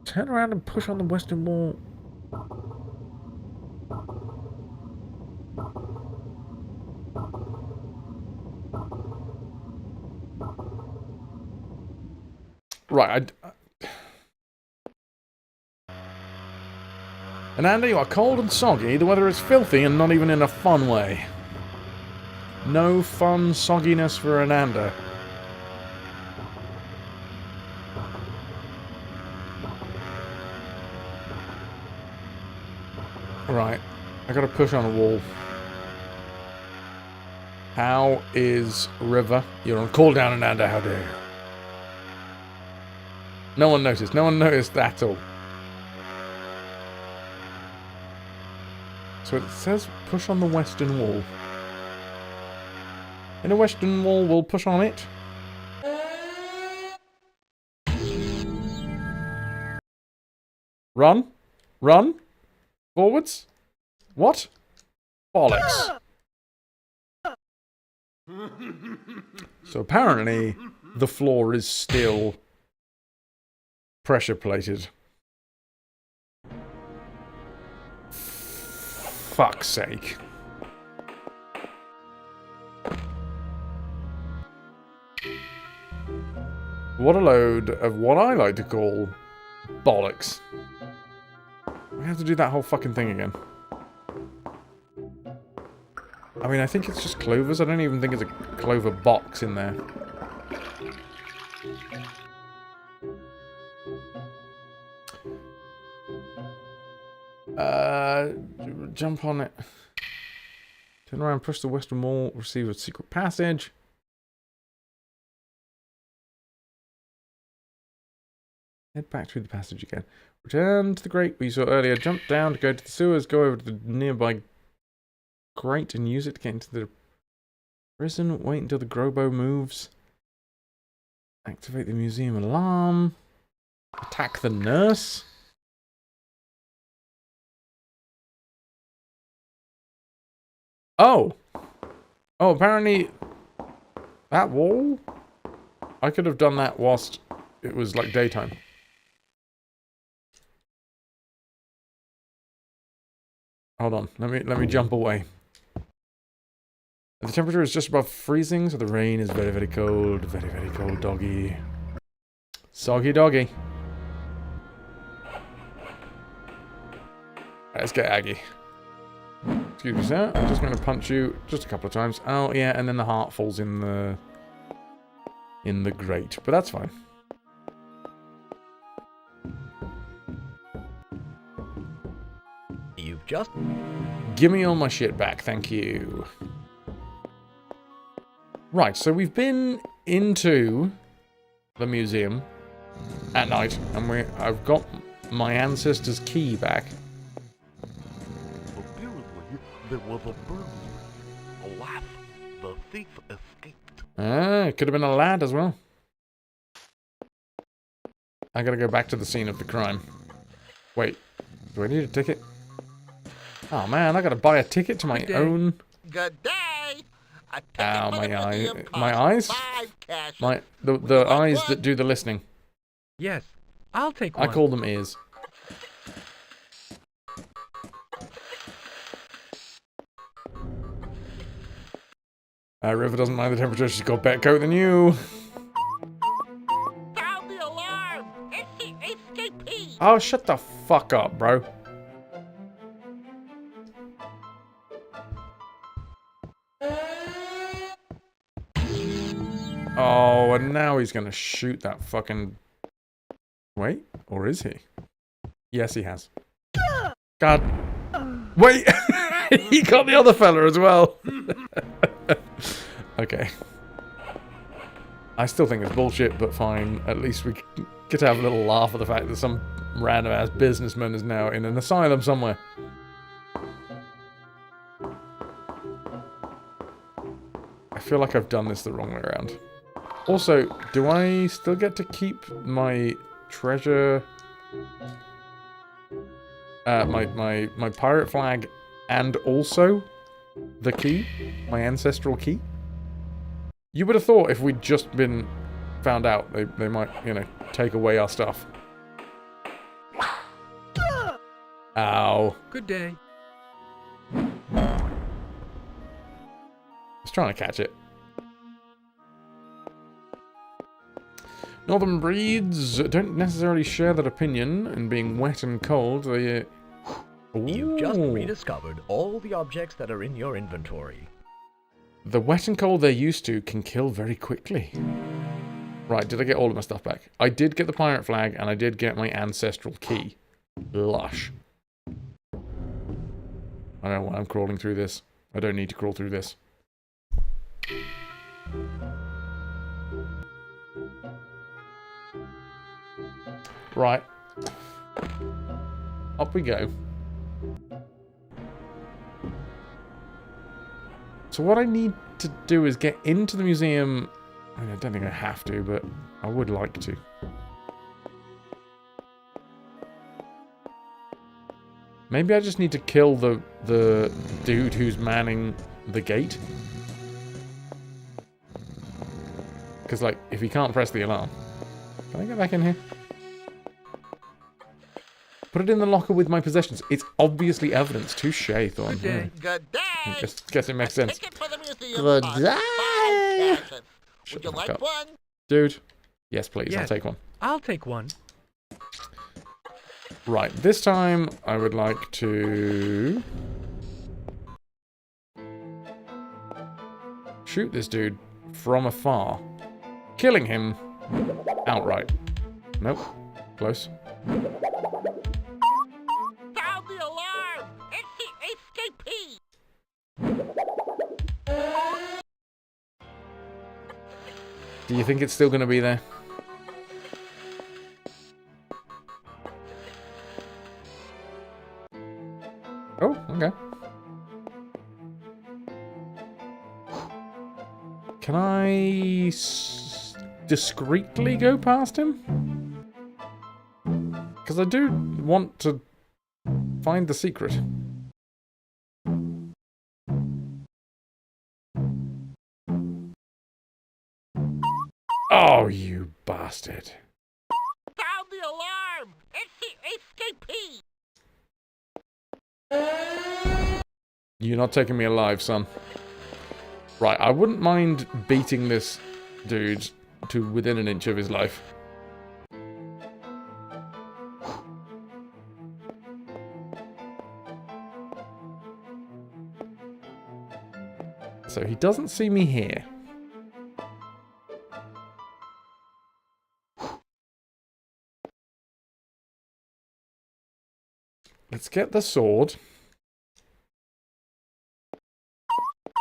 Turn around and push on the western wall. Right, And Andy, you are cold and soggy. The weather is filthy and not even in a fun way. No fun sogginess for Ananda. Right. I gotta push on a wall. How is River? You're on cooldown, Ananda. How dare you? No one noticed. No one noticed at all. So it says push on the western wall. In a western wall, we'll push on it. Run. Run. Forwards. What? Bollocks. So apparently, the floor is still pressure plated. Fuck's sake. What a load of what I like to call bollocks. We have to do that whole fucking thing again. I mean, I think it's just clovers. I don't even think it's a clover box in there. Jump on it. Turn around, push the western wall, receive a secret passage. Head back through the passage again. Return to the grate we saw earlier. Jump down to go to the sewers. Go over to the nearby grate and use it to get into the prison. Wait until the Grobo moves. Activate the museum alarm. Attack the nurse. Oh! Oh, apparently that wall? I could have done that whilst it was like daytime. Hold on, let me jump away. The temperature is just above freezing, so the rain is very, very cold. Very, very cold, doggy. Soggy doggy. Let's get Aggie. Excuse me, sir. I'm just going to punch you just a couple of times. Oh, yeah, and then the heart falls in the grate. But that's fine. You've just... Give me all my shit back, thank you. Right, so we've been into the museum at night, and I've got my ancestor's key back. Apparently, there was a burglary. Alas, the thief escaped. Ah, it could have been a lad as well. I gotta go back to the scene of the crime. Wait, do I need a ticket? Oh man, I gotta buy a ticket to my own... Good day. A ticket Ow, for my the eye. museum My costs eyes? 5 cash. The eyes that do the listening. Yes, I'll take one. I call them ears. River doesn't mind the temperature, she's got a better coat than you. Sound the alarm! It's the escapee! Oh, shut the fuck up, bro. Oh, and now he's gonna shoot that fucking... Wait, or is he? Yes, he has. God. Wait! He got the other fella as well. Okay. I still think it's bullshit, but fine. At least we get to have a little laugh at the fact that some random ass businessman is now in an asylum somewhere. I feel like I've done this the wrong way around. Also, do I still get to keep my treasure... my pirate flag and also the key? My ancestral key? You would have thought if we'd just been found out, they might, you know, take away our stuff. Ow. Good day. I was trying to catch it. Northern breeds don't necessarily share that opinion, and being wet and cold, they... You've just Ooh. rediscovered all the objects that are in your inventory. The wet and cold they're used to can kill very quickly. Right, did I get all of my stuff back? I did get the pirate flag, and I did get my ancestral key. Lush. I don't know why I'm crawling through this. I don't need to crawl through this. Right. Up we go. So what I need to do is get into the museum. I mean, I don't think I have to, but I would like to. Maybe I just need to kill the dude who's manning the gate. Because, like, if he can't press the alarm... Can I get back in here? Put it in the locker with my possessions. It's obviously evidence. Touche, Thorn. Good day. Good day. Guess it makes sense. Ticket for the museum Good costs day. 5 passes. Shut Would the you fuck like up. one? Dude. Yes, please. I'll Yes. take one. I'll take one. Right, this time I would like to... shoot this dude from afar. Killing him outright. Nope. Close. Sound the alarm! It's the escapee! Do you think it's still going to be there? Oh, okay. Can I discreetly go past him? Because I do want to find the secret. Oh, you bastard. Sound the alarm! It's the escapee! You're not taking me alive, son. Right, I wouldn't mind beating this dude to within an inch of his life. So he doesn't see me here. Let's get the sword.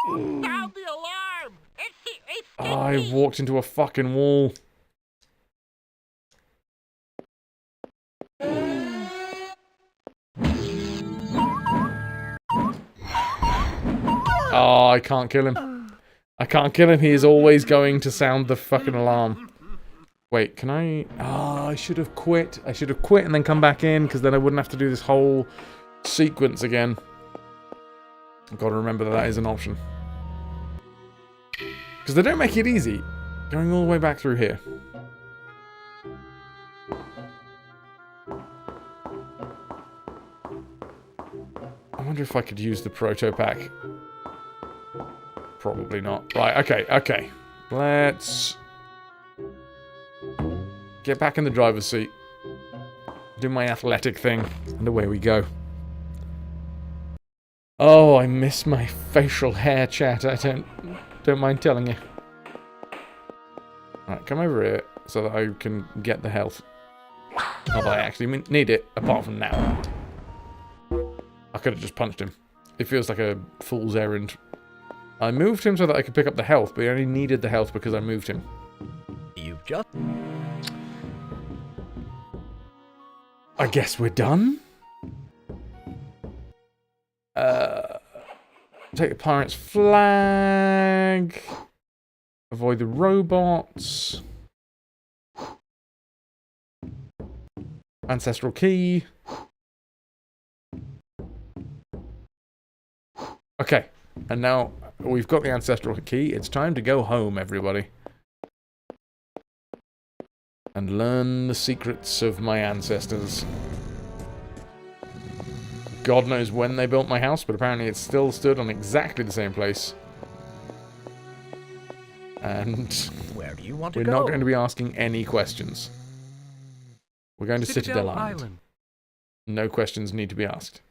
Sound the alarm! It's the escapee! I walked into a fucking wall. Oh, I can't kill him. I can't kill him. He is always going to sound the fucking alarm. Wait, can I... Oh, I should have quit. I should have quit and then come back in, because then I wouldn't have to do this whole sequence again. I've got to remember that that is an option. Because they don't make it easy. Going all the way back through here. I wonder if I could use the proto pack. Probably not. Right, okay, okay. Let's get back in the driver's seat. Do my athletic thing. And away we go. Oh, I miss my facial hair, chat. I don't mind telling you. Right, come over here so that I can get the health. Not that I actually need it, apart from now. I could have just punched him. It feels like a fool's errand. I moved him so that I could pick up the health, but he only needed the health because I moved him. You've just... I guess we're done? Take the pirate's flag. Avoid the robots. Ancestral key. Okay, and now we've got the ancestral key. It's time to go home, everybody. And learn the secrets of my ancestors. God knows when they built my house, but apparently it still stood on exactly the same place. And Where do you want to we're go? not going to be asking any questions. We're going to Citadel Island. No questions need to be asked.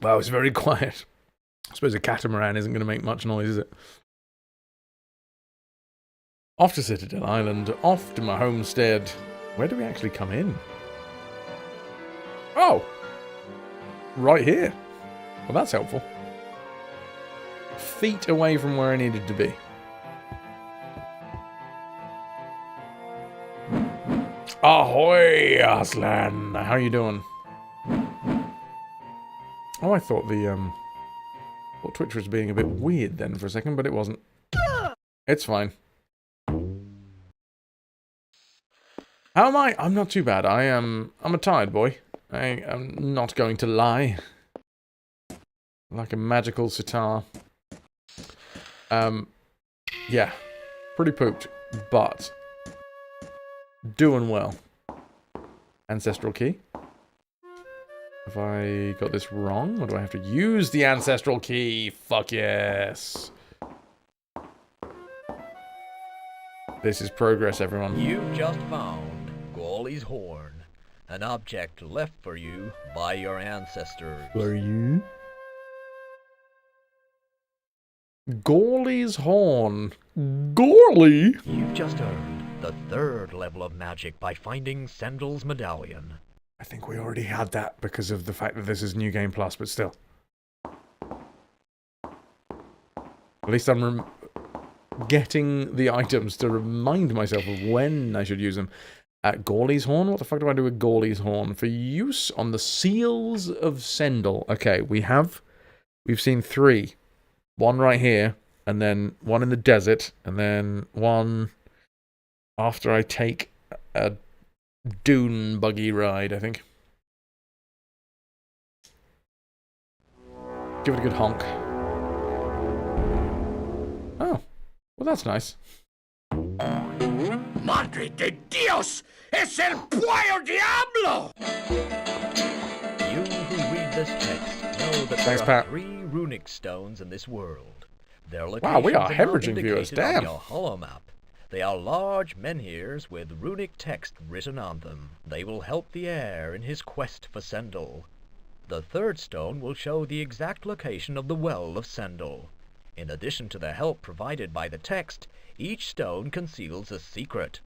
Wow, it's very quiet. I suppose a catamaran isn't going to make much noise, is it? Off to Citadel Island, off to my homestead. Where do we actually come in? Oh! Right here. Well, that's helpful. Feet away from where I needed to be. Ahoy, Aslan! How you doing? Oh, I thought thought Twitch was being a bit weird then for a second, but it wasn't. It's fine. How am I? I'm not too bad. I'm a tired boy. I'm not going to lie. Like a magical sitar. Yeah. Pretty pooped, but doing well. Ancestral key. Have I got this wrong? Or do I have to use the ancestral key? Fuck yes. This is progress, everyone. You've just found Golly's horn, an object left for you by your ancestors. For you? Gorley's horn. Gorley? You've just earned the 3rd level of magic by finding Sendel's medallion. I think we already had that because of the fact that this is New Game Plus, but still. At least I'm getting the items to remind myself of when I should use them. Gorley's horn? What the fuck do I do with Gorley's horn? For use on the seals of Sendel. Okay, we've seen 3. One right here, and then one in the desert, and then one after I take a dune buggy ride, I think. Give it a good honk. Oh, well that's nice. Madre de Dios! Es el Puyo Diablo! You who read this text know that Thanks, there are Pat. 3 runic stones in this world. Their Wow, we are locations now hemorrhaging viewers, indicated on damn. your hollow map. They are large menhirs with runic text written on them. They will help the heir in his quest for Sendel. The 3rd stone will show the exact location of the Well of Sendel. In addition to the help provided by the text, each stone conceals a secret.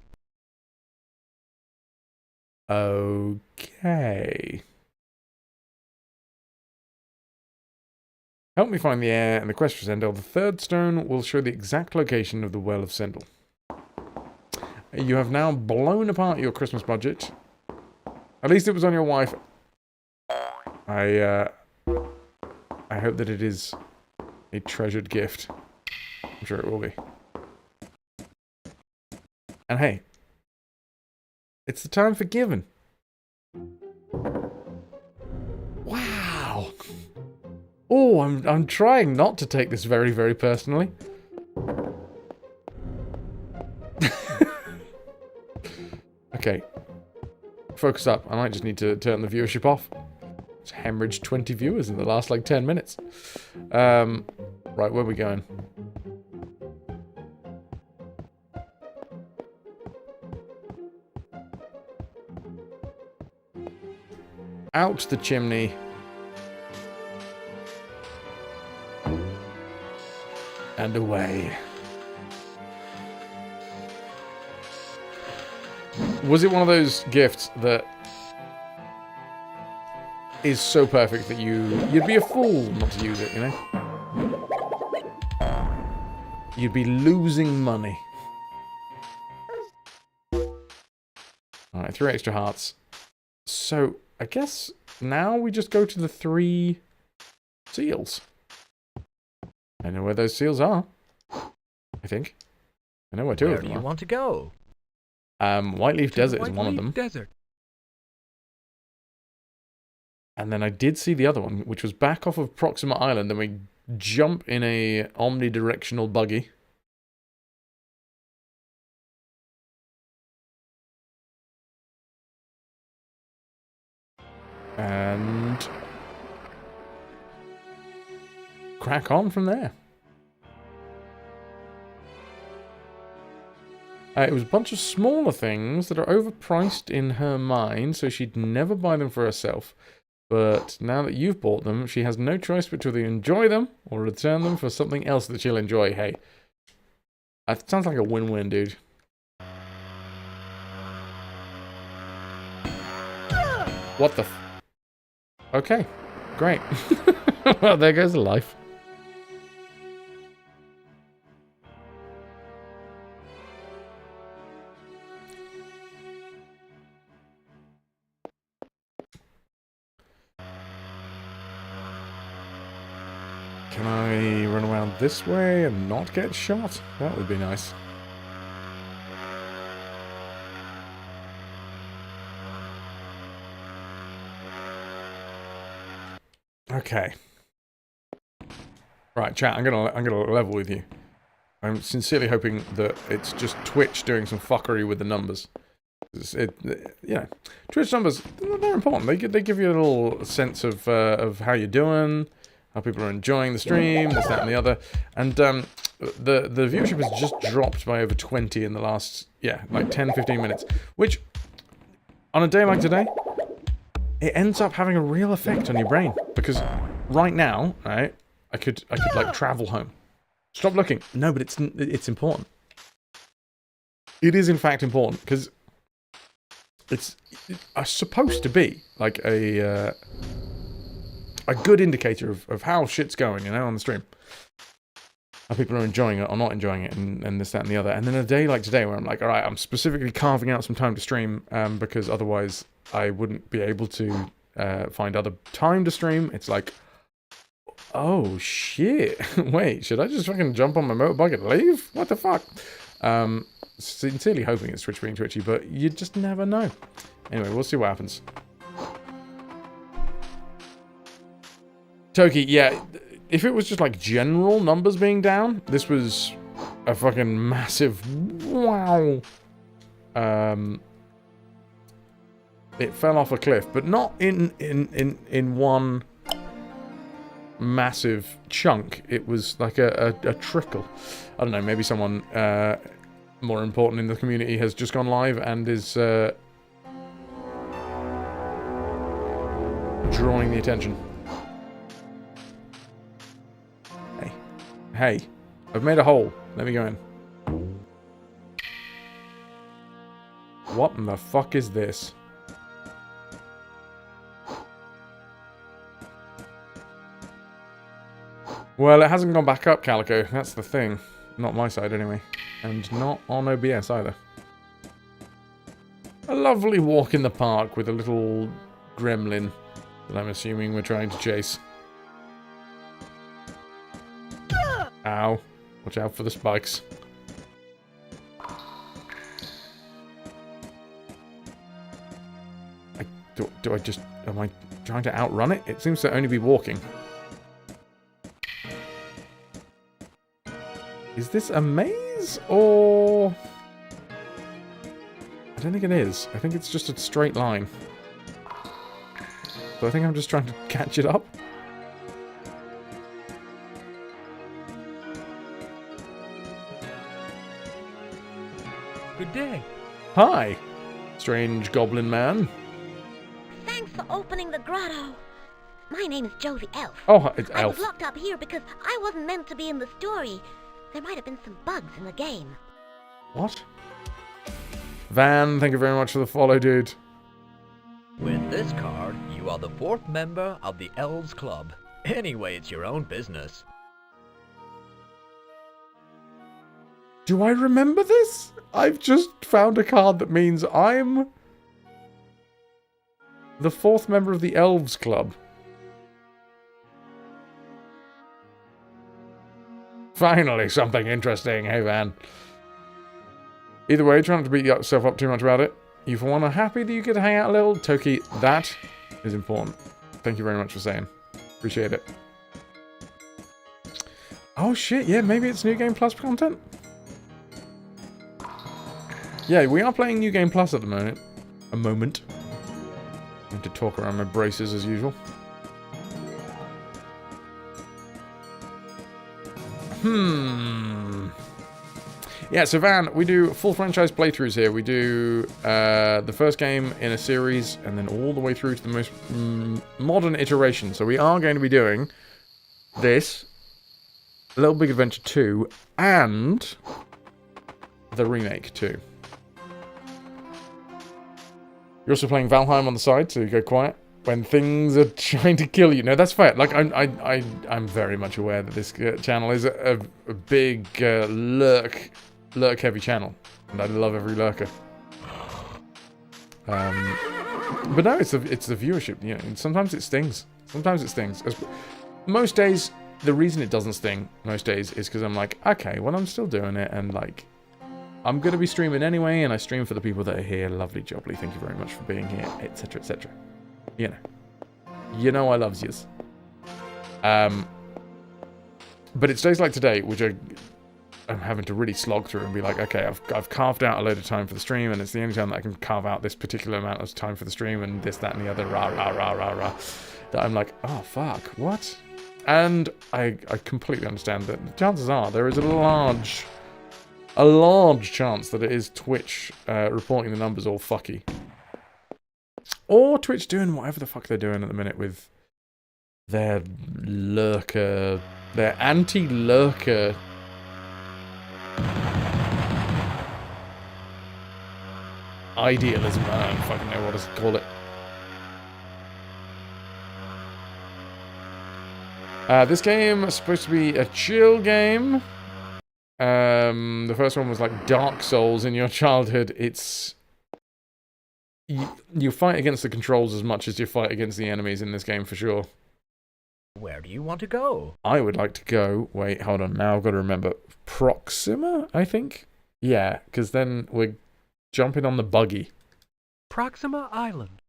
Okay. Help me find the heir and the quest for Sendel. The 3rd stone will show the exact location of the Well of Sendel. You have now blown apart your Christmas budget. At least it was on your wife. I hope that it is a treasured gift. I'm sure it will be. And hey, it's the time for giving. Wow. Oh, I'm trying not to take this very, very personally. Okay. Focus up. I might just need to turn the viewership off. It's hemorrhaged 20 viewers in the last, like, 10 minutes. Right, where are we going? Out the chimney. And away. Was it one of those gifts that is so perfect that you'd be a fool not to use it, you know? You'd be losing money. Alright, 3 extra hearts. So, I guess now we just go to the 3 seals. I know where those seals are. I think. I know where 2 Where of do them you are. want to go? Whiteleaf To the Desert is one of Whiteleaf them. Desert. And then I did see the other one, which was back off of Proxima Island, and we jump in a omnidirectional buggy. And crack on from there. It was a bunch of smaller things that are overpriced in her mind, so she'd never buy them for herself. But now that you've bought them, she has no choice but to either enjoy them or return them for something else that she'll enjoy. Hey, that sounds like a win-win, dude. What the f... Okay, great. Well, there goes the life. Can I run around this way and not get shot? That would be nice. Okay. Right, chat, I'm gonna level with you. I'm sincerely hoping that it's just Twitch doing some fuckery with the numbers. Yeah, Twitch numbers, they're important. They give you a little sense of how you're doing, how people are enjoying the stream, this, that, and the other. And the viewership has just dropped by over 20 in the last, like 10, 15 minutes. Which, on a day like today, it ends up having a real effect on your brain. Because right now, right, I could like travel home. Stop looking. No, but it's important. It is in fact important because it's supposed to be like a good indicator of how shit's going, you know, on the stream. How people are enjoying it or not enjoying it, and this, that, and the other. And then a day like today where I'm like, all right, I'm specifically carving out some time to stream because otherwise I wouldn't be able to find other time to stream. It's like, oh shit, wait, should I just fucking jump on my motorbike and leave? What the fuck? Sincerely hoping it's Twitch being twitchy, but you just never know. Anyway, we'll see what happens. Toki, yeah, if it was just like general numbers being down, this was a fucking massive wow. It fell off a cliff, but not in one massive chunk. It was like a trickle. I don't know, maybe someone more important in the community has just gone live and is drawing the attention. Hey, I've made a hole. Let me go in. What in the fuck is this? Well, it hasn't gone back up, Calico. That's the thing. Not my side, anyway. And not on OBS, either. A lovely walk in the park with a little gremlin that I'm assuming we're trying to chase. Ow. Watch out for the spikes. Am I trying to outrun it? It seems to only be walking. Is this a maze, or... I don't think it is. I think it's just a straight line. So I think I'm just trying to catch it up. Good day. Hi, strange goblin man. Thanks for opening the grotto. My name is Josie Elf. Oh, it's I was Elf. locked up here because I wasn't meant to be in the story. There might have been some bugs in the game. What? Van, thank you very much for the follow, dude. With this card, you are the 4th member of the Elves Club. Anyway, it's your own business. Do I remember this? I've just found a card that means I'm the 4th member of the Elves Club. Finally, something interesting. Hey, Van. Either way, try not to beat yourself up too much about it. You for one are happy that you get to hang out a little. Toki, that is important. Thank you very much for saying. Appreciate it. Oh shit, yeah, maybe it's New Game Plus content? Yeah, we are playing New Game Plus at the moment. I need to talk around my braces as usual. Yeah, so Van, we do full franchise playthroughs here. We do the first game in a series, and then all the way through to the most modern iteration. So we are going to be doing this, Little Big Adventure 2, and the remake 2. You're also playing Valheim on the side, so you go quiet when things are trying to kill you. No, that's fair. Like, I'm very much aware that this channel is a big lurk-heavy channel, and I love every lurker. But no, it's the viewership. You know, and sometimes it stings. Sometimes it stings. Most days, the reason it doesn't sting most days is because I'm like, okay, well, I'm still doing it, and like, I'm gonna be streaming anyway, and I stream for the people that are here. Lovely jubbly, thank you very much for being here, etc., etc. You know I loves yous. But it's days like today, which I'm having to really slog through and be like, okay, I've carved out a load of time for the stream, and it's the only time that I can carve out this particular amount of time for the stream, and this, that, and the other, rah, rah, rah, rah, rah. That I'm like, oh, fuck, what? And I completely understand that the chances are there is a large chance that it is Twitch reporting the numbers all fucky. Or Twitch doing whatever the fuck they're doing at the minute with their lurker, their anti-lurker idealism. I don't fucking know what to call it. This game is supposed to be a chill game. The first one was like Dark Souls in your childhood. It's... You fight against the controls as much as you fight against the enemies in this game, for sure. Where do you want to go? I would like to go... Wait, hold on. Now I've got to remember. Proxima, I think? Yeah, because then we're jumping on the buggy. Proxima Island.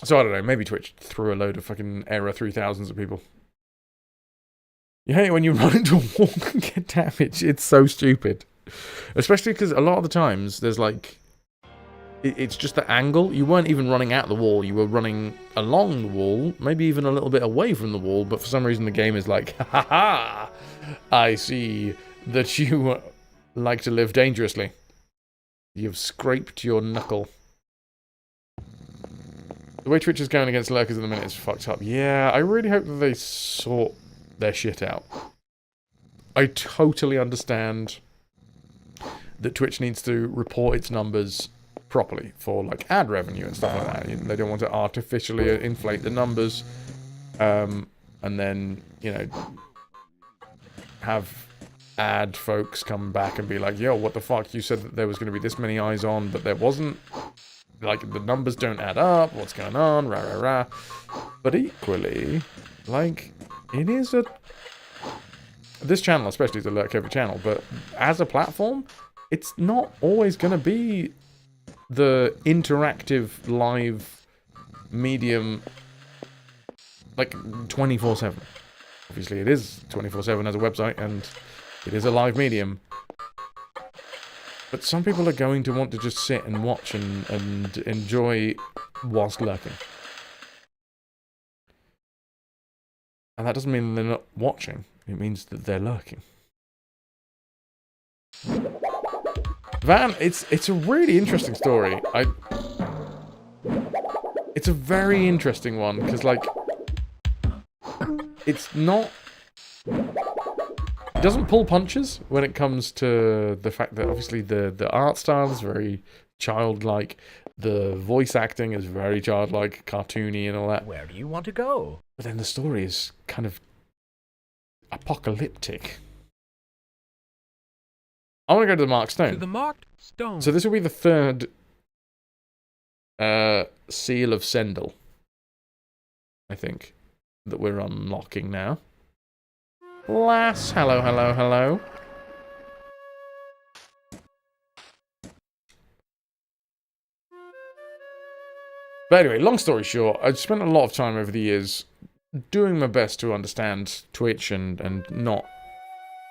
So I don't know, maybe Twitch threw a load of fucking Error 3000s at people. You hate it when you run into a wall and get damaged. It's so stupid. Especially because a lot of the times, there's like... It's just the angle. You weren't even running at the wall. You were running along the wall, maybe even a little bit away from the wall, but for some reason the game is like, ha ha ha! I see that you like to live dangerously. You've scraped your knuckle. The way Twitch is going against lurkers at the minute is fucked up. Yeah, I really hope that they sort their shit out. I totally understand that Twitch needs to report its numbers properly for like ad revenue and stuff like that. They don't want to artificially inflate the numbers and then, you know, have ad folks come back and be like, yo, what the fuck, you said that there was going to be this many eyes on, but there wasn't. Like, the numbers don't add up, what's going on, rah rah rah. But equally, like, it is a... This channel especially is a lurk-heavy channel, but as a platform, it's not always going to be the interactive live medium, like, 24/7. Obviously it is 24/7 as a website, and it is a live medium. But some people are going to want to just sit and watch and enjoy whilst lurking. And that doesn't mean they're not watching. It means that they're lurking. Van, it's a really interesting story. It's a very interesting one, because, like, it's not... It doesn't pull punches when it comes to the fact that, obviously, the art style is very childlike. The voice acting is very childlike, cartoony and all that. Where do you want to go? But then the story is kind of apocalyptic. I want to go to the Marked Stone. To the Marked Stone. So this will be the third Seal of Sendel, I think, that we're unlocking now. Lass, hello, hello, hello. But anyway, long story short, I've spent a lot of time over the years doing my best to understand Twitch and not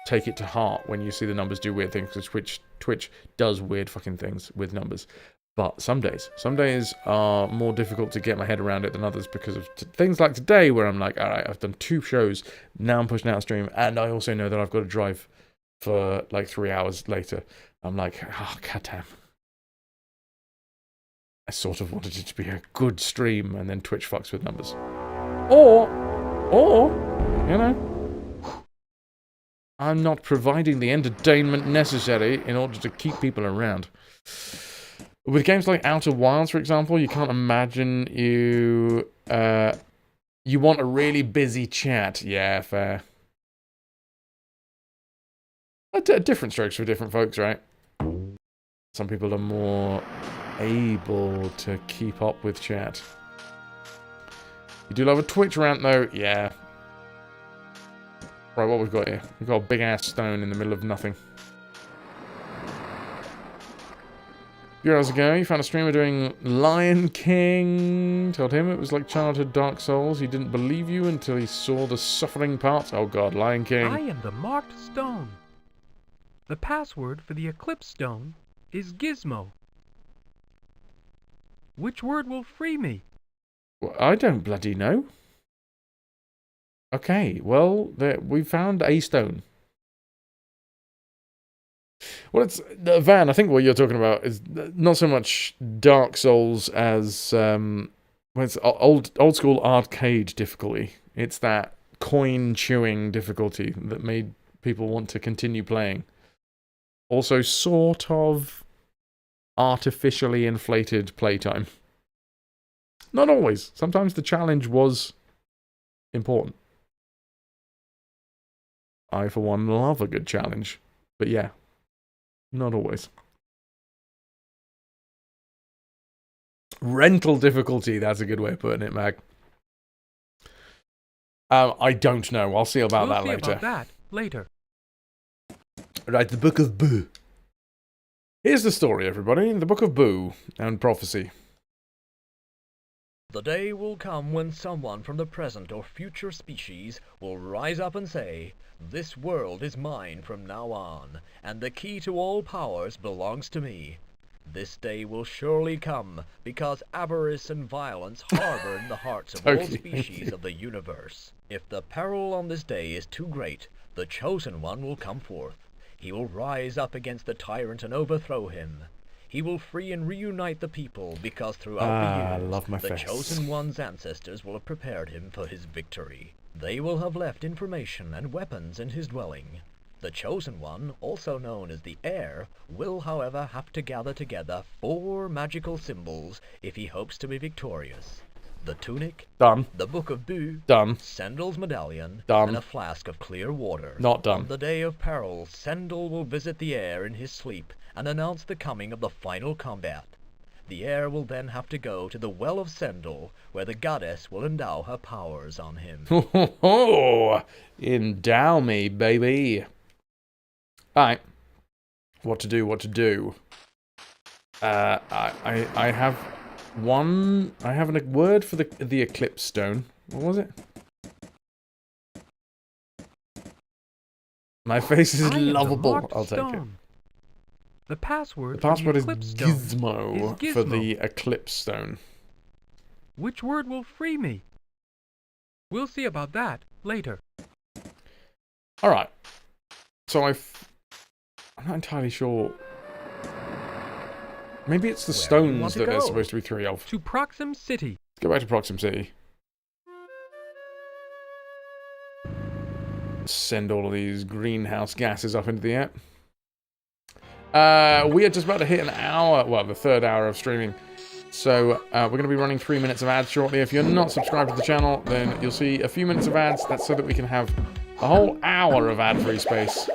take it to heart when you see the numbers do weird things, because Twitch does weird fucking things with numbers. But some days are more difficult to get my head around it than others because of things like today where I'm like, all right, I've done 2 shows, now I'm pushing out a stream, and I also know that I've got to drive for like 3 hours later. I'm like, oh, goddamn. I sort of wanted it to be a good stream, and then Twitch fucks with numbers. Or, you know, I'm not providing the entertainment necessary in order to keep people around. With games like Outer Wilds, for example, you can't imagine you want a really busy chat. Yeah, fair. Different strokes for different folks, right? Some people are more able to keep up with chat. You do love a Twitch rant, though? Yeah. Right, what we've got here? We've got a big-ass stone in the middle of nothing. A few hours ago, you found a streamer doing Lion King. Told him it was like childhood Dark Souls. He didn't believe you until he saw the suffering parts. Oh god, Lion King. I am the marked stone. The password for the Eclipse Stone is Gizmo. Which word will free me? Well, I don't bloody know. Okay, well, we found a stone. Well, it's Van. I think what you're talking about is not so much Dark Souls as it's old school arcade difficulty. It's that coin chewing difficulty that made people want to continue playing. Also, sort of artificially inflated playtime. Not always. Sometimes the challenge was important. I, for one, love a good challenge. But yeah. Not always. Rental difficulty, that's a good way of putting it, Mag. I don't know. I'll see about that later. About that later. Right, the Book of Boo. Here's the story, everybody. The Book of Boo and Prophecy. The day will come when someone from the present or future species will rise up and say, "This world is mine from now on, and the key to all powers belongs to me." This day will surely come, because avarice and violence harbor in the hearts of all species of the universe. If the peril on this day is too great, the Chosen One will come forth. He will rise up against the tyrant and overthrow him. He will free and reunite the people, because throughout the years, the Chosen One's ancestors will have prepared him for his victory. They will have left information and weapons in his dwelling. The Chosen One, also known as the Heir, will however have to gather together 4 magical symbols if he hopes to be victorious. The tunic, done. The Book of Boo, done. Sendel's medallion, done. And a flask of clear water. Not done. On the day of peril, Sendel will visit the Heir in his sleep and announce the coming of the final combat. The Heir will then have to go to the Well of Sendel, where the goddess will endow her powers on him. Oh, endow me, baby. Alright. What to do, what to do. I have one... I have a word for the Eclipse Stone. What was it? My face is lovable. I'll take it. The password is Gizmo for the Eclipse Stone. Which word will free me? We'll see about that later. Alright. So I'm not entirely sure. Maybe it's the stones that there's supposed to be 3 of. To Proxim City. Let's go back to Proxim City. Send all of these greenhouse gases up into the air. We are just about to hit an hour, well, the 3rd hour of streaming. So, we're going to be running 3 minutes of ads shortly. If you're not subscribed to the channel, then you'll see a few minutes of ads. That's so that we can have a whole hour of ad-free space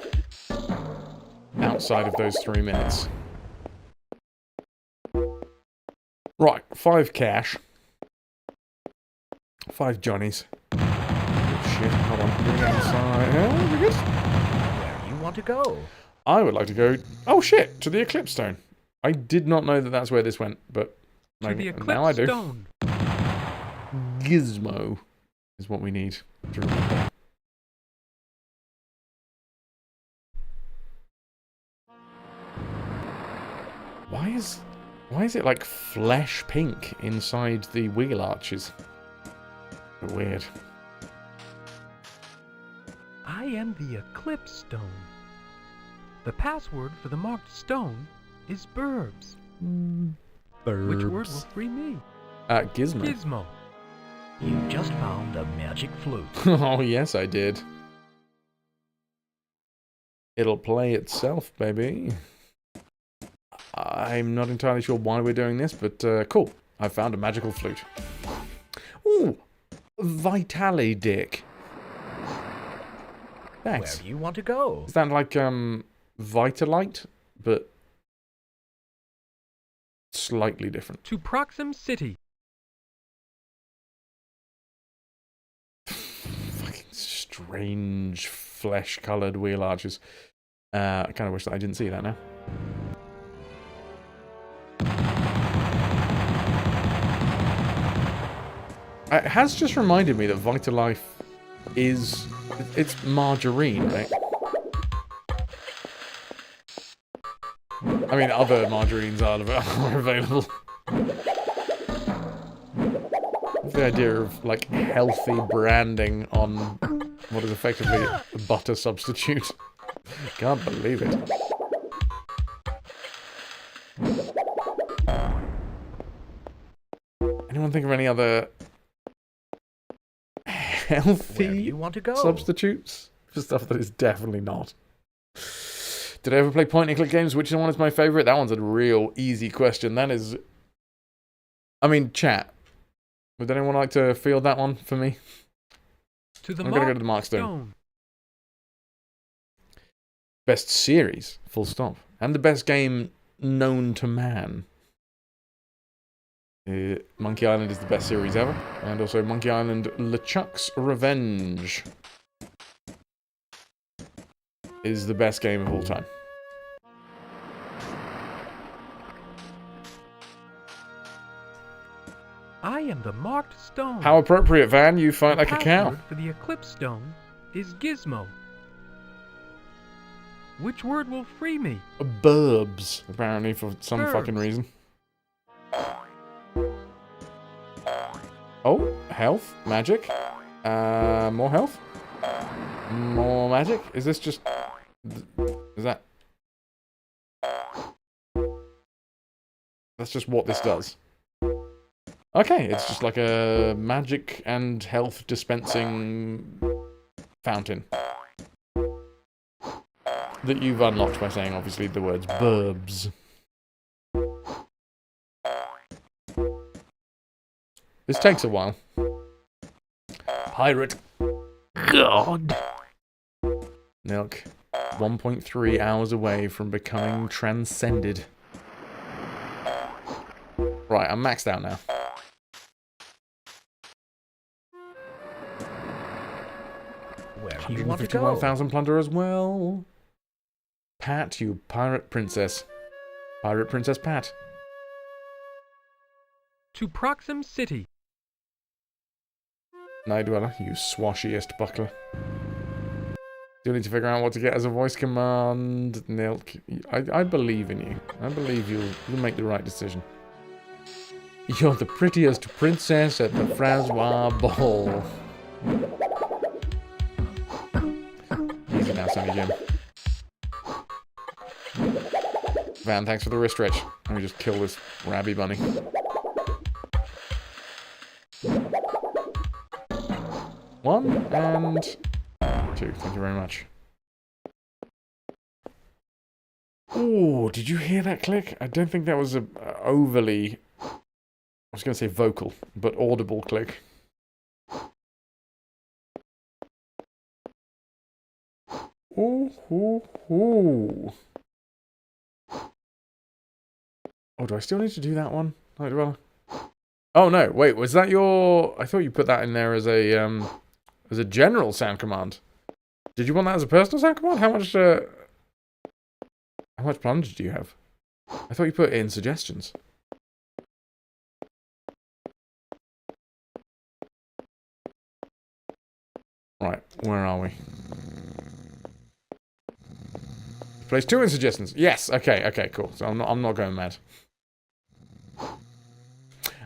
outside of those 3 minutes. Right, 5 cash. 5 Johnnies. Oh, shit, hold on. We're going inside. Yeah, we good? Where do you want to go? I would like to go... Oh, shit! To the Eclipse Stone. I did not know that that's where this went, but... To the Eclipse now I do. Stone. Gizmo is what we need to remember. Why is Why is it like flesh pink inside the wheel arches? Weird. I am the Eclipse Stone. The password for the marked stone is burbs. Which word will free me? Gizmo. Gizmo. You just found a magic flute. Oh, yes, I did. It'll play itself, baby. I'm not entirely sure why we're doing this, but cool. I found a magical flute. Ooh, Vitali Dick. Thanks. Where do you want to go? Is that like Vitalite, but slightly different? To Proxim City. Fucking strange flesh-coloured wheel arches. I kind of wish that I didn't see that now. It has just reminded me that Vitalife is... It's margarine, right? I mean, other margarines are available. The idea of, like, healthy branding on what is effectively a butter substitute. Can't believe it. Anyone think of any other healthy Where do you want to go? substitutes for stuff that is definitely not? Did I ever play point-and-click games? Which one is my favourite? That one's a real easy question. That is... I mean, chat. Would anyone like to field that one for me? To the I'm going to go to the Mark Stone. Stone. Best series, full stop. And the best game known to man. Monkey Island is the best series ever. And also Monkey Island LeChuck's Revenge is the best game of all time. I am the marked stone. How appropriate, Van. You fight like a cow. Password for the Eclipse Stone is Gizmo. Which word will free me? Burbs, apparently, for some fucking Burbs. reason. Oh, health, magic. More health. More magic. Is this just... Is that... That's just what this does. Okay, it's just like a magic and health dispensing fountain. That you've unlocked by saying, obviously, the words burbs. This takes a while. Pirate. God. Milk. 1.3 hours away from becoming transcended. Right, I'm maxed out now. Where do you want to go? 151,000 plunder as well. Pat, you pirate princess. Pirate Princess Pat. To Proxim City. Night Dweller, you swashiest buckler. Still need to figure out what to get as a voice command. Nilk, I believe in you. I believe you'll make the right decision. You're the prettiest princess at the Francois Ball. Easy now, Sonny Jim. Van, thanks for the wrist stretch. Let me just kill this rabby bunny. One and two. Thank you very much. Ooh, did you hear that click? I don't think that was a overly... I was going to say vocal, but audible click. Ooh, ooh, ooh. Oh, do I still need to do that one? Oh no, wait, was that your... I thought you put that in there as a general sound command. Did you want that as a personal sound command? How much plunge do you have? I thought you put it in suggestions. Right, where are we? Place 2 in suggestions. Yes, okay, cool. So I'm not going mad.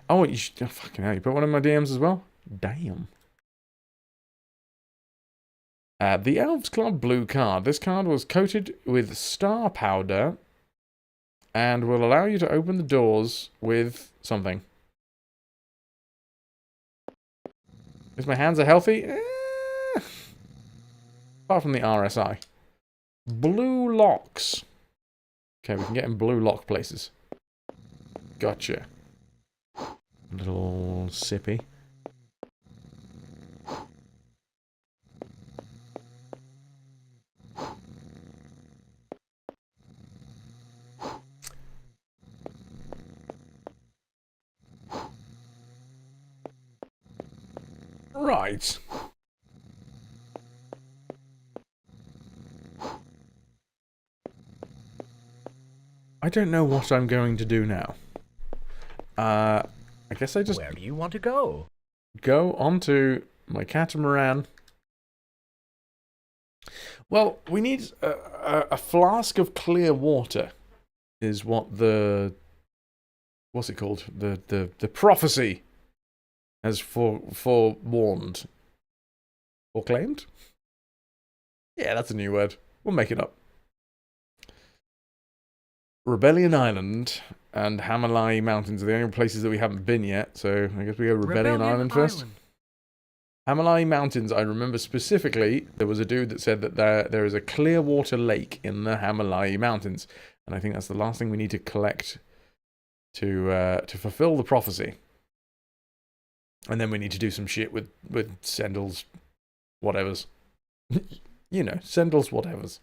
Oh, fucking hell, you put one in my DMs as well? Damn. The Elves Club Blue card. This card was coated with star powder and will allow you to open the doors with something. Because my hands are healthy? Apart from the RSI. Blue locks. Okay, we can get in blue lock places. Gotcha. Little sippy. Right. I don't know what I'm going to do now. I guess I just Where do you want to go? go onto my catamaran. Well, we need a flask of clear water is what the... What's it called? The prophecy has forewarned. Or claimed? Yeah, that's a new word. We'll make it up. Rebellion Island and Hamalai Mountains are the only places that we haven't been yet, so I guess we go Rebellion Island first. Hamalai Mountains, I remember specifically, there was a dude that said that there is a clear water lake in the Hamalai Mountains, and I think that's the last thing we need to collect to fulfill the prophecy. And then we need to do some shit with Sendel's whatevers. You know, Sendel's whatevers.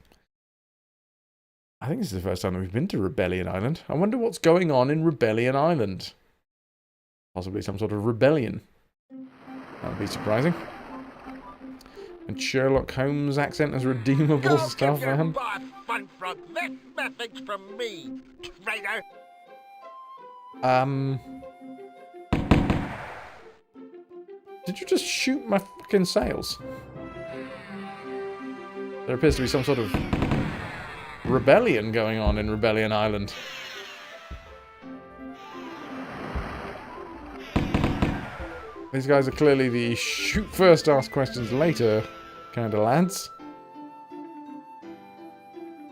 I think this is the first time that we've been to Rebellion Island. I wonder what's going on in Rebellion Island. Possibly some sort of rebellion. That would be surprising. And Sherlock Holmes' accent as redeemable stuff, man. boss fun from this message from me, traitor. Did you just shoot my fucking sails? There appears to be some sort of rebellion going on in Rebellion Island. These guys are clearly the shoot first, ask questions later kind of lads.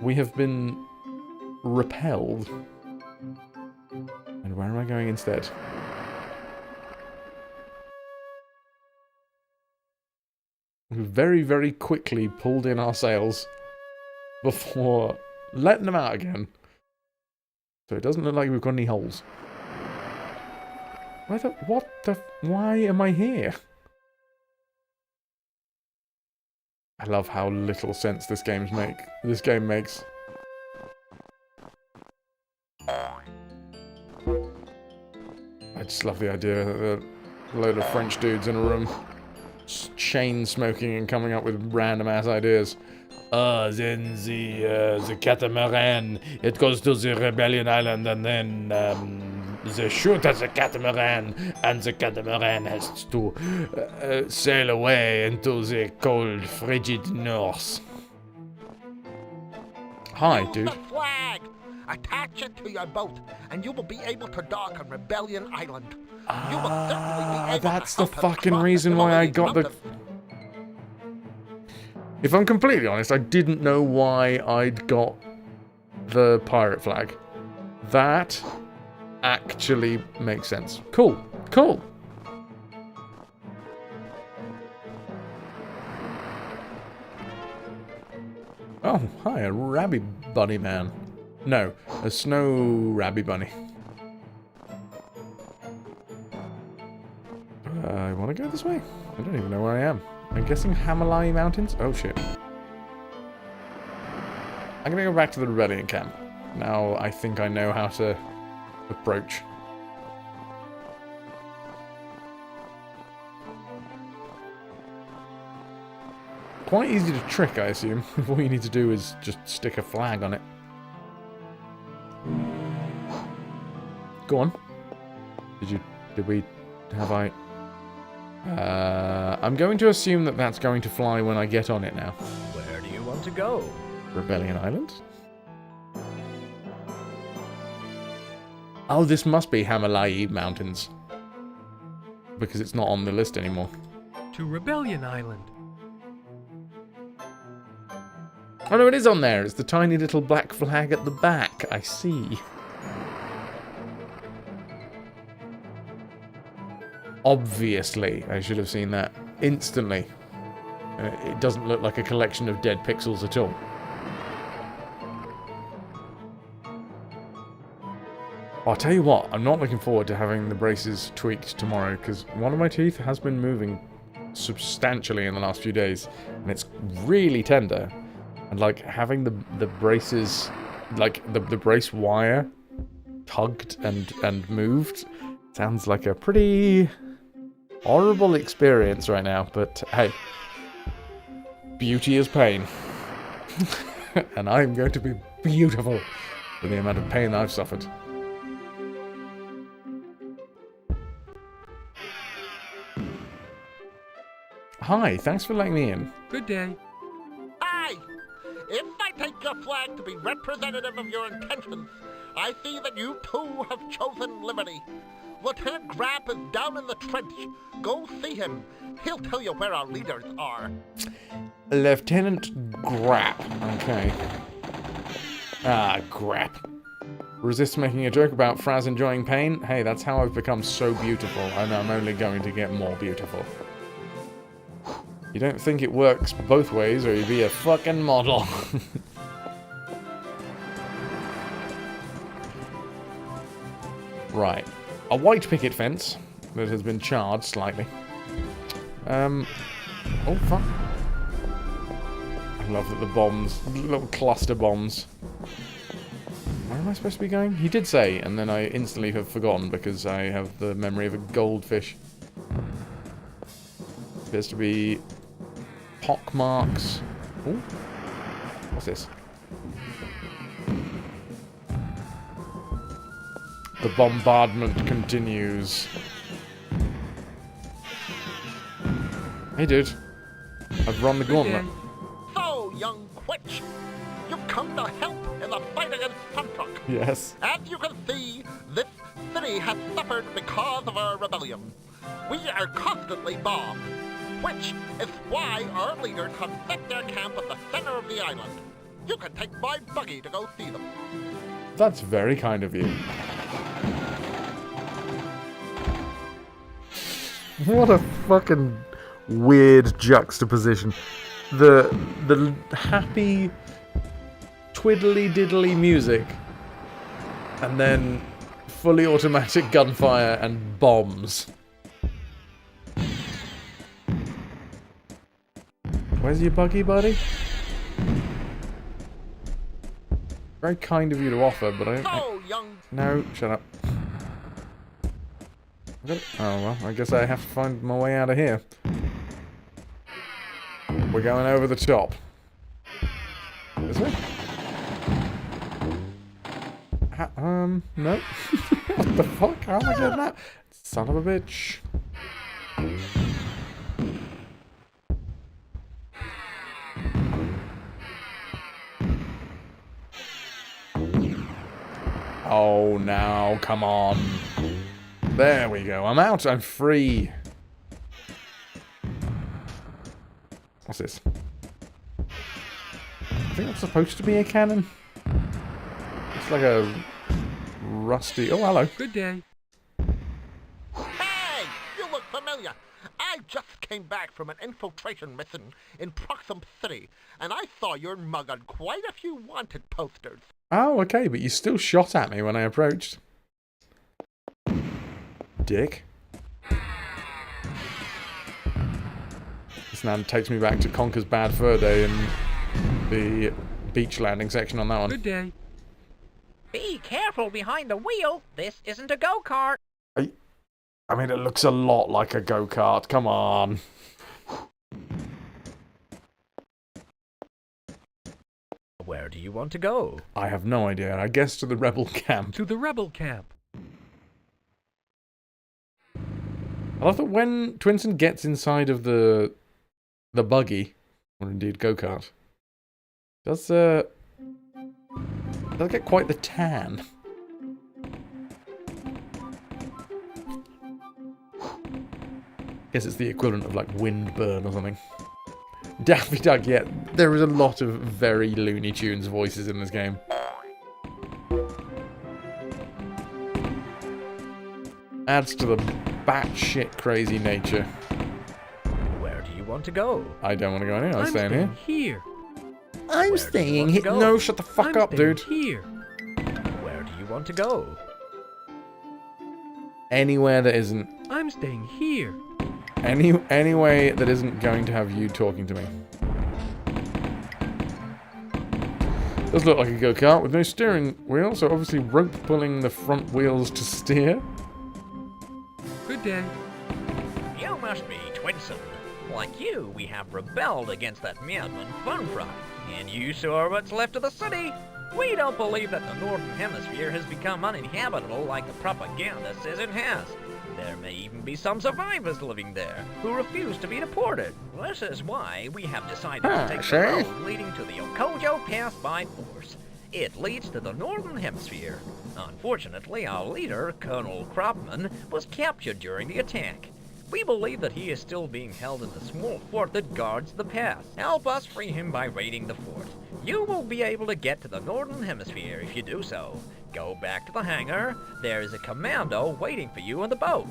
We have been repelled. And where am I going instead? We very, very quickly pulled in our sails before letting them out again. So it doesn't look like we've got any holes. Why am I here? I love how little sense this game makes. I just love the idea that a load of French dudes in a room chain smoking and coming up with random ass ideas. Then the catamaran, it goes to the Rebellion Island, and then they shoot at the catamaran, and the catamaran has to sail away into the cold, frigid north. Hi, dude. The flag! Attach it to your boat, and you will be able to dock on Rebellion Island. You will certainly be able That's to the fucking reason why I got the... If I'm completely honest, I didn't know why I'd got the pirate flag. That actually makes sense. Cool. Cool. Oh, hi, a rabby bunny man. No, a snow rabby bunny. I want to go this way. I don't even know where I am. I'm guessing Hamalai Mountains? Oh shit. I'm gonna go back to the Rebellion camp. Now I think I know how to approach. Quite easy to trick, I assume. All you need to do is just stick a flag on it. Go on. I'm going to assume that that's going to fly when I get on it now. Where do you want to go? Rebellion Island? Oh, this must be Hamalai Mountains. because it's not on the list anymore. To Rebellion Island. Oh no, it is on there. It's the tiny little black flag at the back. I see. Obviously, I should have seen that instantly. It doesn't look like a collection of dead pixels at all. I'll tell you what, I'm not looking forward to having the braces tweaked tomorrow, because one of my teeth has been moving substantially in the last few days, and it's really tender. And like having the braces, like the brace wire tugged and moved, sounds like a pretty horrible experience right now. But hey, beauty is pain. And I'm going to be beautiful for the amount of pain that I've suffered. Hi, thanks for letting me in. Good day. Aye! If I take your flag to be representative of your intentions, I see that you too have chosen liberty. Lieutenant Grapp is down in the trench. Go see him. He'll tell you where our leaders are. Lieutenant Grapp. Okay. Ah, Grapp. Resist making a joke about Fraz enjoying pain? Hey, that's how I've become so beautiful, and I'm only going to get more beautiful. You don't think it works both ways, or you'd be a fucking model. Right. A white picket fence that has been charred slightly. Oh, fuck. I love that the bombs, little cluster bombs. Where am I supposed to be going? He did say, and then I instantly have forgotten because I have the memory of a goldfish. Appears to be pock marks. Ooh. What's this? The bombardment continues. Hey, dude. I've run the gauntlet. So, young Quitch, you've come to help in the fight against Puntrock. Yes. As you can see, this city has suffered because of our rebellion. We are constantly bombed, which is why our leaders have set their camp at the center of the island. You can take my buggy to go see them. That's very kind of you. What a fucking weird juxtaposition. The happy twiddly diddly music, and then fully automatic gunfire and bombs. Where's your buggy, buddy? Very kind of you to offer, but I no, shut up. Oh well, I guess I have to find my way out of here. We're going over the top. Is it? No. What the fuck? How am I getting that? Son of a bitch. Oh, now, come on. There we go. I'm out. I'm free. What's this? I think that's supposed to be a cannon. It's like a rusty... Oh, hello. Good day. Hey! You look familiar. I just came back from an infiltration mission in Proxim City, and I saw your mug on quite a few wanted posters. Oh, okay, but you still shot at me when I approached. Dick. This now takes me back to Conker's Bad Fur Day and the beach landing section on that one. Good day. Be careful behind the wheel. This isn't a go-kart. I mean, it looks a lot like a go-kart. Come on. Where do you want to go? I have no idea. I guess to the rebel camp. To the rebel camp. I love that when Twinson gets inside of the buggy, or indeed go-kart, does get quite the tan. Guess it's the equivalent of like Windburn or something. Daffy Duck, yeah. There is a lot of very Looney Tunes voices in this game. Adds to the batshit crazy nature. Where do you want to go? I don't want to go anywhere. I'm I'm staying here. here. I'm Where do you staying want to here. go? No, shut the fuck I'm up, staying dude. Here. Where do you want to go? Anywhere that isn't I'm staying here. any way that isn't going to have you talking to me. Does look like a go-kart with no steering wheel, so obviously rope pulling the front wheels to steer. Good day. You must be Twinson. Like you, we have rebelled against that madman Funfrock, and you saw what's left of the city. We don't believe that the Northern Hemisphere has become uninhabitable like the propaganda says it has. There may even be some survivors living there who refuse to be deported. This is why we have decided to take the road leading to the Okojo Pass by force. It leads to the Northern Hemisphere. Unfortunately, our leader, Colonel Kropman, was captured during the attack. We believe that he is still being held in the small fort that guards the pass. Help us free him by raiding the fort. You will be able to get to the Northern Hemisphere if you do so. Go back to the hangar. There is a commando waiting for you on the boat.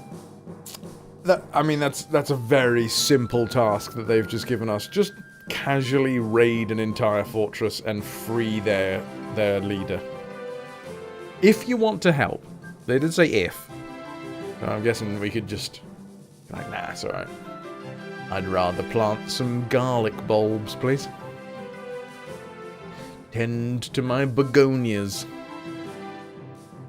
I mean, that's a very simple task that they've just given us. Just casually raid an entire fortress and free their leader. If you want to help. They did say if. So I'm guessing we could just... Like, nah, it's alright. I'd rather plant some garlic bulbs, please. Tend to my begonias.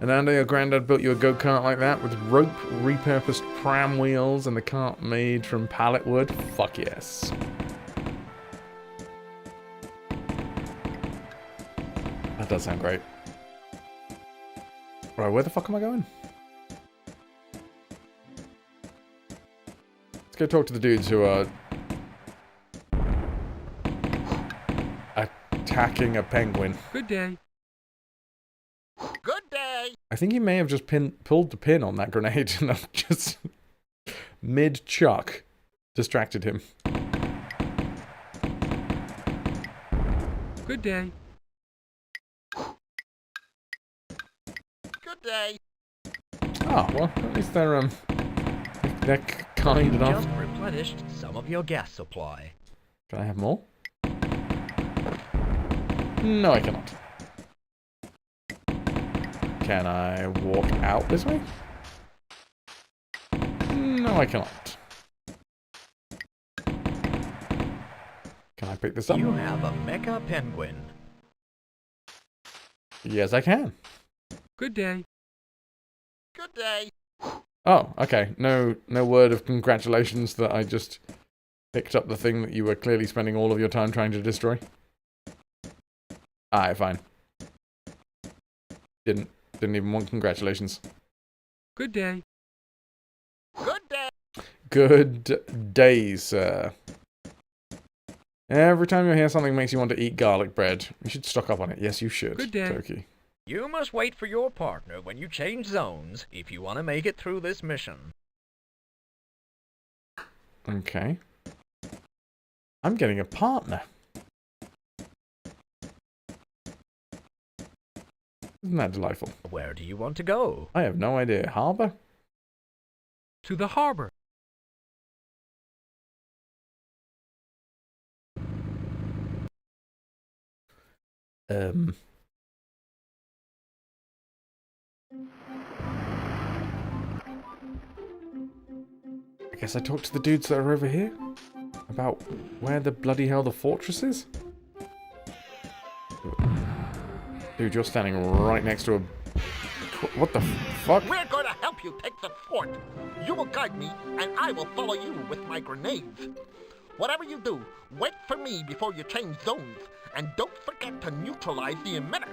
And Andy, your granddad built you a go-kart like that with rope, repurposed pram wheels, and the cart made from pallet wood? Fuck yes. That does sound great. Right, where the fuck am I going? Let's go talk to the dudes who are attacking a penguin. Good day. Good day. I think he may have just pulled the pin on that grenade and I've just mid-chuck distracted him. Good day. Good day. Oh, well, at least they're kind You enough. just replenished some of your gas supply. Can I have more? No, I cannot. Can I walk out this way? No, I cannot. Can I pick this up? You have a mecha penguin. Yes, I can. Good day. Good day. Oh, okay. No word of congratulations that I just picked up the thing that you were clearly spending all of your time trying to destroy. Alright, fine. Didn't even want congratulations. Good day. Good day. Good day, sir. Every time you hear something makes you want to eat garlic bread, you should stock up on it. Yes, you should, Good day. Toki. You must wait for your partner when you change zones if you want to make it through this mission. Okay. I'm getting a partner. Isn't that delightful? Where do you want to go? I have no idea. Harbour? To the harbor. I guess I talked to the dudes that are over here about where the bloody hell the fortress is. Dude, you're standing right next to a... What the fuck? We're going to help you take the fort. You will guide me, and I will follow you with my grenades. Whatever you do, wait for me before you change zones, and don't forget to neutralize the emitter.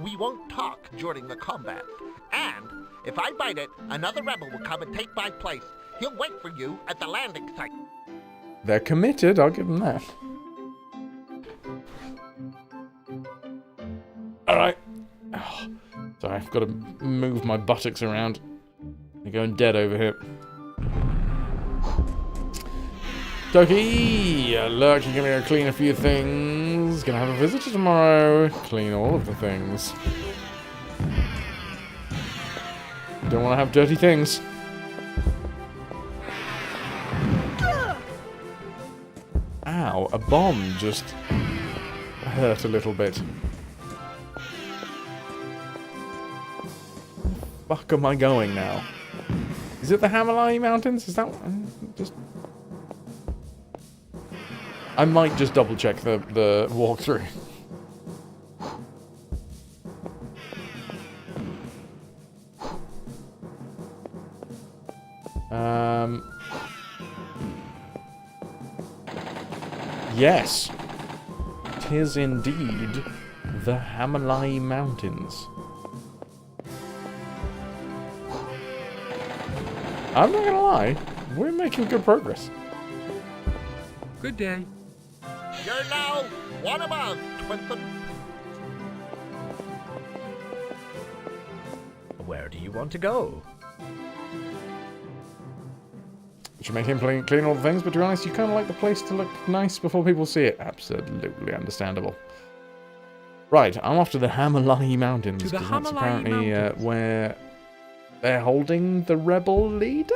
We won't talk during the combat. And if I bite it, another rebel will come and take my place. He'll wait for you at the landing site. They're committed, I'll give them that. Alright. Oh, sorry, I've got to move my buttocks around. They're going dead over here. Toki, look, you're gonna go clean a few things. Gonna have a visitor tomorrow. Clean all of the things. Don't want to have dirty things. Ow, a bomb just hurt a little bit. Where the fuck am I going now? Is it the Hamalai Mountains? Is that just... I might just double check the walkthrough. Yes. 'Tis indeed the Hamalai Mountains. I'm not gonna lie, we're making good progress. Good day. You're now one of us, Twinson. Where do you want to go? Should make him clean all the things, but to be honest, you kind of like the place to look nice before people see it. Absolutely understandable. Right, I'm off to the Hamalai Mountains, because that's apparently where they're holding the rebel leader?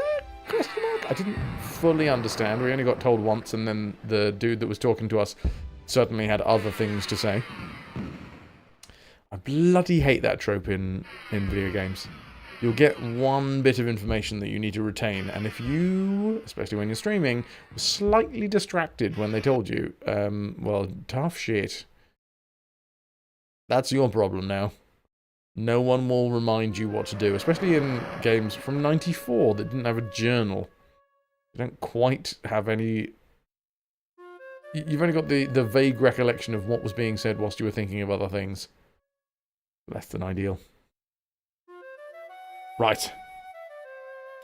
Question mark? I didn't fully understand. We only got told once, and then the dude that was talking to us certainly had other things to say. I bloody hate that trope in video games. You'll get one bit of information that you need to retain, and if you, especially when you're streaming, were slightly distracted when they told you, well, tough shit. That's your problem now. No one will remind you what to do, especially in games from '94 that didn't have a journal. You don't quite have any... You've only got the vague recollection of what was being said whilst you were thinking of other things. Less than ideal. Right.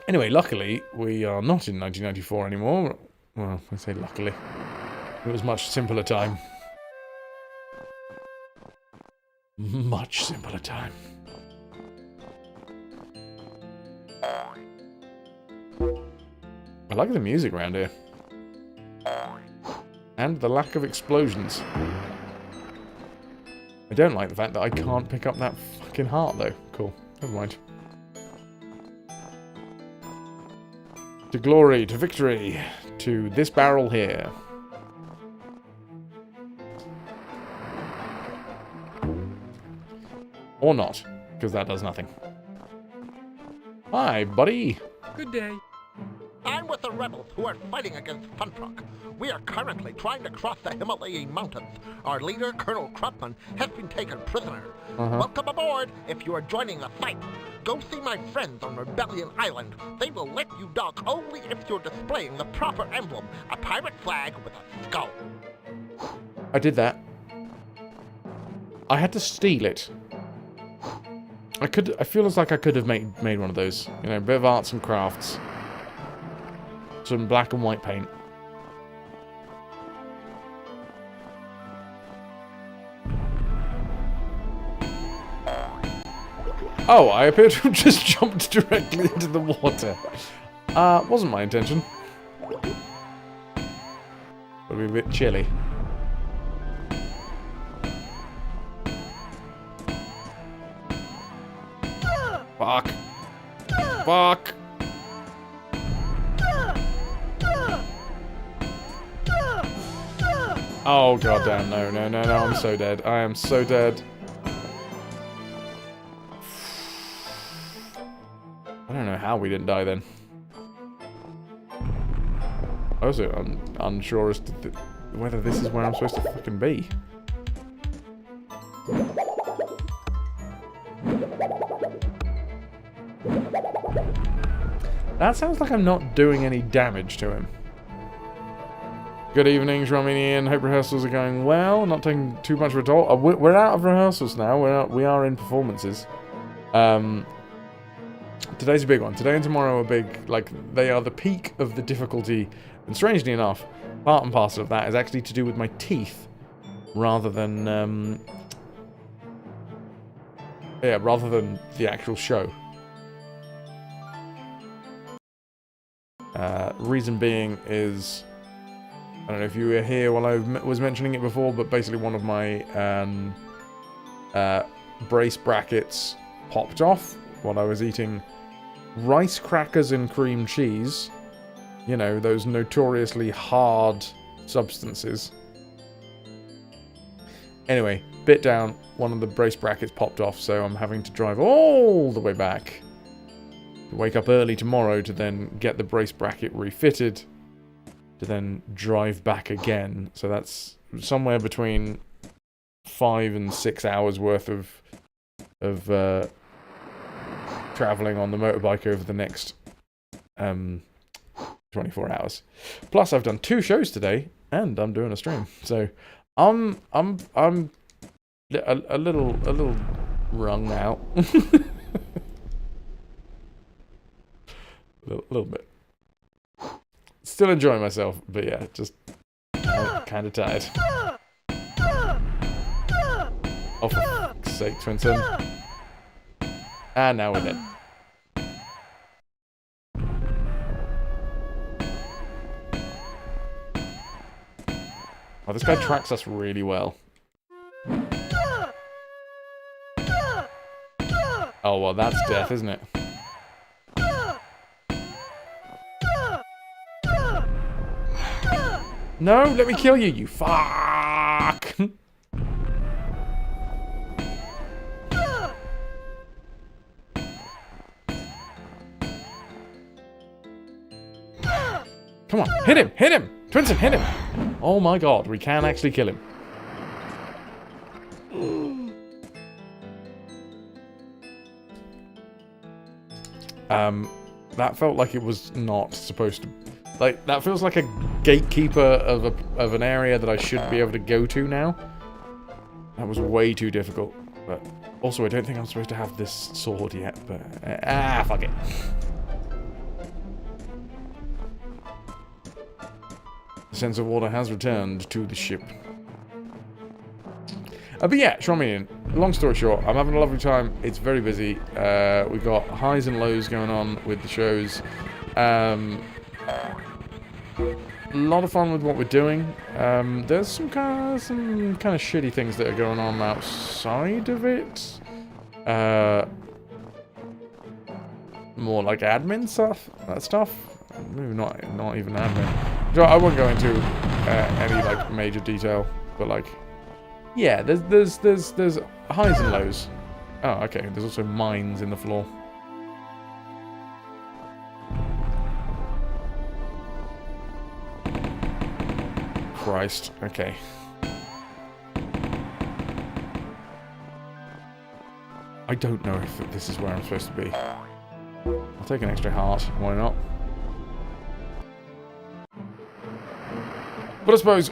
Anyway, luckily, we are not in 1994 anymore. Well, I say luckily. It was a much simpler time. Much simpler time. I like the music around here. And the lack of explosions. I don't like the fact that I can't pick up that fucking heart, though. Cool. Never mind. To glory, to victory, to this barrel here. Or not, because that does nothing. Hi, buddy. Good day. I'm with the rebels who are fighting against Funtrock. We are currently trying to cross the Himalayan mountains. Our leader, Colonel Krupman, has been taken prisoner. Welcome aboard if you are joining the fight. Go see my friends on Rebellion Island. They will let you dock only if you're displaying the proper emblem, a pirate flag with a skull. I did that. I had to steal it. I feel as like I could have made one of those. You know, a bit of arts and crafts. Some black and white paint. Oh, I appear to have just jumped directly into the water. Wasn't my intention. Would be a bit chilly. Fuck. Fuck. Oh goddamn, no, I'm so dead. I am so dead. I don't know how we didn't die then. Also, I'm unsure as to whether this is where I'm supposed to fucking be. That sounds like I'm not doing any damage to him. Good evening, Romanian. Hope rehearsals are going well. Not taking too much of a toll. We're out of rehearsals now. We are in performances. Today's a big one. Today and tomorrow are big. Like, they are the peak of the difficulty. And strangely enough, part and parcel of that is actually to do with my teeth, rather than rather than the actual show. Reason being is don't know if you were here while I was mentioning it before, but basically one of my brace brackets popped off while I was eating rice crackers and cream cheese. You know, those notoriously hard substances. Anyway, bit down, one of the brace brackets popped off, so I'm having to drive all the way back. Wake up early tomorrow to then get the brace bracket refitted, to then drive back again. So that's somewhere between 5 and 6 hours worth of traveling on the motorbike over the next 24 hours. Plus, I've done 2 shows today, and I'm doing a stream. So I'm a little wrung out. A little bit. Still enjoying myself, but yeah, just kind of tired. Oh, for fuck's sake, Twinson. And now we're dead. Oh, this guy tracks us really well. Oh, well, that's death, isn't it? No, let me kill you, you fuck! Come on, hit him! Hit him! Twinson, hit him! Oh my god, we can actually kill him. That felt like it was not supposed to... Like, that feels like a gatekeeper of an area that I should be able to go to now. That was way too difficult. But also, I don't think I'm supposed to have this sword yet, but... fuck it. The sense of order has returned to the ship. But yeah, Shromian, long story short, I'm having a lovely time. It's very busy. We've got highs and lows going on with the shows. A lot of fun with what we're doing. There's some kind of shitty things that are going on outside of it. More like admin stuff. That stuff. Maybe not even admin. I won't go into any like major detail, but like, yeah, there's highs and lows. Oh, okay. There's also mines in the floor. Christ. Okay. I don't know if this is where I'm supposed to be. I'll take an extra heart. Why not? But I suppose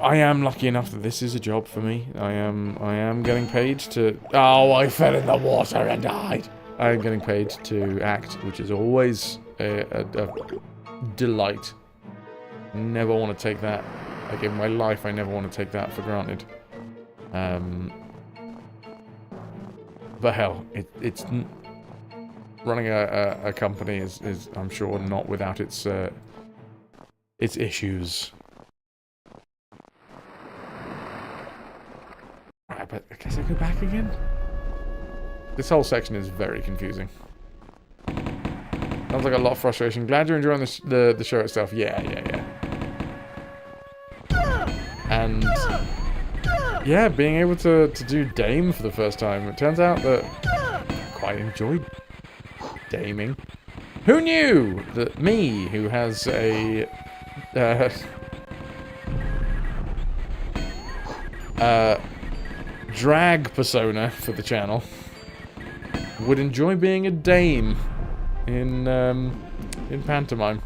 I am lucky enough that this is a job for me. I am getting paid to... Oh, I fell in the water and died. I am getting paid to act, which is always a delight. Never want to take that. Like, in my life, I never want to take that for granted. But hell, it's... Running a company is, I'm sure, not without its issues. Right, but I guess I go back again? This whole section is very confusing. Sounds like a lot of frustration. Glad you're enjoying the show itself. Yeah. And yeah, being able to do Dame for the first time. It turns out that I quite enjoyed Daming. Who knew that me, who has a drag persona for the channel, would enjoy being a dame in pantomime.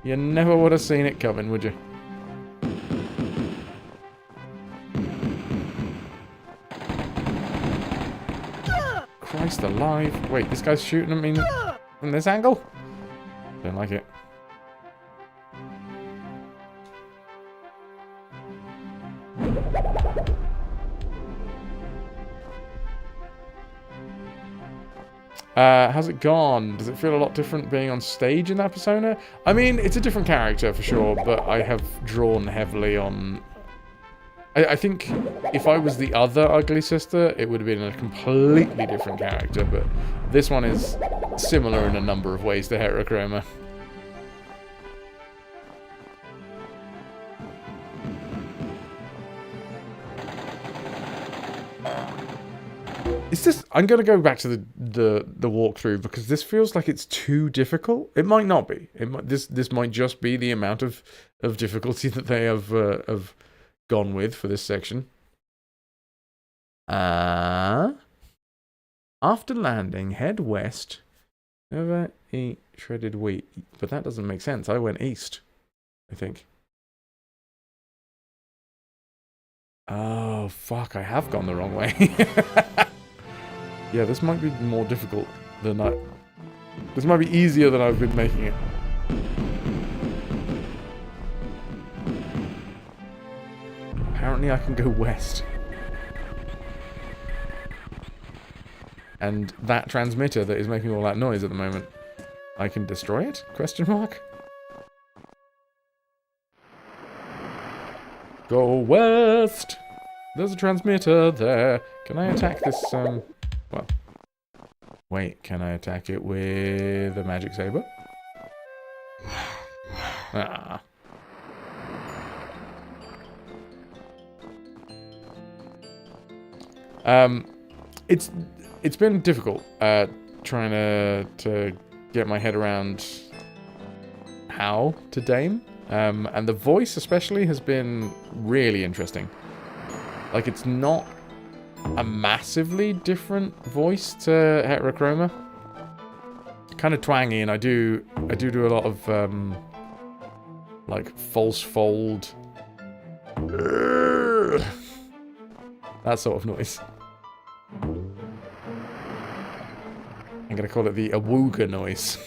You never would have seen it coming, would you? Christ alive. Wait, this guy's shooting at me from this angle? Don't like it. How's it gone? Does it feel a lot different being on stage in that persona? I mean, it's a different character for sure, but I have drawn heavily on... I think if I was the other ugly sister, it would have been a completely different character, but this one is similar in a number of ways to Heterochroma. Is this... I'm going to go back to the walkthrough because this feels like it's too difficult. It might not be. This might just be the amount of difficulty that they have gone with for this section. After landing, head west. Never eat shredded wheat. But that doesn't make sense. I went east, I think. Oh, fuck. I have gone the wrong way. Yeah, this might be more difficult than I... This might be easier than I've been making it. Apparently I can go west. And that transmitter that is making all that noise at the moment, I can destroy it? Question mark? Go west! There's a transmitter there. Can I attack this, well... Wait, can I attack it with a magic saber? Ah. It's been difficult trying to get my head around how to Dame, and the voice especially has been really interesting. Like, it's not a massively different voice to Heterochroma. Kind of twangy, and I do a lot of like false fold, that sort of noise. I'm gonna call it the awooga noise.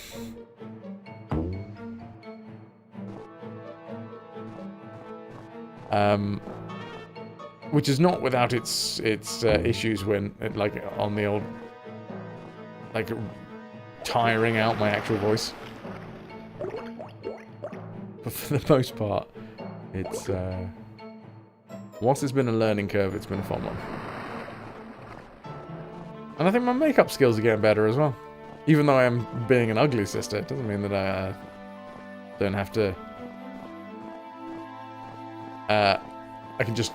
Which is not without its issues when, like, on the old, like, tiring out my actual voice. But for the most part, it's, whilst it's been a learning curve, it's been a fun one. And I think my makeup skills are getting better as well. Even though I am being an ugly sister, it doesn't mean that I don't have to... I can just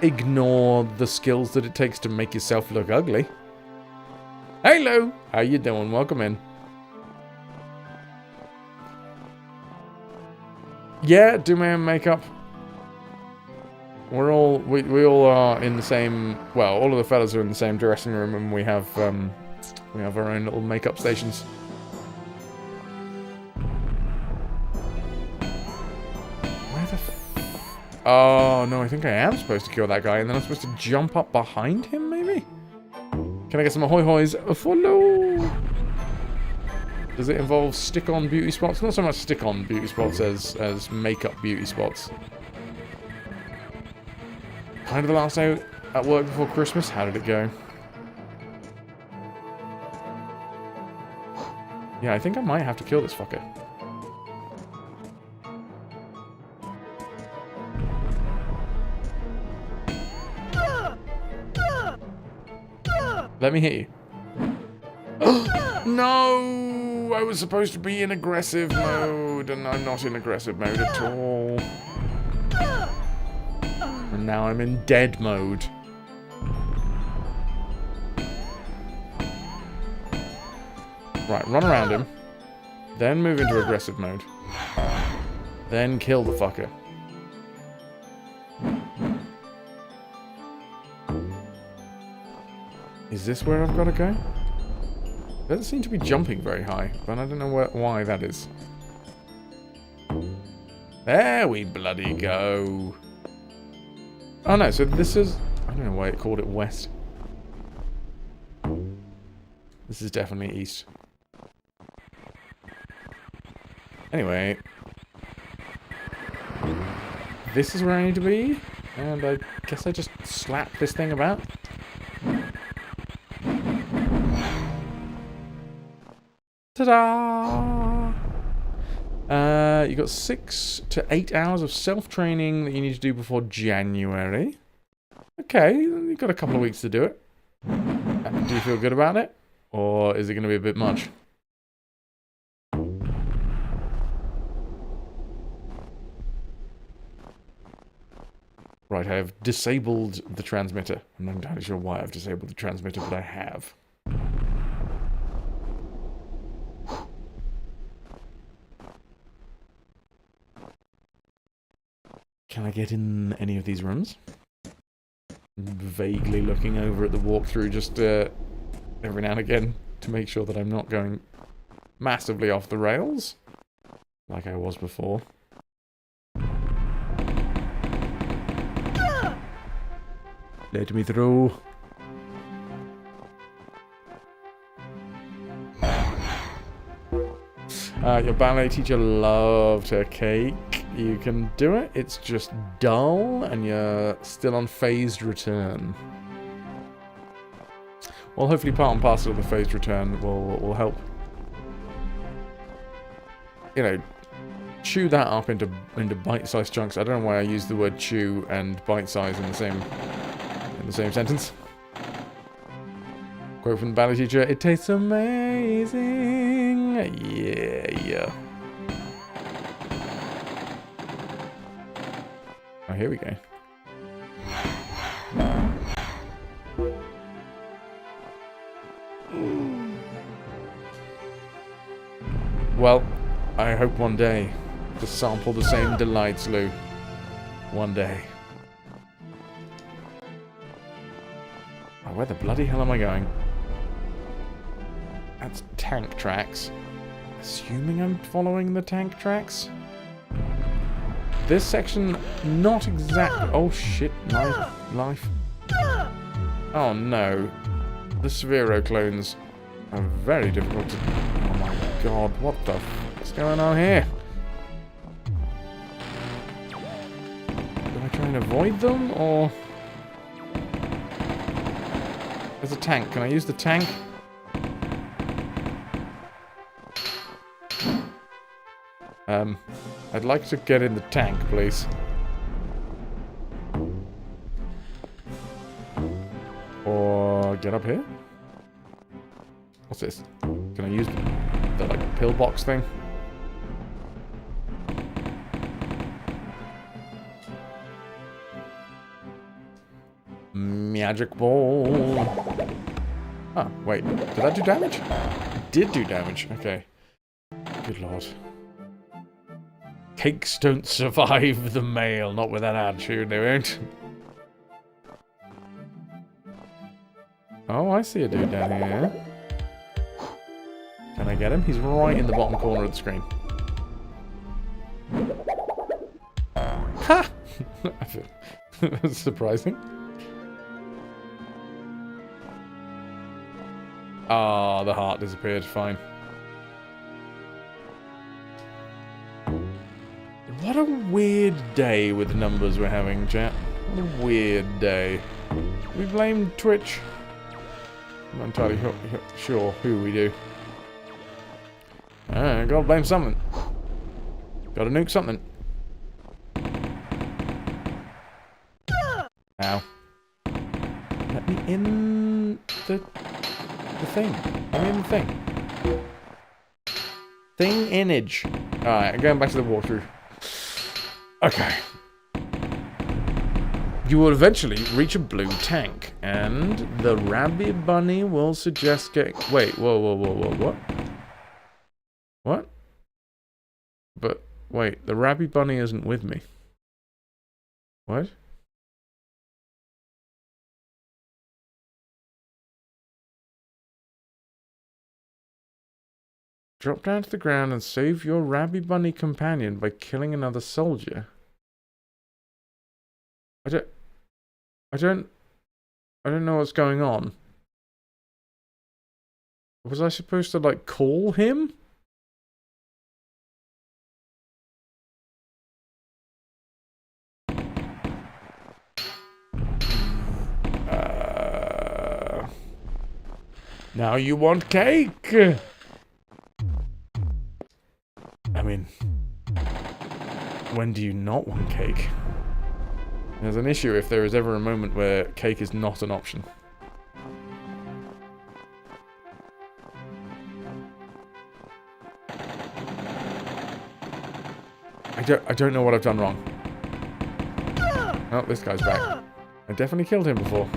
ignore the skills that it takes to make yourself look ugly. Hello! How you doing? Welcome in. Yeah, do my own makeup. We're all... We all are in the same... Well, all of the fellas are in the same dressing room, and we have our own little makeup stations. Where the Oh, no, I think I am supposed to kill that guy, and then I'm supposed to jump up behind him, maybe? Can I get some ahoy hoys? Follow! Does it involve stick-on beauty spots? Not so much stick-on beauty spots as makeup beauty spots. Kind of the last day at work before Christmas. How did it go? Yeah, I think I might have to kill this fucker. Let me hit you. No! I was supposed to be in aggressive mode, and I'm not in aggressive mode at all. And now I'm in dead mode. Right, run around him. Then move into aggressive mode. Then kill the fucker. Is this where I've got to go? Doesn't seem to be jumping very high, but I don't know why that is. There we bloody go. Oh no, so this is... I don't know why it called it west. This is definitely east. Anyway. This is where I need to be. And I guess I just slap this thing about. Ta-da! You got 6 to 8 hours of self-training that you need to do before January. Okay, you've got a couple of weeks to do it. Do you feel good about it? Or is it going to be a bit much? Right, I have disabled the transmitter. I'm not entirely sure why I've disabled the transmitter, but I have. Can I get in any of these rooms? Vaguely looking over at the walkthrough just every now and again to make sure that I'm not going massively off the rails like I was before. Let me through. Your ballet teacher loved her cake. You can do it. It's just dull, and you're still on phased return. Well, hopefully part and parcel of the phased return will help. You know, chew that up into bite-sized chunks. I don't know why I use the word chew and bite-size in the same sentence. Quote from the ballet teacher: "It tastes amazing." Yeah. Oh, here we go. Well, I hope one day to sample the same delights, Lou. One day. Oh, where the bloody hell am I going? That's tank tracks. Assuming I'm following the tank tracks? This section, not exactly... Oh shit, my life. Oh no. The Sphero clones are very difficult to... Oh my god, what the what's going on here? Do I try and avoid them, or... There's a tank. Can I use the tank? I'd like to get in the tank, please. Or get up here? What's this? Can I use the like pillbox thing? Magic ball. Oh, wait. Did that do damage? It did do damage. Okay. Good lord. Cakes don't survive the mail. Not with that attitude, they won't. Oh, I see a dude down here. Can I get him? He's right in the bottom corner of the screen. Ha! That's surprising. Ah, the heart disappeared. Fine. What a weird day with numbers we're having, chat. What a weird day. We blame Twitch. I'm not entirely sure who we do. Gotta blame something. Gotta nuke something. Ow. Let me in the thing. Let me in the thing. Thing image. Alright, I'm going back to the walkthrough. Okay. You will eventually reach a blue tank, and the rabbit bunny will suggest getting... Wait, whoa, what? What? But, wait, the rabbit bunny isn't with me. What? Drop down to the ground and save your rabbit bunny companion by killing another soldier. I don't know what's going on. Was I supposed to, like, call him? Now you want cake? when do you not want cake? There's an issue if there is ever a moment where cake is not an option. I don't know what I've done wrong. Oh, this guy's back. I definitely killed him before.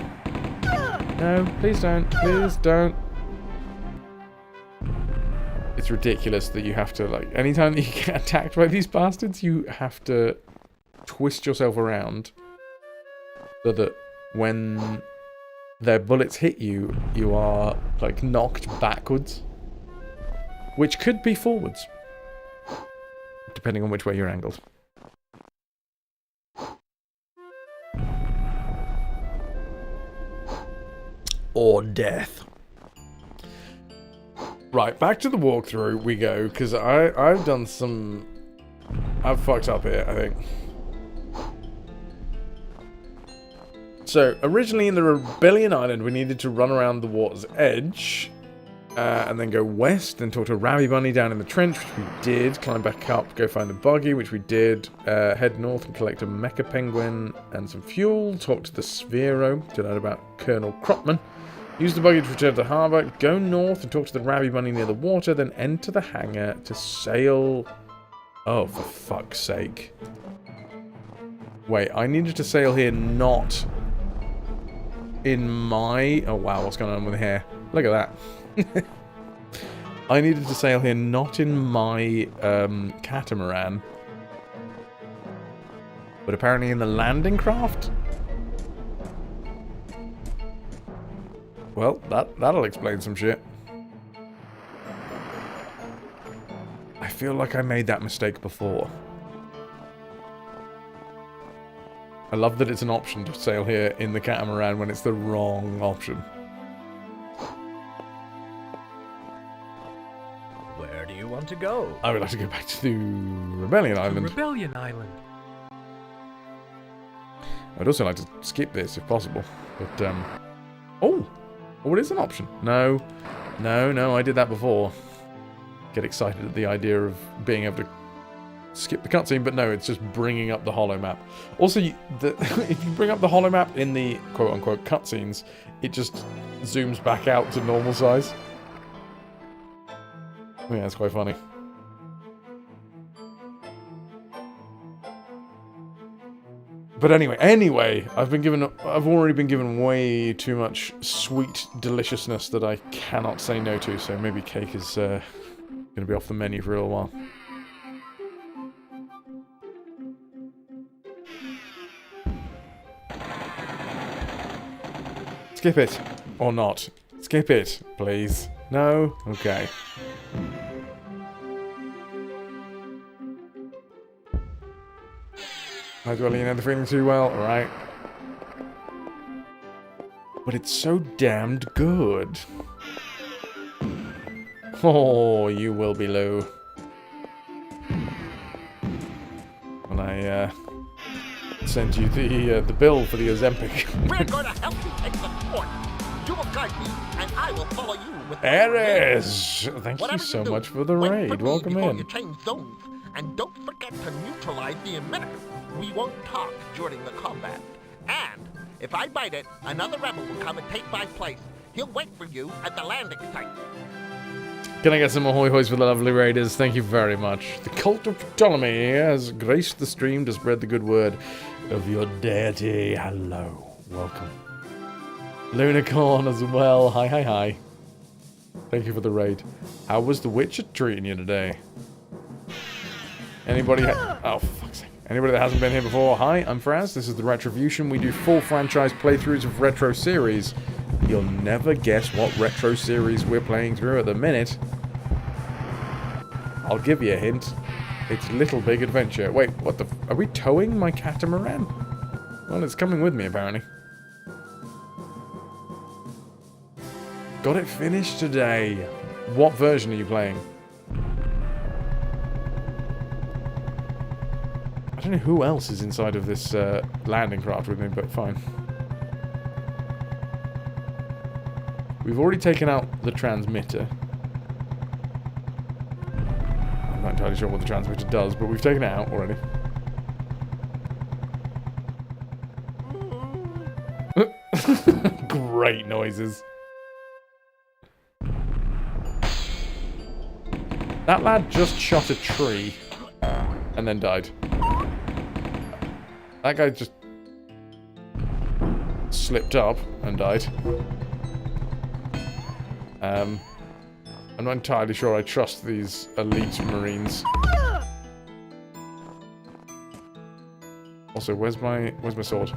No, please don't. Please don't. It's ridiculous that you have to, like, anytime that you get attacked by these bastards, you have to twist yourself around so that when their bullets hit you, you are, like, knocked backwards. Which could be forwards, depending on which way you're angled. Or death. Right, back to the walkthrough we go, because I've done some... I've fucked up here, I think. So, originally in the Rebellion Island, we needed to run around the water's edge, and then go west, then talk to Rabby Bunny down in the trench, which we did, climb back up, go find the buggy, which we did, head north and collect a mecha penguin and some fuel, talk to the Sphero, to learn about Colonel Cropman, use the buggy to return to the harbour, go north and talk to the Rabby Bunny near the water, then enter the hangar to sail... Oh, for fuck's sake. Wait, I needed to sail here not in my... Oh wow, what's going on with the hair? Look at that. I needed to sail here not in my catamaran, but apparently in the landing craft? Well, that'll explain some shit. I feel like I made that mistake before. I love that it's an option to sail here in the catamaran when it's the wrong option. Where do you want to go? I would like to go back to the Rebellion Island. Rebellion Island. I'd also like to skip this if possible, but oh, it is an option. No, I did that before. Get excited at the idea of being able to skip the cutscene, but no, it's just bringing up the holo map. Also, if you bring up the holo map in the quote-unquote cutscenes, it just zooms back out to normal size. I think that's quite funny. But anyway, I've already been given way too much sweet deliciousness that I cannot say no to, so maybe cake is going to be off the menu for a little while. Skip it. Or not. Skip it, please. No? Okay. Might as well you know the feeling too well, alright. But it's so damned good. Oh, you will be low. When I send you the bill for the Ozempic. We're going to help you take the fort. You will guide me, and I will follow you with Ares! Thank you Whatever so do, much for the wait raid. for me Welcome before in. You change zones, and don't forget to neutralize the emitter. We won't talk during the combat. And if I bite it, another rebel will come and take my place. He'll wait for you at the landing site. Can I get some ahoy hoys for the lovely raiders? Thank you very much. The cult of Ptolemy has graced the stream to spread the good word of your deity. Hello. Welcome. Lunicorn as well. Hi. Thank you for the raid. How was the Witcher treating you today? Anybody? Oh, for fuck's sake. Anybody that hasn't been here before? Hi, I'm Fraz. This is the RetroVution. We do full franchise playthroughs of retro series. You'll never guess what retro series we're playing through at the minute. I'll give you a hint. It's Little Big Adventure. Wait, what the... Are we towing my catamaran? Well, it's coming with me, apparently. Got it finished today. What version are you playing? I don't know who else is inside of this landing craft with me, but fine. We've already taken out the transmitter. I'm not entirely sure what the transmitter does, but we've taken it out already. Great noises. That lad just shot a tree and then died. That guy just slipped up and died. I'm not entirely sure I trust these elite marines. Also, where's my sword?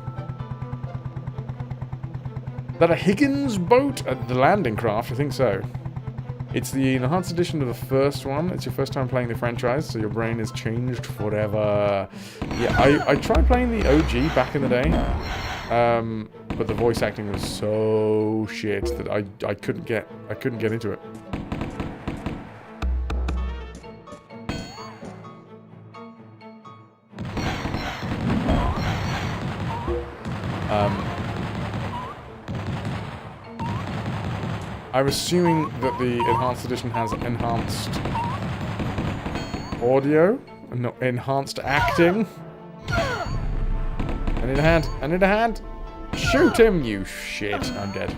Is that a Higgins boat at the landing craft? I think so. It's the enhanced edition of the first one. It's your first time playing the franchise, so your brain has changed forever. Yeah, I tried playing the OG back in the day, but the voice acting was so shit that I couldn't get into it. I'm assuming that the enhanced edition has enhanced audio, not enhanced acting. I need a hand. I need a hand. Shoot him, you shit. I'm dead.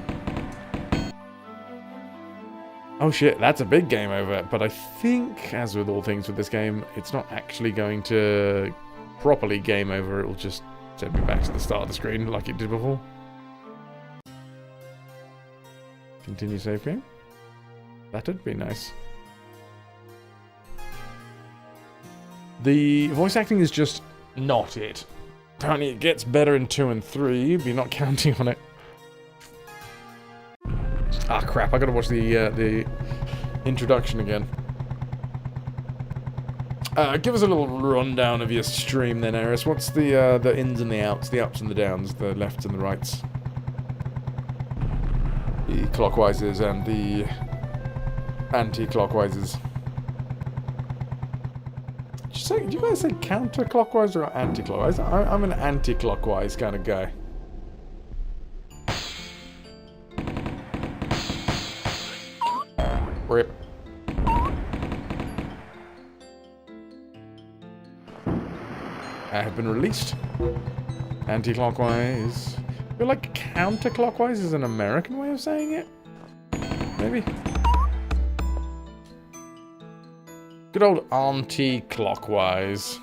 Oh shit, that's a big game over. But I think, as with all things with this game, it's not actually going to properly game over. It will just send me back to the start of the screen like it did before. Continue save game. That'd be nice. The voice acting is just not it. Apparently it gets better in 2 and 3, but you're not counting on it. Ah crap, I gotta watch the introduction again. Give us a little rundown of your stream then, Eris. What's the ins and the outs, the ups and the downs, the lefts and the rights? The clockwises and the anti-clockwises. Did you guys say counterclockwise or anti-clockwise? I'm an anti-clockwise kind of guy. Rip. I have been released. Anti-clockwise. I feel like counterclockwise is an American way of saying it. Maybe. Good old anti-clockwise.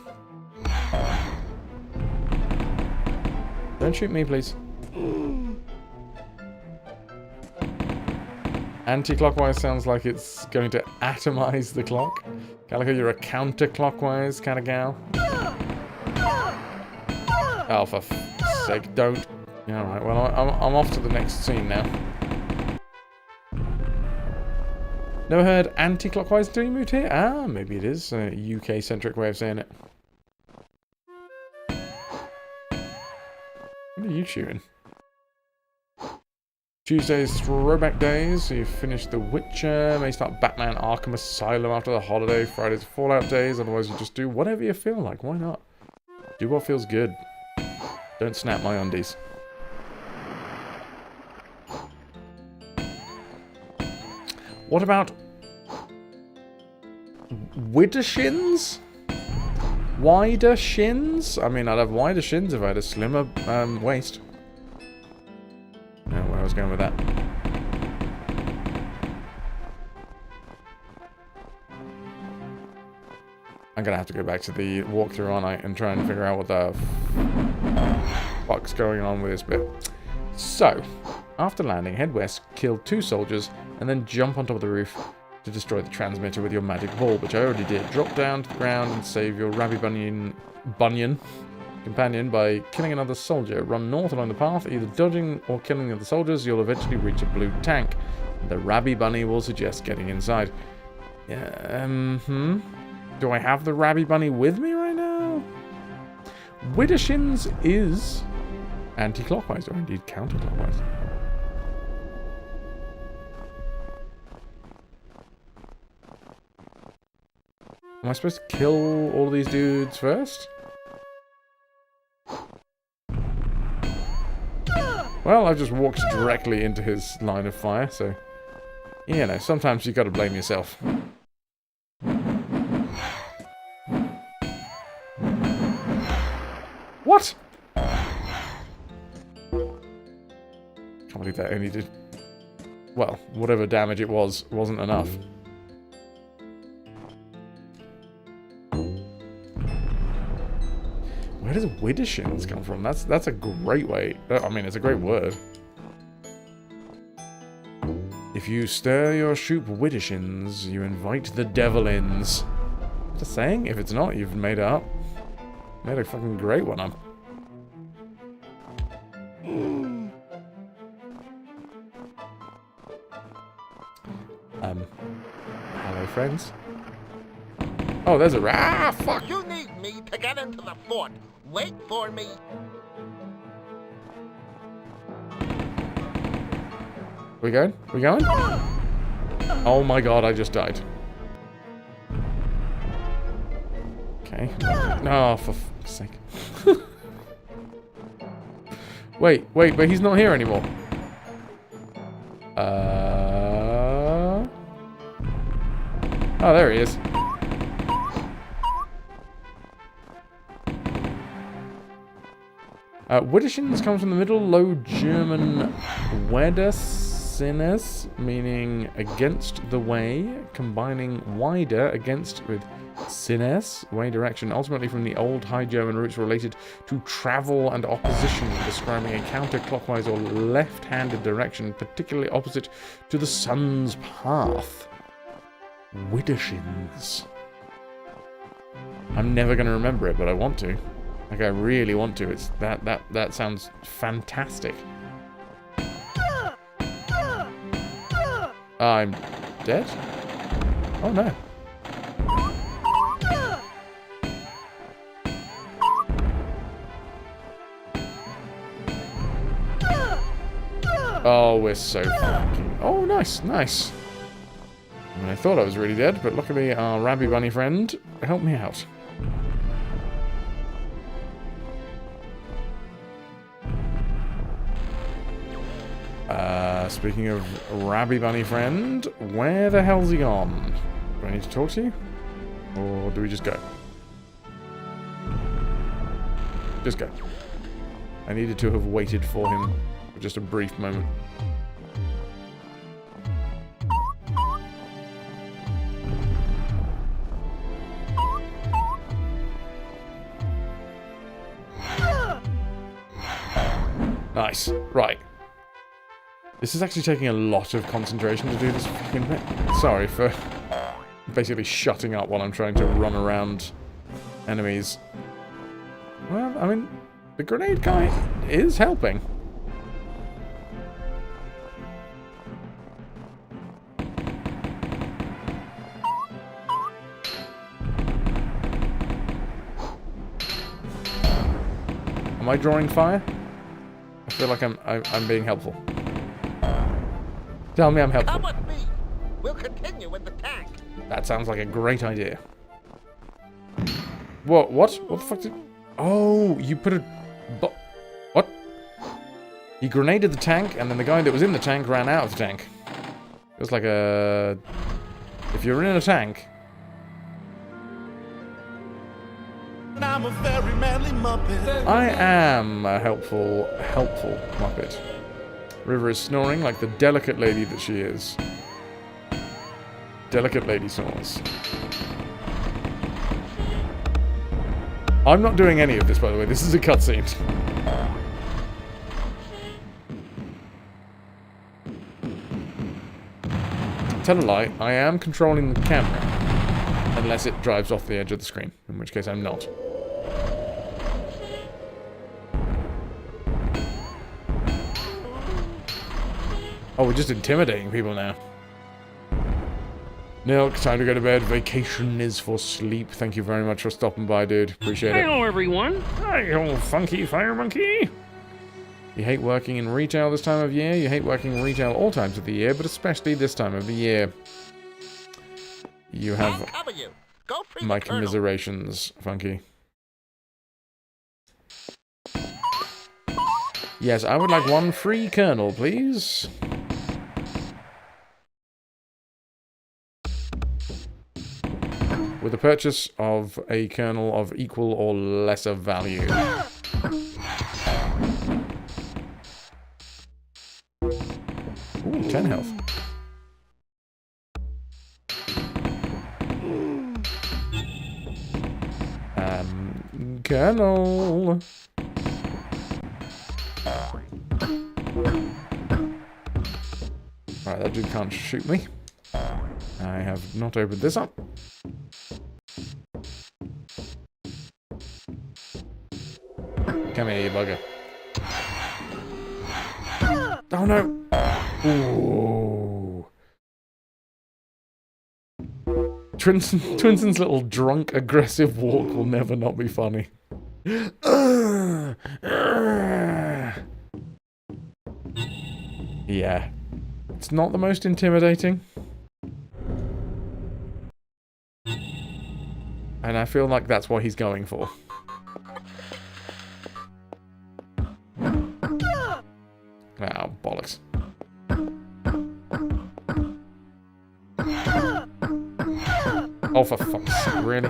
Don't shoot me, please. Anti-clockwise sounds like it's going to atomize the clock. Calico, you're a counterclockwise kind of gal. Oh, for f***'s sake, don't. Alright, well, I'm off to the next scene now. Never heard anti-clockwise until you moved here? Ah, maybe it is a UK-centric way of saying it. What are you shooting? Tuesday's throwback days, so you've finished The Witcher, may start Batman Arkham Asylum after the holiday, Friday's Fallout days, otherwise you just do whatever you feel like, why not? Do what feels good. Don't snap my undies. What about wider shins? Wider shins? I mean, I'd have wider shins if I had a slimmer waist. I don't know where I was going with that. I'm gonna have to go back to the walkthrough, aren't I, and try and figure out what the fuck's going on with this bit. So, after landing, head west, kill 2 soldiers, and then jump on top of the roof to destroy the transmitter with your magic ball, which I already did. Drop down to the ground and save your Rabbi Bunyan companion by killing another soldier. Run north along the path, either dodging or killing the other soldiers. You'll eventually reach a blue tank. The Rabbi Bunny will suggest getting inside. Yeah, Do I have the Rabbi Bunny with me right now? Widdershins is anti-clockwise, or indeed counterclockwise. Am I supposed to kill all these dudes first? Well, I've just walked directly into his line of fire, so... You know, sometimes you gotta blame yourself. What? Can't believe that only did... Well, whatever damage it was, wasn't enough. Where does widdershins come from? That's a great way... I mean, it's a great word. If you stir your soup widdershins, you invite the devil ins. Is that a saying? If it's not, you've made it up. Made a fucking great one up. Hello, friends. Oh, there's a... Ah, fuck! You need me to get into the fort. Wait for me. We going? We going? Oh my god, I just died. Okay. Oh, for fuck's sake. Wait, but he's not here anymore. Oh, there he is. Widdershins comes from the Middle Low German Wedersinnes, meaning against the way, combining wider against with sinnes, way direction, ultimately from the old High German roots related to travel and opposition, describing a counterclockwise or left-handed direction, particularly opposite to the sun's path. Widdershins. I'm never going to remember it, but I want to. Like, I really want to. It's that sounds fantastic. I'm dead? Oh no. Oh, we're so fucking... Oh, nice, nice. I mean, I thought I was really dead, but luckily our Rabby Bunny friend helped me out. Speaking of Rabby Bunny friend, where the hell's he gone? Do I need to talk to you? Or do we just go? Just go. I needed to have waited for him for just a brief moment. Nice. Right. This is actually taking a lot of concentration to do this fucking bit. Sorry for basically shutting up while I'm trying to run around enemies. Well, I mean, the grenade guy is helping. Am I drawing fire? I feel like I'm being helpful. Tell me I'm helpful. Come with me. We'll continue with the tank. That sounds like a great idea. What? What the fuck did... Oh, you put a... What? You grenaded the tank, and then the guy that was in the tank ran out of the tank. It was like a... If you're in a tank... I'm a very manly Muppet. I am a helpful Muppet. River is snoring like the delicate lady that she is. Delicate lady snores. I'm not doing any of this, by the way. This is a cutscene. Tell a lie, I am controlling the camera. Unless it drives off the edge of the screen. In which case I'm not. Oh, we're just intimidating people now. Nilk, time to go to bed. Vacation is for sleep. Thank you very much for stopping by, dude. Appreciate it. Hello, everyone. Hi, old funky fire monkey. You hate working in retail this time of year. You hate working in retail all times of the year, but especially this time of the year. You have my commiserations, Funky. Yes, I would like one free kernel, please. With the purchase of a kernel of equal or lesser value. Ooh, 10 health. Colonel. Right, that dude can't shoot me. I have not opened this up. Come here, you bugger. Oh no! Ooh. Twinson's little drunk, aggressive walk will never not be funny. Yeah. It's not the most intimidating. And I feel like that's what he's going for. Oh, bollocks. Oh, for fuck's sake, really?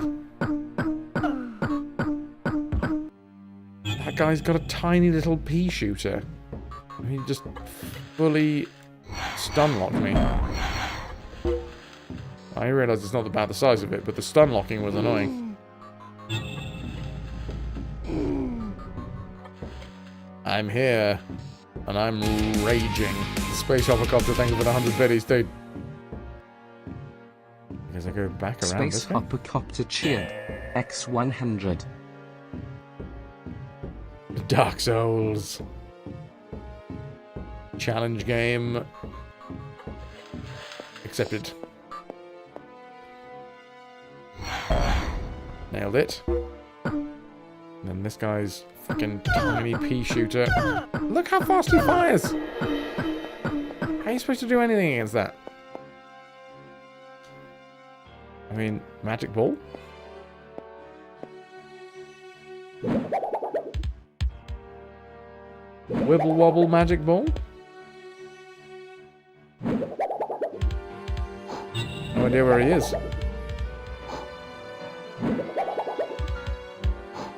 That guy's got a tiny little pea shooter. He just fully stun locked me. I realise it's not about the size of it, but the stun locking was annoying. I'm here, and I'm raging. Space Hoppercopter, thank you for the 100 biddies, dude. Because I go back around Space this way. Hoppercopter cheered. X100. Dark Souls. Challenge game. Accepted. Nailed it. And then this guy's fucking tiny pea shooter. Look how fast he fires! How are you supposed to do anything against that? I mean, magic ball? Wibble wobble magic ball? No idea where he is.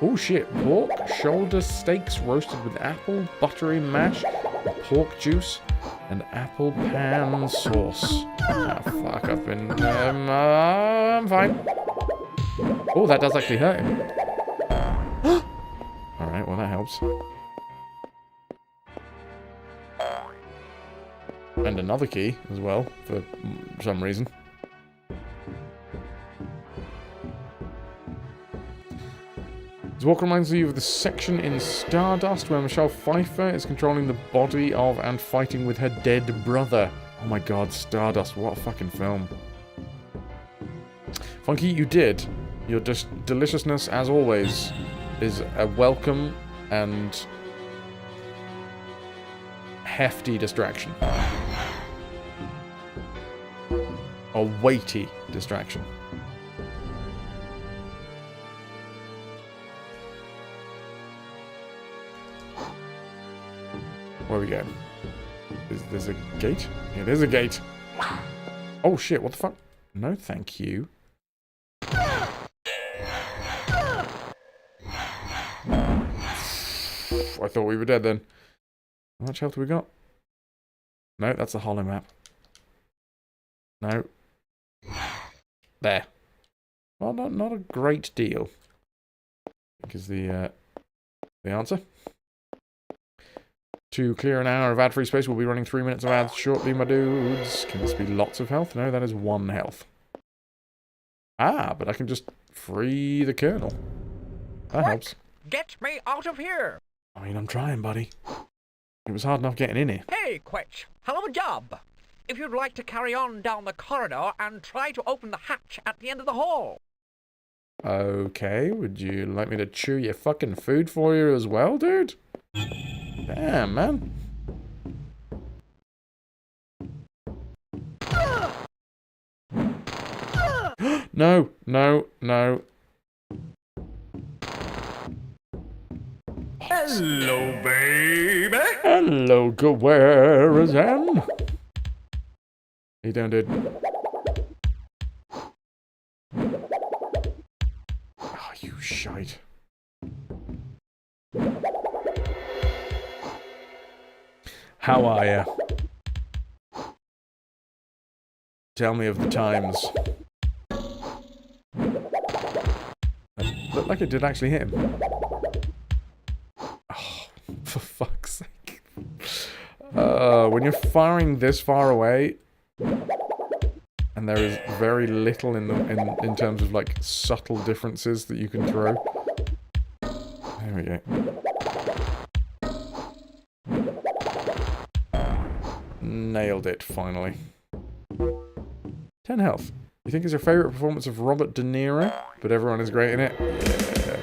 Oh shit, pork, shoulder steaks roasted with apple, buttery mash, pork juice, and apple pan sauce. Ah, fuck, I've been, I'm fine. Oh, that does actually hurt him. Alright, well that helps. And another key as well, for some reason. This walk reminds you of the section in Stardust where Michelle Pfeiffer is controlling the body of and fighting with her dead brother. Oh my god, Stardust, what a fucking film. Funky, you did. Your deliciousness, as always, is a welcome and hefty distraction. A weighty distraction. Where we go? Is there a gate? Yeah, there's a gate. Oh shit, what the fuck? No, thank you. I thought we were dead then. How much health have we got? No, that's a hollow map. No. There. Well, not a great deal. Because the answer. To clear an hour of ad-free space, we'll be running 3 minutes of ads shortly, my dudes. Can this be lots of health? No, that is 1 health. Ah, but I can just free the Colonel. That helps. Get me out of here! I mean, I'm trying, buddy. It was hard enough getting in here. Hey, Quetch, hell of a job! If you'd like to carry on down the corridor and try to open the hatch at the end of the hall. Okay, would you like me to chew your fucking food for you as well, dude? Damn, man. No, no, no. Hello, baby. Hello, Gawarazan. You doing, dude? Oh, you shite. How are ya? Tell me of the times. It looked like it did actually hit him. Oh, for fuck's sake. When you're firing this far away, and there is very little in terms of like subtle differences that you can throw. There we go. Nailed it, finally. 10 health. You think it's your favourite performance of Robert De Niro? But everyone is great in it? Yeah.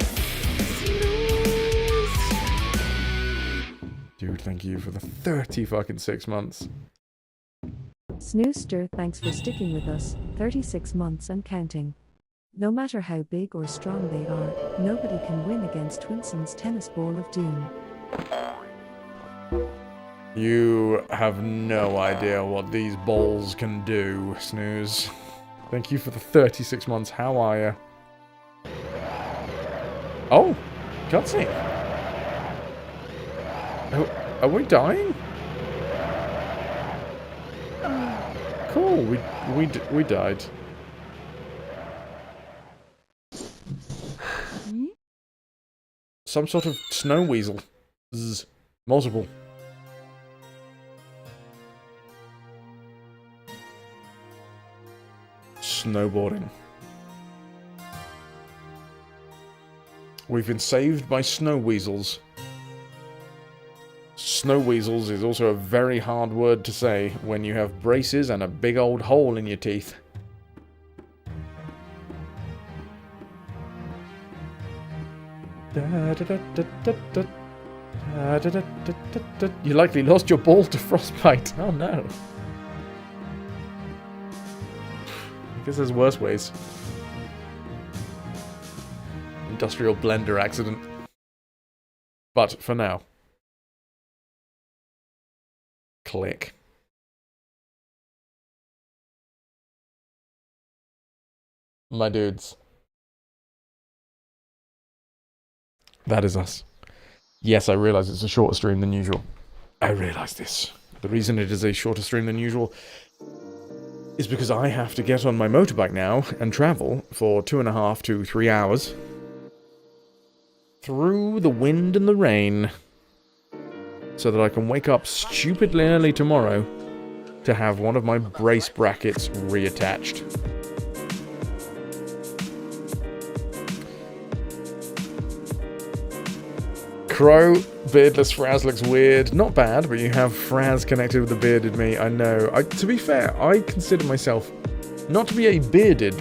Dude, thank you for the 30 fucking 6 months. Snooster, thanks for sticking with us, 36 months and counting. No matter how big or strong they are, nobody can win against Twinson's tennis ball of doom. You have no idea what these balls can do, Snooze. Thank you for the 36 months. How are you? Oh, cutscene. Are we dying? Cool, we died. Some sort of snow weasel. Multiple. Snowboarding. We've been saved by snow weasels. Snow weasels is also a very hard word to say when you have braces and a big old hole in your teeth. You likely lost your ball to frostbite. Oh no. I guess there's worse ways. Industrial blender accident. But for now. Click. My dudes. That is us. Yes, I realise it's a shorter stream than usual. I realise this. The reason it is a shorter stream than usual is because I have to get on my motorbike now and travel for 2.5 to 3 hours through the wind and the rain so that I can wake up stupidly early tomorrow to have one of my brace brackets reattached. Crow, beardless Fraz looks weird. Not bad, but you have Fraz connected with the bearded me. I know. To be fair, I consider myself not to be a bearded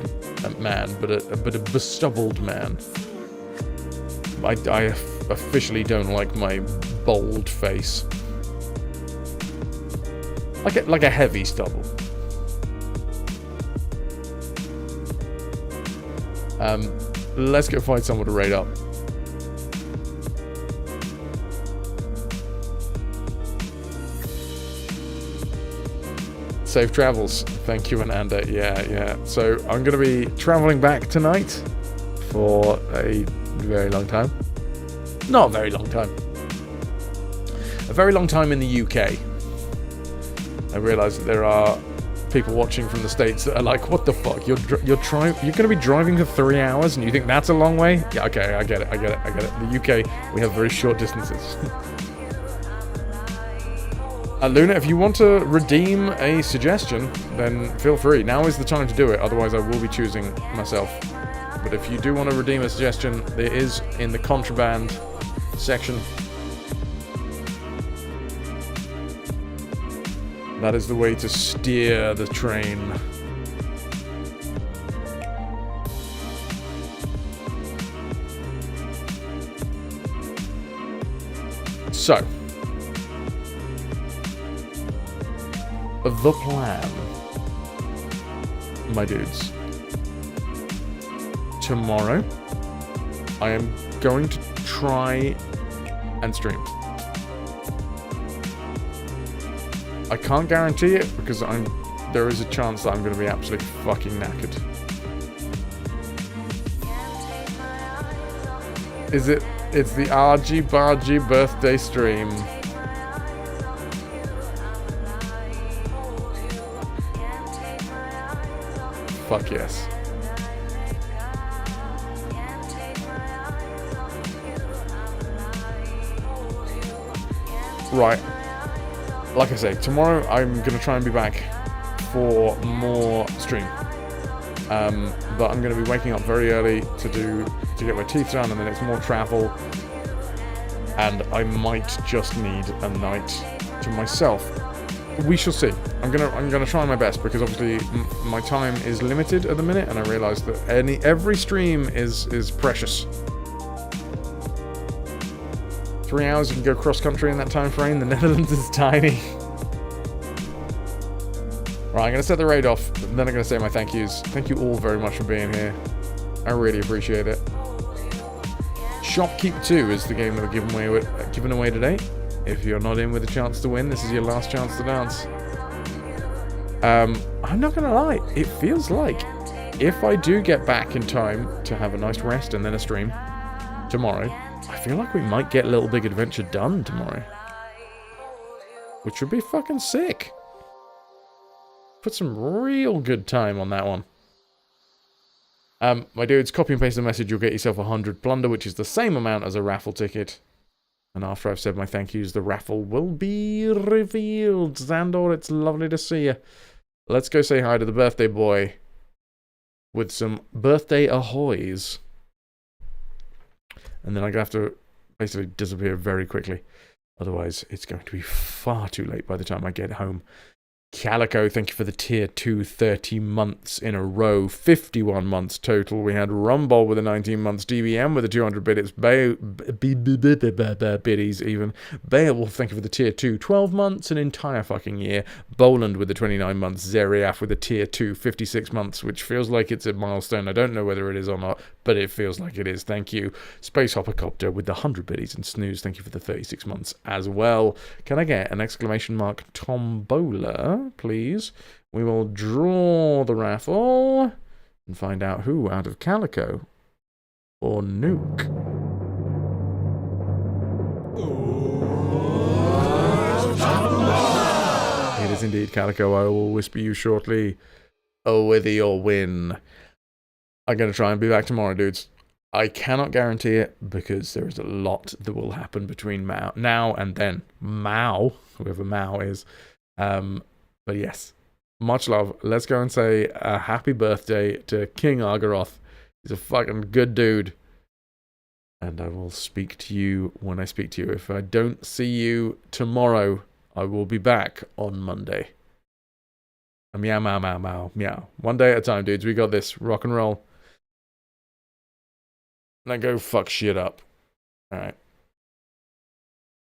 man, but a bestubbled man. I officially don't like my bald face. Like a heavy stubble. Let's go find someone to raid up. Safe travels. Thank you, Ananda. Yeah. So I'm going to be traveling back tonight for a very long time. Not a very long time. A very long time in the UK. I realise that there are people watching from the States that are like, what the fuck? You're going to be driving for 3 hours and you think that's a long way? Yeah, okay, I get it. The UK, we have very short distances. Luna, if you want to redeem a suggestion, then feel free. Now is the time to do it, otherwise I will be choosing myself. But if you do want to redeem a suggestion, it is in the contraband section. That is the way to steer the train. So, the plan, my dudes. Tomorrow, I am going to try and stream. I can't guarantee it because there is a chance that I'm going to be absolutely fucking knackered. It's the Argy Bargy birthday stream. Fuck yes. Right. Like I say, tomorrow I'm going to try and be back for more stream. But I'm going to be waking up very early to get my teeth done, and then it's more travel. And I might just need a night to myself. We shall see. I'm gonna try my best, because obviously my time is limited at the minute, and I realise that every stream is precious. 3 hours you can go cross country in that time frame. The Netherlands is tiny. Right, I'm gonna set the raid off, and then I'm gonna say my thank yous. Thank you all very much for being here. I really appreciate it. Shopkeep 2 is the game that we're giving away today. If you're not in with a chance to win, this is your last chance to dance. I'm not gonna lie, it feels like if I do get back in time to have a nice rest and then a stream tomorrow, I feel like we might get Little Big Adventure done tomorrow. Which would be fucking sick. Put some real good time on that one. My dudes, copy and paste the message, you'll get yourself 100 plunder, which is the same amount as a raffle ticket. And after I've said my thank yous, the raffle will be revealed. Xandor, it's lovely to see you. Let's go say hi to the birthday boy with some birthday ahoys. And then I'm going to have to basically disappear very quickly. Otherwise, it's going to be far too late by the time I get home. Calico, thank you for the tier 2, 30 months in a row, 51 months total. We had Rumbol with a 19 months, DBM with a 200 biddies, biddies even. Beowulf, thank you for the tier 2, 12 months, an entire fucking year. Boland with the 29 months, Zeriaf with a tier 2, 56 months, which feels like it's a milestone. I don't know whether it is or not, but it feels like it is. Thank you. Space Hoppercopter with the 100 biddies, and Snooze, thank you for the 36 months as well. Can I get an exclamation mark tombola, please? We will draw the raffle and find out who out of Calico or Nuke. It is indeed Calico. I will whisper you shortly whether you'll win. I'm going to try and be back tomorrow, dudes. I cannot guarantee it because there is a lot that will happen between now and then. Mao, whoever Mao is. But yes, much love. Let's go and say a happy birthday to King Argaroth. He's a fucking good dude. And I will speak to you when I speak to you. If I don't see you tomorrow, I will be back on Monday. Meow, meow, meow, meow, meow. One day at a time, dudes. We got this. Rock and roll. Now go fuck shit up. Alright.